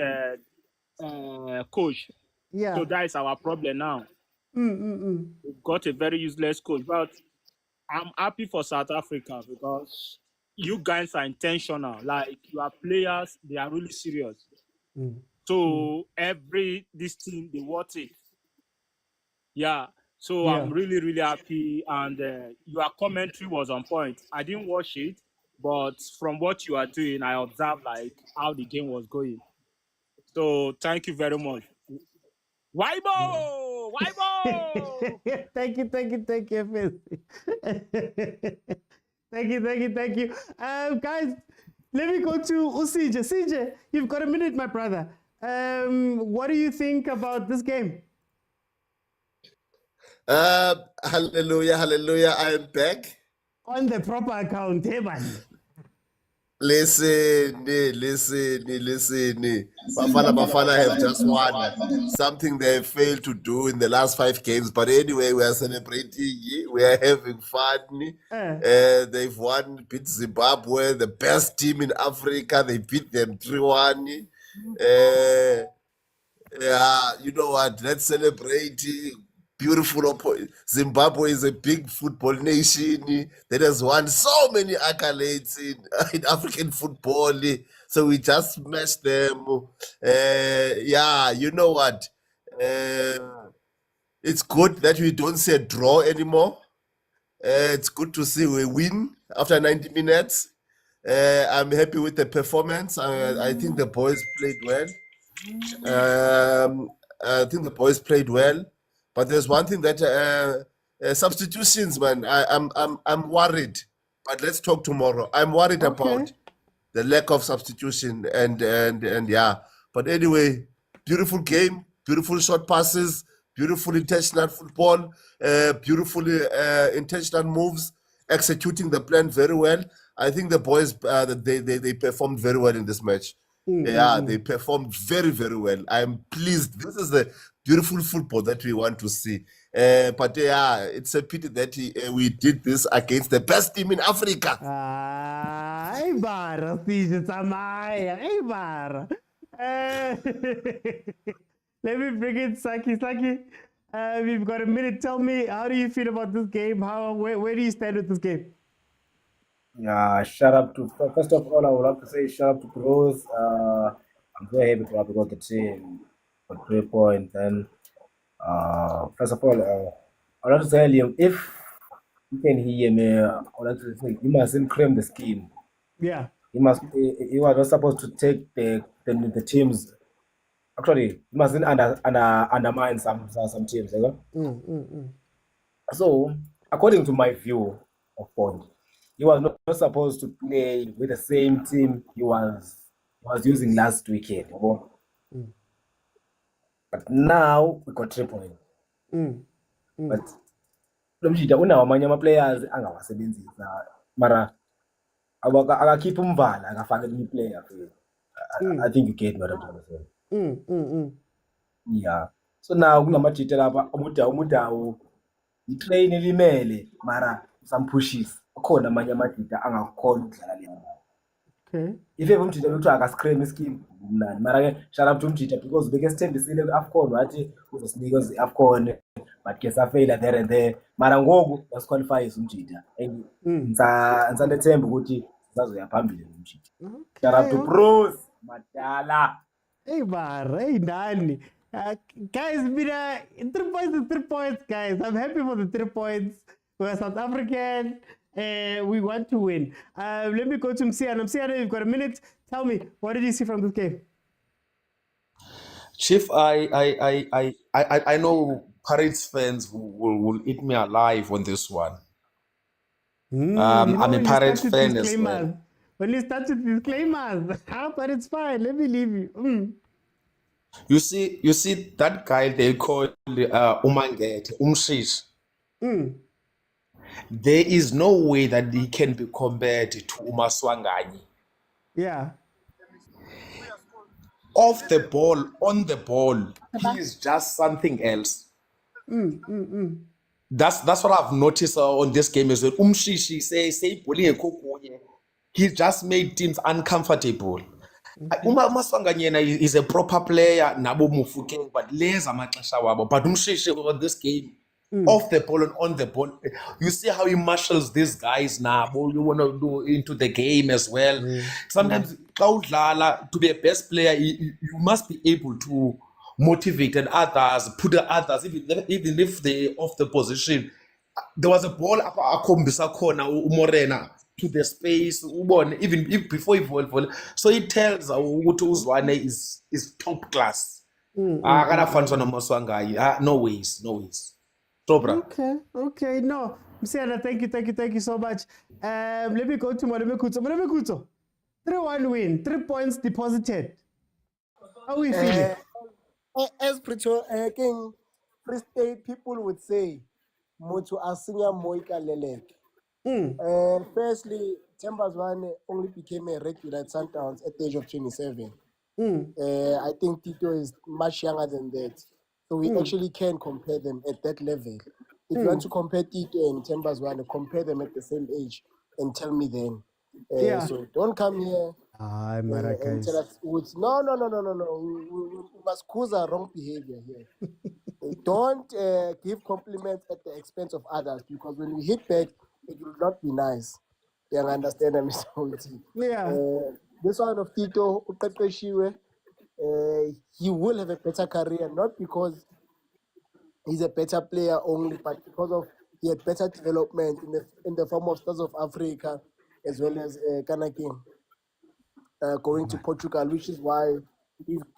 [SPEAKER 11] coach.
[SPEAKER 1] Yeah.
[SPEAKER 11] So that is our problem now. We've got a very useless coach, but I'm happy for South Africa because you guys are intentional. Like, your players, they are really serious. So this team, they want it. Yeah. So
[SPEAKER 1] Yeah.
[SPEAKER 11] I'm really, really happy. And your commentary was on point. I didn't watch it, but from what you are doing, I observed like how the game was going. So thank you very much. Waibo!
[SPEAKER 1] Thank you, Efezi. Thank you. Guys, let me go to Usije. Sije, you've got a minute, my brother. What do you think about this game?
[SPEAKER 20] Hallelujah, I am back.
[SPEAKER 1] On the proper account, hey, man.
[SPEAKER 20] Listen. Bafana Bafana have just won something they failed to do in the last 5 games. But anyway, we are celebrating. We are having fun. They've won, beat Zimbabwe, the best team in Africa. They beat them 3-1. Yeah, you know what? Let's celebrate. Beautiful. Zimbabwe is a big football nation that has won so many accolades in African football. So we just smashed them. Yeah, you know what? It's good that we don't say draw anymore. It's good to see we win after 90 minutes. I'm happy with the performance. I think the boys played well. But there's one thing that substitutions, man. I'm worried. But let's talk tomorrow. I'm worried about the lack of substitution and yeah. But anyway, beautiful game, beautiful short passes, beautiful intentional football, beautiful intentional moves, executing the plan very well. I think the boys they performed very well in this match. Yeah, they performed very, very well. I'm pleased. This is the beautiful football that we want to see. But yeah, it's a pity that we did this against the best team in Africa.
[SPEAKER 1] Let me bring in Saki. We've got a minute. Tell me, how do you feel about this game? Where do you stand with this game?
[SPEAKER 21] Shout out to, first of all, I would like to say shout out to Bros. I'm very happy to have got the team. got 3 points. And first of all, I want to tell him, if you can hear me, I want to say you mustn't cram the scheme.
[SPEAKER 1] Yeah.
[SPEAKER 21] He was not supposed to take the teams. Actually, he mustn't undermine some teams. You know? So, according to my view of point, he was not supposed to play with the same team he was using last weekend. You know? But now we got 3 points. But unamanye ama-players angawasebenzisa mara akakhipha umvala akafake elinye player. I think you get what I'm trying to say. Yeah. So now kunamajita lapha umudawu itrain elimele mara some pushes akhona amanye amajita angakhona ukudlala le.
[SPEAKER 1] Okay.
[SPEAKER 21] If ever umjita bekuthiwa akascram ischeme mnani mara ke shout out to umjita because bekesithembisile ku-AFCON wathi uzosinikeza i-AFCON but ke safeyila there and there mara ngoku yasiqualify umjita and ngisanethemba ukuthi sizazoya phambili nomjita. Shout out to Bruce Madala.
[SPEAKER 1] Hey bar, hey Dani. Guys, 3 points is 3 points, guys. I'm happy for the 3 points. We're South African. We want to win. Let me go to Msiana. Msiana, you've got a minute. Tell me, what did you see from this game?
[SPEAKER 18] Chief, I know Pirates fans will eat me alive on this one. I'm a Pirates fan as well.
[SPEAKER 1] When you start with disclaimers, but it's fine. Let me leave you.
[SPEAKER 18] You see that guy they call Umangete, Umshish. There is no way that he can be compared to Umaswanganye.
[SPEAKER 1] Yeah.
[SPEAKER 18] Off the ball, on the ball, he is just something else. That's what I've noticed on this game as well. Umshishi say he just made teams uncomfortable. Umaswanganye is a proper player, Nabo Mufukeng, but leza amaxesha wabo. But Umshishi on this game, off the ball and on the ball, you see how he marshals these guys now. You want to do into the game as well. Sometimes, to be a best player, you must be able to motivate and others, put the others, even if they off the position. There was a ball akombisa khona uMorena to the space, even before he volley. So it tells ukuthi uZwane is top class. No ways.
[SPEAKER 1] Okay, no. Msiana, thank you so much. Let me go to Molemekuto. 3-1 win, 3 points deposited. How are we feeling?
[SPEAKER 13] As Pitso, King Free State people would say, Motu Asinya Moika Lelek. Firstly, Chambers One only became a regular at Sundowns at the age of 27. I think Tito is much younger than that. So we actually can compare them at that level. If you want to compare Tito and Chambers One, compare them at the same age and tell me then. So don't come here and tell us, no. We must khoza wrong behavior here. Don't give compliments at the expense of others, because when we hit back, it will not be nice. You understand, Mr. Oti?
[SPEAKER 1] Yeah.
[SPEAKER 13] This one of Tito, he will have a better career, not because he's a better player only, but because of he had better development in the form of Stars of Africa, as well as Kanakin going to Portugal, which is why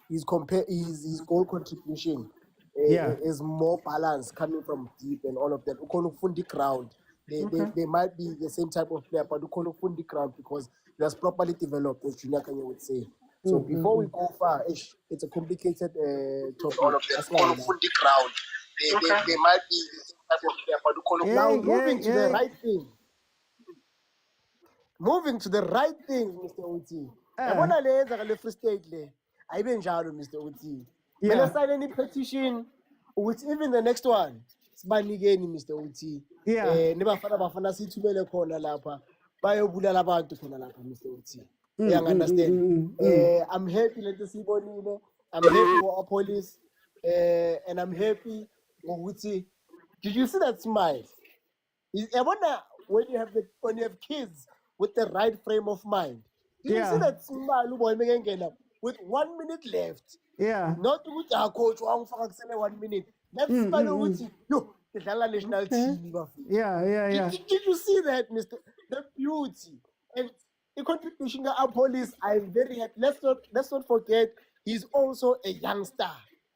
[SPEAKER 13] his goal contribution is more balanced, coming from deep and all of that. Ukolufundi crowd. They might be the same type of player, but Ukolufundi crowd, because he was properly developed, as Junior Kanye would say. So before we go far, it's a complicated topic. All of them Ukolufundi crowd. They might be the same type of player, but Ukolufundi. Now moving to the right thing. Moving to the right thing, Mr. Uti. Yabona le yenza le Free State le. Ayibe njalo, Mr. Uti. Mele sign any petition with even the next one. Sibanikeni, Mr. Uti. Ne Bafana Bafana sithumele khona lapha. Bayobulala abantu khona lapha, Mr. Uti. You understand? I'm happy let sibonile. I'm happy for our police. And I'm happy ngokuthi. Did you see that smile? Yabona when you have kids with the right frame of mind. You see that smile with 1 minute left.
[SPEAKER 1] Yeah.
[SPEAKER 13] Not ukuthi coach wangifaka kusele 1 minute. Let's spell ukuthi yo idlala national team bafana.
[SPEAKER 1] Yeah.
[SPEAKER 13] Did you see that, Mr. The beauty and the contribution of our police? I'm very happy. Let's not forget he's also a youngster.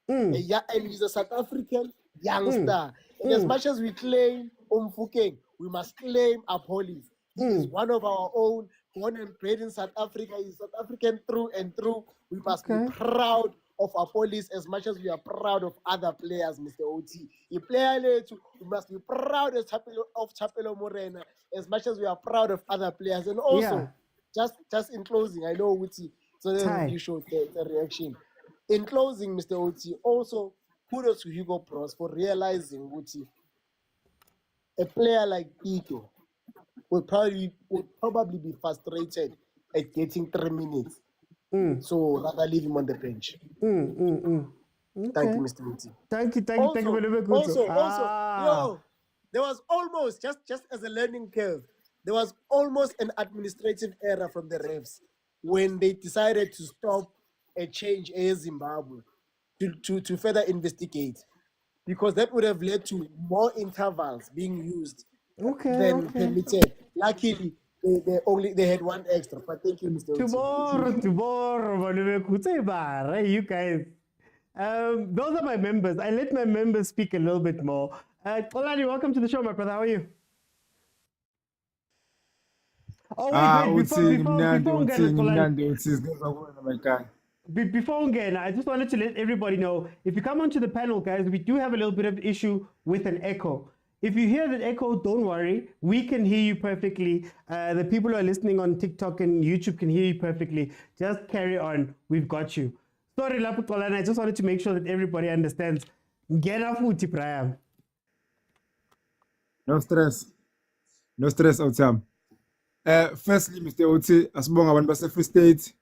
[SPEAKER 13] And he's a South African youngster. And as much as we claim Umfukeng, we must claim our police. He is one of our own, born and bred in South Africa. He's South African through and through. We must be proud of our police as much as we are proud of other players, Mr. OT. We must be proud of Chapelo Morena as much as we are proud of other players. And also, just in closing, I know Uti, so then you showed the reaction. In closing, Mr. Uti, also kudos to Hugo Bros for realizing Uti, a player like Ito would probably be frustrated at getting 3 minutes. So rather leave him on the bench. Thank you, Mr. Uti.
[SPEAKER 1] Thank you.
[SPEAKER 13] Also, there was almost, just as a learning curve, there was almost an administrative error from the refs when they decided to stop a change in Zimbabwe to further investigate, because that would have led to more intervals being used than permitted. Luckily, they had one extra. But thank you, Mr.
[SPEAKER 1] Tomorrow, you guys. Those are my members. I let my members speak a little bit more. Olani, welcome to the show, my brother. How are you? Oh, wait, before again, I just wanted to let everybody know, if you come onto the panel, guys, we do have a little bit of issue with an echo. If you hear that echo, don't worry. We can hear you perfectly. The people who are listening on TikTok and YouTube can hear you perfectly. Just carry on. We've got you. Sorry, Laputolana. I just wanted to make sure that everybody understands. Get off Uti Prayam.
[SPEAKER 11] No stress, Otam. Firstly, Mr. Oti, asibonga abantu base Free State,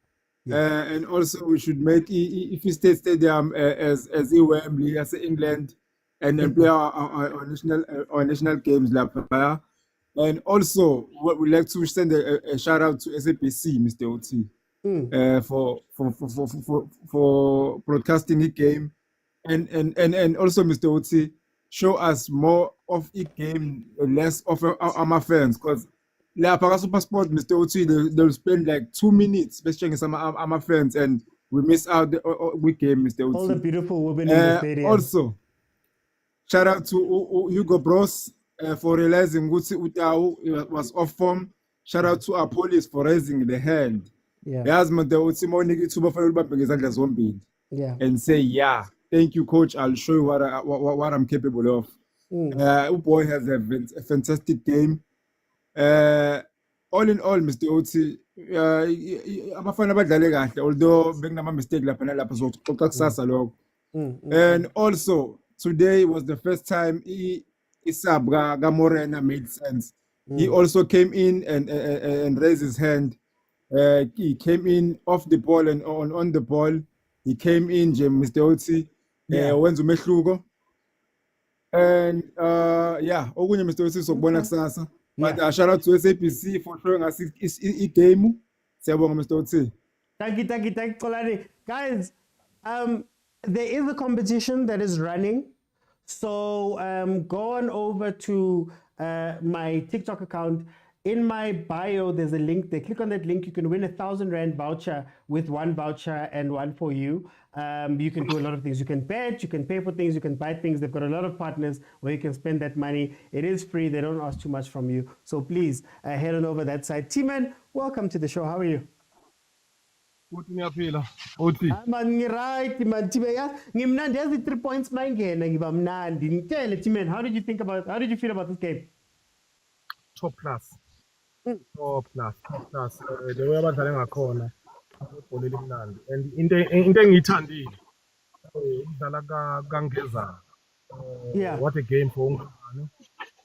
[SPEAKER 11] and also we should make Free State Stadium as Wembley, as England, and then play our national games lapha. And also, we'd like to send a shout out to SABC, Mr. Oti, for broadcasting the game, and also Mr. Oti, show us more of the game, less of our fans, because Paga Super Sport, Mr. Oti, they'll spend like 2 minutes especially some of my fans, and we miss out the game, Mr. Oti.
[SPEAKER 1] All the beautiful women in the stadium.
[SPEAKER 11] Also, shout out to Hugo Bros for realizing Guti Utau was off form. Shout out to our police for raising the hand. And say, thank you, coach. I'll show you what I'm capable of. Boy has a fantastic game. All in all, Mr. Oti, abafana badlale kahle, although bekunama mistake lapha nalapha sokuxoxa kusasa lokho. And also today was the first time isub ka Morena made sense. He also came in and raised his hand. He came in off the ball and on the ball. He came in, Mr. Oti, wenza umehluko. And okunye Mr. Oti sokubona kusasa. But shout out to SABC for showing us a game. Mr. Oti.
[SPEAKER 1] Thank you, Kolani. Guys, there is a competition that is running. So go on over to my TikTok account. In my bio, there's a link there. Click on that link. You can win 1,000 Rand voucher with 1 voucher and 1 for you. You can do a lot of things. You can bet, you can pay for things, you can buy things. They've got a lot of partners where you can spend that money. It is free. They don't ask too much from you. So please head on over that side. T-Man, welcome to the show. How are you? Right, man. Ngimnandi has the 3 points mangena ngibamnandi. Tell T-Man, how did you feel about this game?
[SPEAKER 2] Top class. The way abadlale ngakhona ibhola elimnandi, and into engiyithandile ukudlala kangeza. What a game for ungane.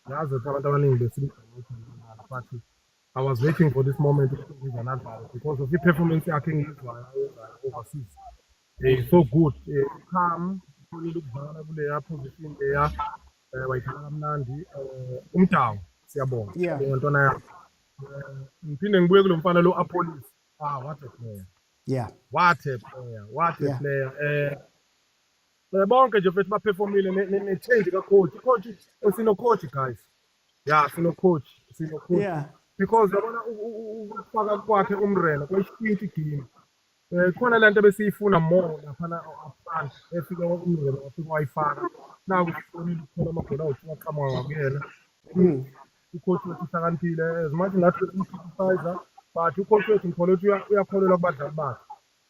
[SPEAKER 2] Yazi ukuthi abantu abaningi besimdlala, but I was waiting for this moment with an advert because of the performance yakhe ngizwayo overseas. It's so good. Calm, ukudlala kule position there. Wayidlala kamnandi. Umtawu siyabonga. Ntona ngiphinde ngibuye kulo mfana lo Apollos. What a player.
[SPEAKER 1] Yeah.
[SPEAKER 2] What a player. Bonke nje mfethu baperformile ne-change ka-coach. Sino-coach guys. Yeah, sino-coach.
[SPEAKER 1] Yeah.
[SPEAKER 2] Because yabona ukufaka kwakhe umrena kwayishintsha igame. Khona le nto besiyifuna more laphana upfront efika umrena wafika wayifaka. Naku sibonile ukuthola amagoli awu-2 aqhamuka ngakuyena. Ucoach wethu uhlakaniphile as much nathi besimcriticizer but ucoach wethu ngikholwa ukuthi uyakholelwa kubadlali bakhe.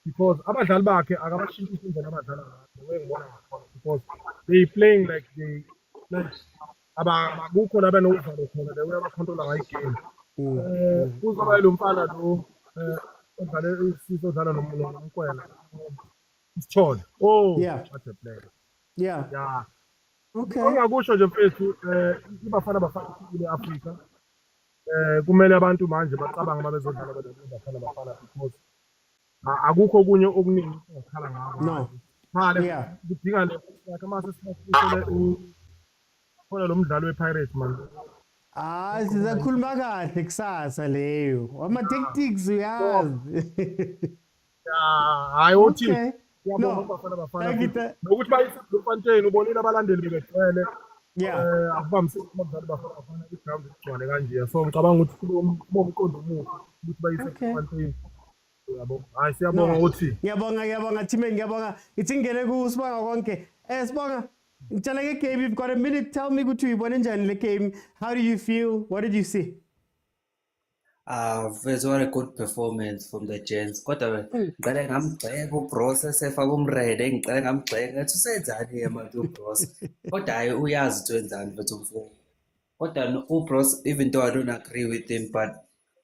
[SPEAKER 2] Because abadlali bakhe akabashintshisi indlela abadlala ngayo engibona ngakhona because they playing like abakukho la benovalo khona they uyabacontrola ngayo igame. Kuzoba lo mfana lo odlale isizodlala nomokwena isithole.
[SPEAKER 1] Yeah.
[SPEAKER 2] What a player.
[SPEAKER 1] Yeah. Okay.
[SPEAKER 2] Ongakusho nje mfethu iBafana Bafana ile Africa kumele abantu manje bacabanga mabezodlala beBafana Bafana because akukho kunye okuningi ongakhala ngako.
[SPEAKER 1] No.
[SPEAKER 2] Yeah. Kudinga le yakhe mase sifakile khona lo mdlalo wePirates man.
[SPEAKER 1] Sizakhuluma kahle kusasa leyo. Ama-tactics uyazi.
[SPEAKER 2] Hayi uthi
[SPEAKER 1] No.
[SPEAKER 2] Bafana Bafana. Nokuthi bayisifontein ubonile abalandeli begcwele. Akuvamisile ukudlala Bafana Bafana iground igcwele kanje. So ngicabanga ukuthi bomqondo omuhle ukuthi bayisifontein. Hayi siyabonga uthi.
[SPEAKER 1] Ngiyabonga Timmy, ngiyabonga. Ithi ngene ku Sibonga konke. Sibonga. Ngitshela ke game, you've got a minute. Tell me ukuthi uyibone njani le game. How do you feel? What did you see?
[SPEAKER 9] First, what a good performance from the gents. Kodwa ngicela ngamgxeka uBros esefaka umrede, ngicela ngamgxeka ngathi usenzani manje uBros. Kodwa hayi uyazi ukuthi wenzani mfethu umfundi. Kodwa uBros, even though I don't agree with him, but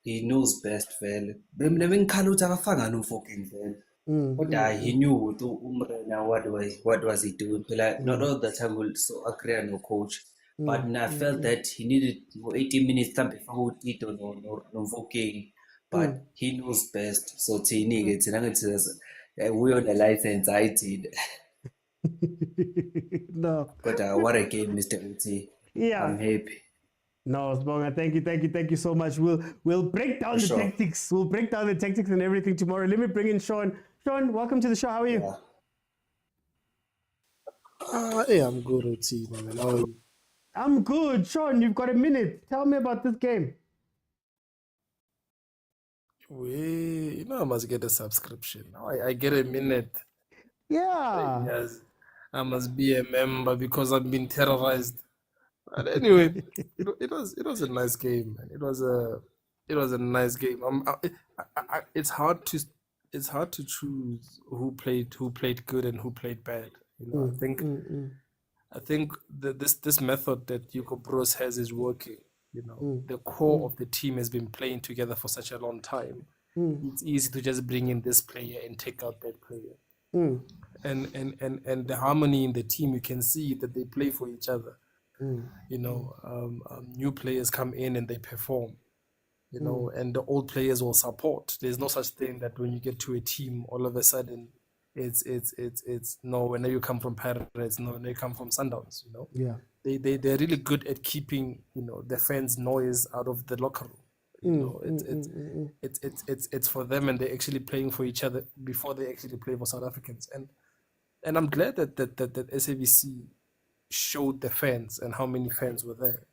[SPEAKER 9] he knows best vele. Bengikhala ukuthi akafanga no-fucking vele. Kodwa he knew ukuthi umrena what was he doing. Not all the time we'll so agree on no coach. But I felt that he needed 18 minutes time before Tito no fucking. But he knows best. So Tini gets we on the license I did.
[SPEAKER 1] No.
[SPEAKER 9] But what a game, Mr. Uti.
[SPEAKER 1] Yeah.
[SPEAKER 9] I'm happy.
[SPEAKER 1] No, Sibonga, thank you so much. We'll break down the tactics. We'll break down the tactics and everything tomorrow. Let me bring in Sean. Sean, welcome to the show. How are you?
[SPEAKER 22] Hey, I'm good, Uti, man. How are you?
[SPEAKER 1] I'm good. Sean, you've got a minute. Tell me about this game.
[SPEAKER 22] I must get a subscription. I get a minute.
[SPEAKER 1] Yeah.
[SPEAKER 22] Yes, I must be a member because I've been terrorized. But anyway, it was a nice game, man. It was a nice game. It's hard to choose who played good and who played bad. I think this method that Hugo Bros has is working. The core of the team has been playing together for such a long time. It's easy to just bring in this player and take out that player. And the harmony in the team, you can see that they play for each other. New players come in and they perform. And the old players will support. There's no such thing that when you get to a team, all of a sudden, it's no. When you come from Pirates, no. When you come from Sundowns,
[SPEAKER 1] Yeah.
[SPEAKER 22] They're really good at keeping the fans' noise out of the locker room. It's for them, and they're actually playing for each other before they actually play for South Africans. And I'm glad that SABC showed the fans and how many fans were there.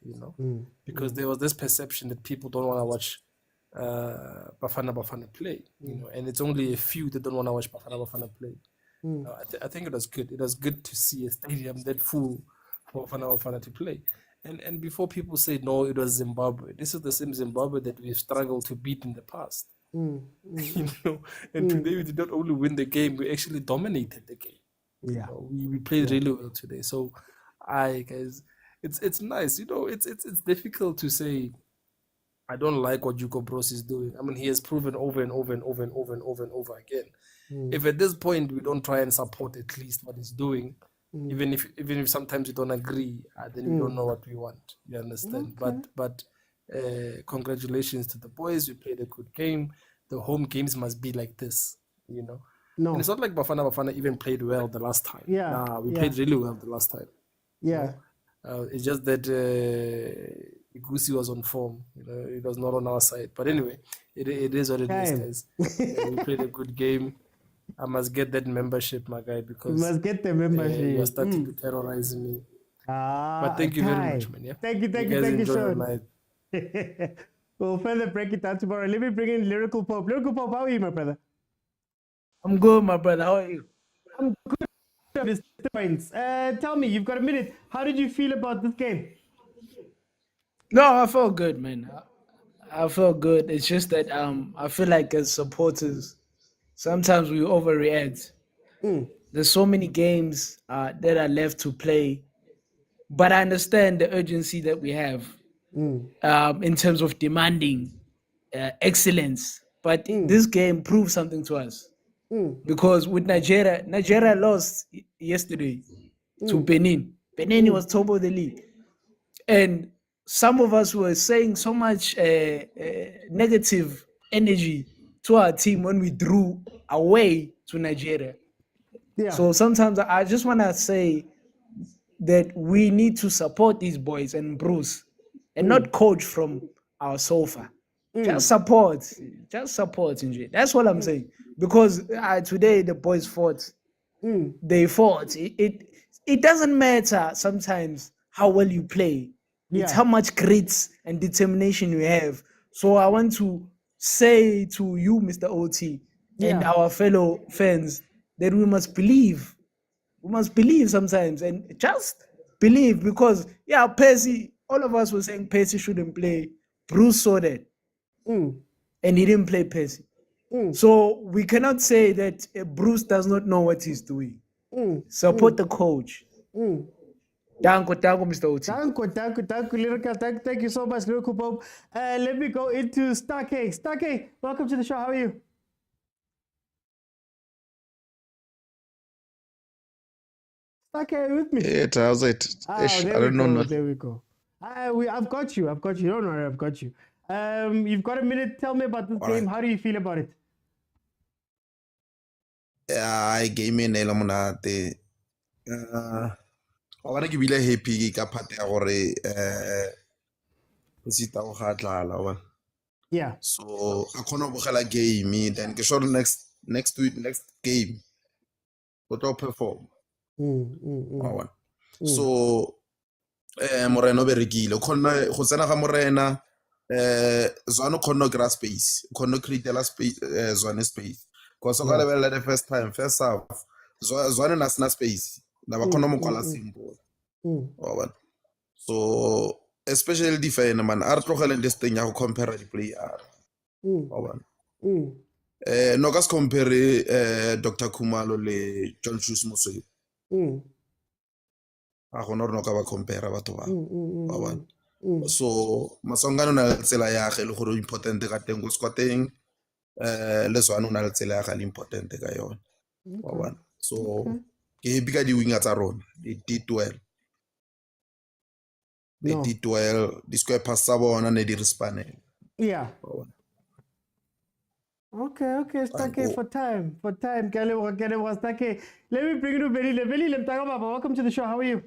[SPEAKER 22] Because there was this perception that people don't want to watch Bafana Bafana play, and it's only a few that don't want to watch Bafana Bafana play. I think it was good. It was good to see a stadium that full for Bafana Bafana to play. And before people say no, it was Zimbabwe. This is the same Zimbabwe that we've struggled to beat in the past. And today we did not only win the game, we actually dominated the game.
[SPEAKER 1] Yeah,
[SPEAKER 22] we played really well today. So, guys, it's nice. It's difficult to say I don't like what Hugo Bros is doing. I mean, he has proven over and over and over and over and over and over again. If at this point we don't try and support at least what he's doing, even if sometimes we don't agree, then we don't know what we want. You understand?
[SPEAKER 1] Okay.
[SPEAKER 22] But congratulations to the boys. We played a good game. The home games must be like this,
[SPEAKER 1] No.
[SPEAKER 22] And it's not like Bafana Bafana even played well the last time.
[SPEAKER 1] Yeah.
[SPEAKER 22] We played really well the last time.
[SPEAKER 1] Yeah.
[SPEAKER 22] It's just that Igusi was on form. It was not on our side. But anyway, it is what it is, guys. We played a good game. I must get that membership, my guy, because
[SPEAKER 1] You must get the membership.
[SPEAKER 22] you're starting to terrorize me.
[SPEAKER 1] Ah,
[SPEAKER 22] But thank you very
[SPEAKER 1] Kai.
[SPEAKER 22] much, man. Yeah.
[SPEAKER 1] Thank you,
[SPEAKER 22] guys enjoy your
[SPEAKER 1] Sean.
[SPEAKER 22] night.
[SPEAKER 1] We'll further break it down tomorrow. Let me bring in Lyrical Pope. Lyrical Pope, how are you, my brother?
[SPEAKER 15] I'm good, my brother. How are you?
[SPEAKER 1] I'm good. Mr. Points. Tell me, you've got a minute. How did you feel about this game?
[SPEAKER 15] No, I felt good, man. I felt good. It's just that I feel like as supporters, sometimes we overreact. There's so many games that are left to play, but I understand the urgency that we have in terms of demanding excellence. But this game proved something to us because with Nigeria lost yesterday to Benin. Benin was top of the league, and some of us were saying so much negative energy to our team when we drew away to Nigeria.
[SPEAKER 1] Yeah.
[SPEAKER 15] So sometimes I just want to say that we need to support these boys and Bruce and not coach from our sofa. Just support. Nje. That's what I'm saying. Because today the boys fought. They fought. It doesn't matter sometimes how well you play. It's how much grit and determination you have. So I want to say to you, Mr. OT, and our fellow fans, that we must believe. We must believe sometimes and just believe because, Percy, all of us were saying Percy shouldn't play. Bruce saw that. And he didn't play Percy. So we cannot say that Bruce does not know what he's doing. Support the coach. Thank you, Mr. Oti.
[SPEAKER 1] Thank you, Lyrical. Thank you so much, Lyrical Pope. Let me go into Starkey. Starkey, welcome to the show. How are you? Starkey, are you with me?
[SPEAKER 4] Yeah, how's it? Ish, I don't know nothing.
[SPEAKER 1] There we go. I've got you. Don't worry, I've got you. You've got a minute. Tell me about this game. How do you feel about it?
[SPEAKER 4] I game in Elamonate. I want to give you a happy capate or a
[SPEAKER 1] Yeah.
[SPEAKER 4] So I can't game. Then get sure next game. What I'll perform. So Moreno Berigilo, Hosana Morena, Zano Kono grass space, Kono create space, Zone space. Because I got the first half, Zone Nasna space, never Konomokola simple. So, especially defend man, Artrohel and this thing, you compare the player. No gas compare Dr. Kumalo le John Chus Musoy. A honor no kaba compare batoba. So masongano na tsela ya ge le gore important ka teng go squatting le swana na tsela ya ga important ka yona. So ke bika di winger tsa rona di D12. Di D12 di square pass tsa bona ne di respanel.
[SPEAKER 1] Yeah. Okay, Starkey, for time. Starkey. Let me bring you to Belile. Belile Mtagababa, welcome to the show. How are you?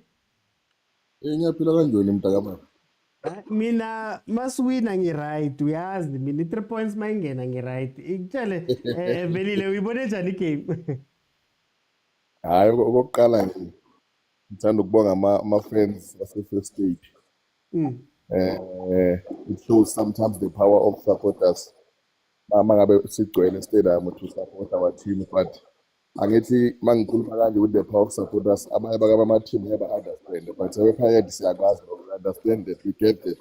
[SPEAKER 1] Mina masuwina ngi-right uyazi mina i-3 points mayingena ngi-right ikutshele Belile uyibone njani game?
[SPEAKER 10] Hayi okokuqala nje ngithanda ukubonga ama-fans ase-first stage. It shows sometimes the power of supporters. Mangabe sigcwele stadium to support our team, but angithi mangikhuluma kanje with the power of supporters abanye bakama team never understand, but sebephakathi siyakwazi understand that we get it.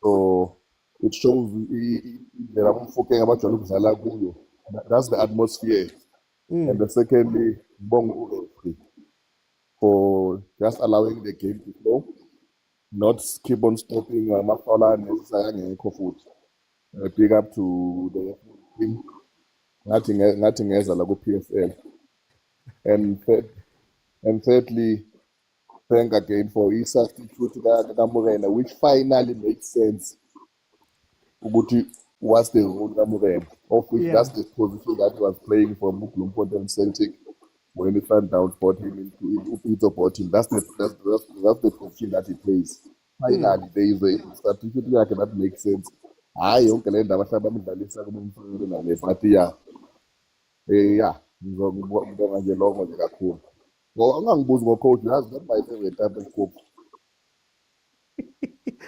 [SPEAKER 10] So it shows there are umfokeng abajwayele ukudlala kuyo. That's the atmosphere. And the secondly, Bongo for just allowing the game to flow, not keep on stopping Mafala and foot. Big up to the team. Nothing else like PSL. And thirdly, thank again for his substitute Morena, which finally makes sense. Uguti was the role Morena, of which that's the position that he was playing for Muklumpo and Celtic when the fan down bought him into Pitso bought him. That's the position that he plays. Finally, there is a certificate yakhe that makes sense. Hayi yonke le ndaba hlaba bamdlalisa kumfundo nale but yeah ngizokubonga nje longo nje kakhulu. Ngoba ungangibuzi ngo-coach, yazi that my favorite type of coach.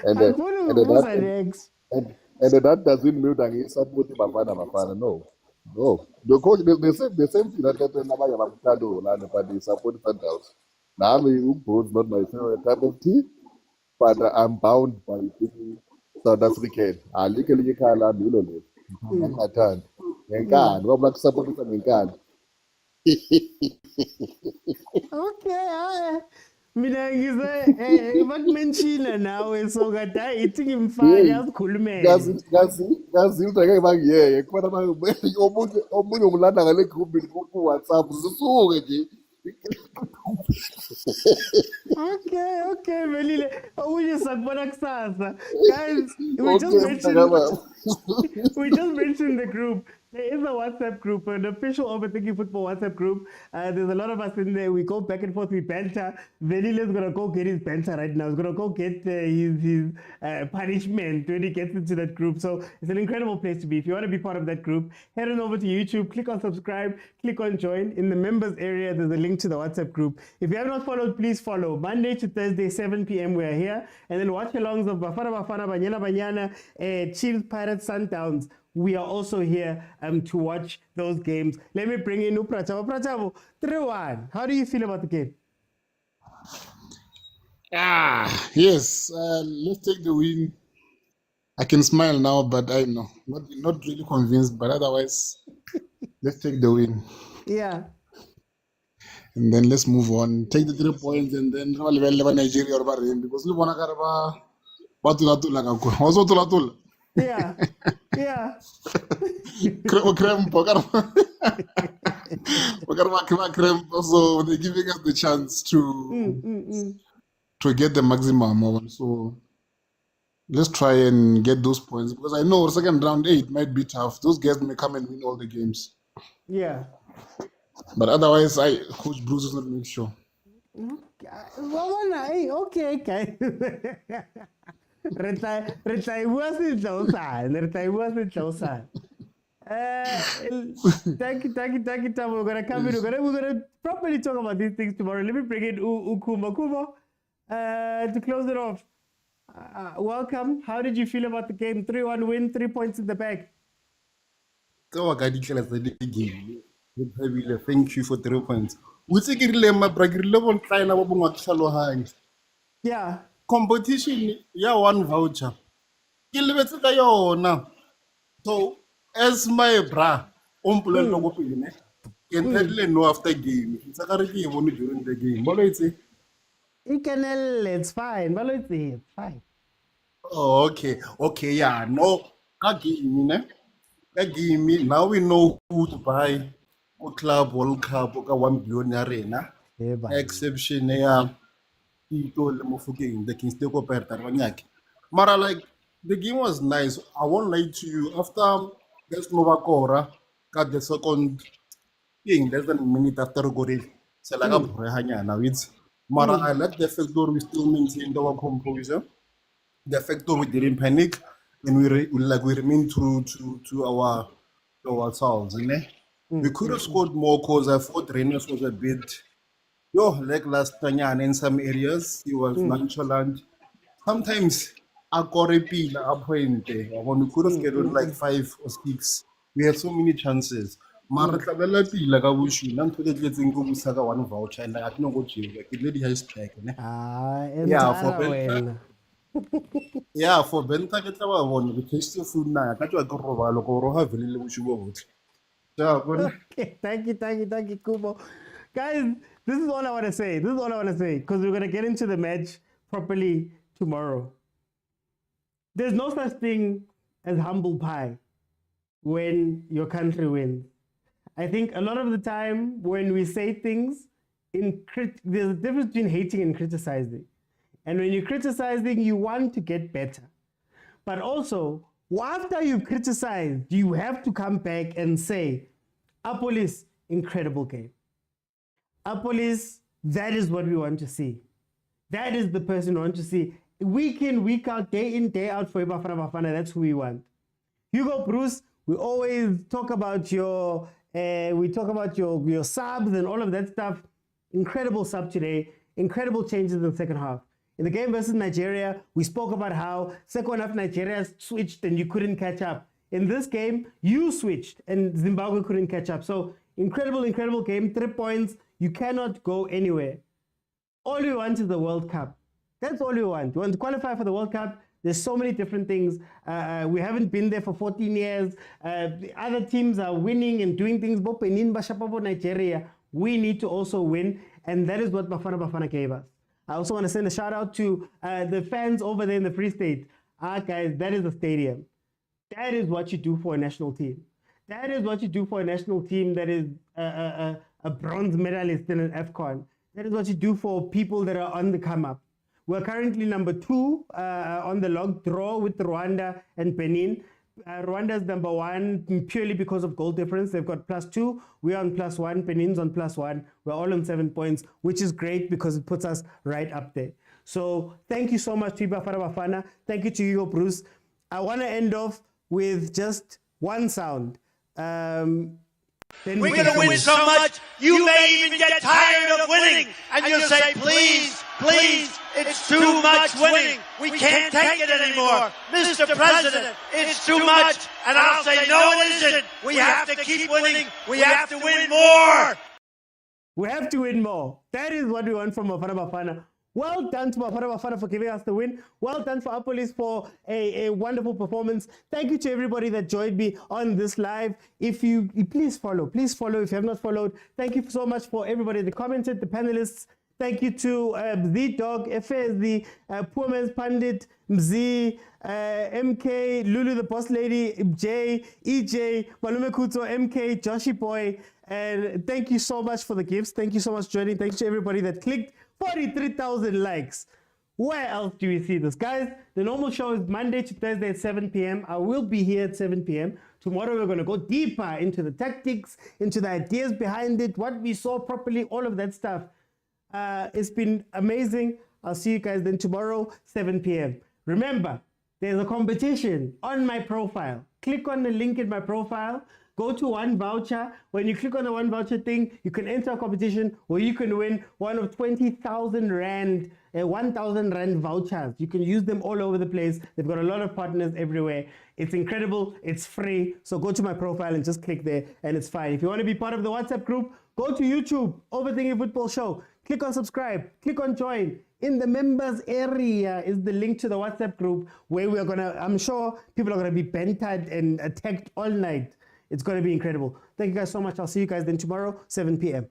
[SPEAKER 10] And
[SPEAKER 1] Angifuni ukubuza next.
[SPEAKER 10] and that doesn't mean that he support Bafana. No. The coach, the same thing that happened abanye bakuthanda uRolani, but they support Sundowns. Nami uBruce not my favorite type of team, but I'm bound by being South African. Alikho elinye ikhaya lami yilo lelo. Ngingathanda. Ngenkani, ngoba kusupport ngenkani.
[SPEAKER 1] Okay, mina ngize bakumenshina nawe so kade ithi ngimfake azikhulumele.
[SPEAKER 10] Ngazi ngeke bangiyeke kuba omunye umlanda ngale group ku WhatsApp zisuke nje.
[SPEAKER 1] Okay, Velile. Omunye sakubona kusasa. Guys, we just mentioned the group. There is a WhatsApp group, an official Overthinking Football WhatsApp group. There's a lot of us in there. We go back and forth, we banter. Velile's going to go get his banter right now. He's going to go get his punishment when he gets into that group. So it's an incredible place to be. If you want to be part of that group, head on over to YouTube, click on subscribe, click on join. In the members area, there's a link to the WhatsApp group. If you have not followed, please follow. Monday to Thursday, 7 p.m. we are here. And then watch alongs of Bafana Bafana, Banyana, Chiefs, Pirates, Sundowns. We are also here to watch those games. Let me bring in Uprachavo. Prachavo, 3-1. How do you feel about the game?
[SPEAKER 8] Yes. Let's take the win. I can smile now, but I know not really convinced. But otherwise, let's take the win.
[SPEAKER 1] Yeah.
[SPEAKER 8] And then let's move on. Take the 3 points, and then Nigeria or Bahrain because we want to
[SPEAKER 1] Yeah.
[SPEAKER 8] So they're giving us the chance to get the maximum of. So let's try and get those points because I know second round 8 might be tough. Those guys may come and win all the games.
[SPEAKER 1] Yeah.
[SPEAKER 8] But otherwise, Coach Bruce is not make sure.
[SPEAKER 1] Okay, guys. Retry wasn't so sad. Thank you, Tom. We're gonna come in. We're gonna properly talk about these things tomorrow. Let me bring in Kumo to close it off. Welcome. How did you feel about the game? 3-1 win, 3 points in the bag.
[SPEAKER 3] Thank you for 3 points.
[SPEAKER 1] Yeah.
[SPEAKER 3] Competition, yeah, one voucher. So, as my bra, can tell no after game. It's a game only during the game. What do you say?
[SPEAKER 1] It's fine. It's fine.
[SPEAKER 3] Oh, okay, yeah, no. Agimi, now we know who to buy. Club, World Cup, 1 billion arena. Exception, yeah. The King's Mara, like the game was nice. I won't lie to you. After there's Nova Cora, got the second thing, less than a minute after Goril. So like now it's Mara, I like the fact that we still maintained our composure. The fact that we didn't panic and we remain true to our ourselves. We could have scored more because I thought Reynolds was a bit lackluster in some areas. He was nonchalant. Sometimes I got a peel when we could have scheduled like 5 or 6. We had so many chances. Mara tlabela pila ka bushu nna ntho le tletseng go busa ka 1 voucher and I didn't go jail. Ke le di high spec ne. Yeah, for Benta ke tla ba bona ke taste food na ka tswa ke robalo go ro ha vele le bushu bo botle.
[SPEAKER 1] Okay, thank you, Kubo. Guys, this is all I want to say. Because we're going to get into the match properly tomorrow. There's no such thing as humble pie when your country wins. I think a lot of the time when we say things, there's a difference between hating and criticizing. And when you're criticizing, you want to get better. But also, after you've criticized, you have to come back and say, Apolis, incredible game. Apolis, that is what we want to see. That is the person we want to see week in, week out, day in, day out for Bafana Bafana. That's who we want. Hugo, Bruce, we always talk about your subs and all of that stuff. Incredible sub today. Incredible changes in the second half. In the game versus Nigeria, we spoke about how second half Nigeria switched and you couldn't catch up. In this game, you switched and Zimbabwe couldn't catch up. So incredible, incredible game. 3 points. You cannot go anywhere. All we want is the World Cup. That's all we want. We want to qualify for the World Cup. There's so many different things. We haven't been there for 14 years. The other teams are winning and doing things. But in Nigeria, we need to also win. And that is what Bafana Bafana gave us. I also want to send a shout out to the fans over there in the Free State. Guys, that is the stadium. That is what you do for a national team. That is what you do for a national team that is a bronze medalist in an AFCON. That is what you do for people that are on the come up. We're currently number 2 on the log draw with Rwanda and Benin. Rwanda's number 1 purely because of goal difference. They've got +2. We're on +1. Benin's on +1. We're all on 7 points, which is great because it puts us right up there. So thank you so much to Bafana Bafana. Thank you to Hugo Bruce. I want to end off with just one sound.
[SPEAKER 5] We're going to win so much, you may even get tired of winning. And you'll say, please, please, it's too much winning. We can't take it anymore. Mr. President, it's too much. And I'll say, no, it isn't. We have to keep winning. We have to win more.
[SPEAKER 1] We have to win more. That is what we want from Bafana Bafana. Well done to Bafana Bafana for giving us the win. Well done for Police for a wonderful performance. Thank you to everybody that joined me on this live. If you please follow if you have not followed. Thank you so much for everybody that commented, the panelists. Thank you to the Dog, the Poor Man's Pandit, Mzi, MK, Lulu the Boss Lady, Jay, EJ, Malume Kuto, MK, Joshi Boy. And thank you so much for the gifts. Thank you so much for joining. Thank you to everybody that clicked. 43,000 likes. Where else do we see this? Guys, the normal show is Monday to Thursday at 7 p.m. I will be here at 7 p.m. Tomorrow we're going to go deeper into the tactics, into the ideas behind it, what we saw properly, all of that stuff. It's been amazing. I'll see you guys then tomorrow, 7 p.m. Remember, there's a competition on my profile. Click on the link in my profile. Go to one voucher. When you click on the one voucher thing, you can enter a competition where you can win one of 20,000 Rand, 1,000 Rand vouchers. You can use them all over the place. They've got a lot of partners everywhere. It's incredible. It's free. So go to my profile and just click there and it's fine. If you want to be part of the WhatsApp group, go to YouTube, Overthinking Football Show. Click on subscribe. Click on join. In the members area is the link to the WhatsApp group where we're going to, I'm sure people are going to be bantered and attacked all night. It's going to be incredible. Thank you guys so much. I'll see you guys then tomorrow, 7 p.m.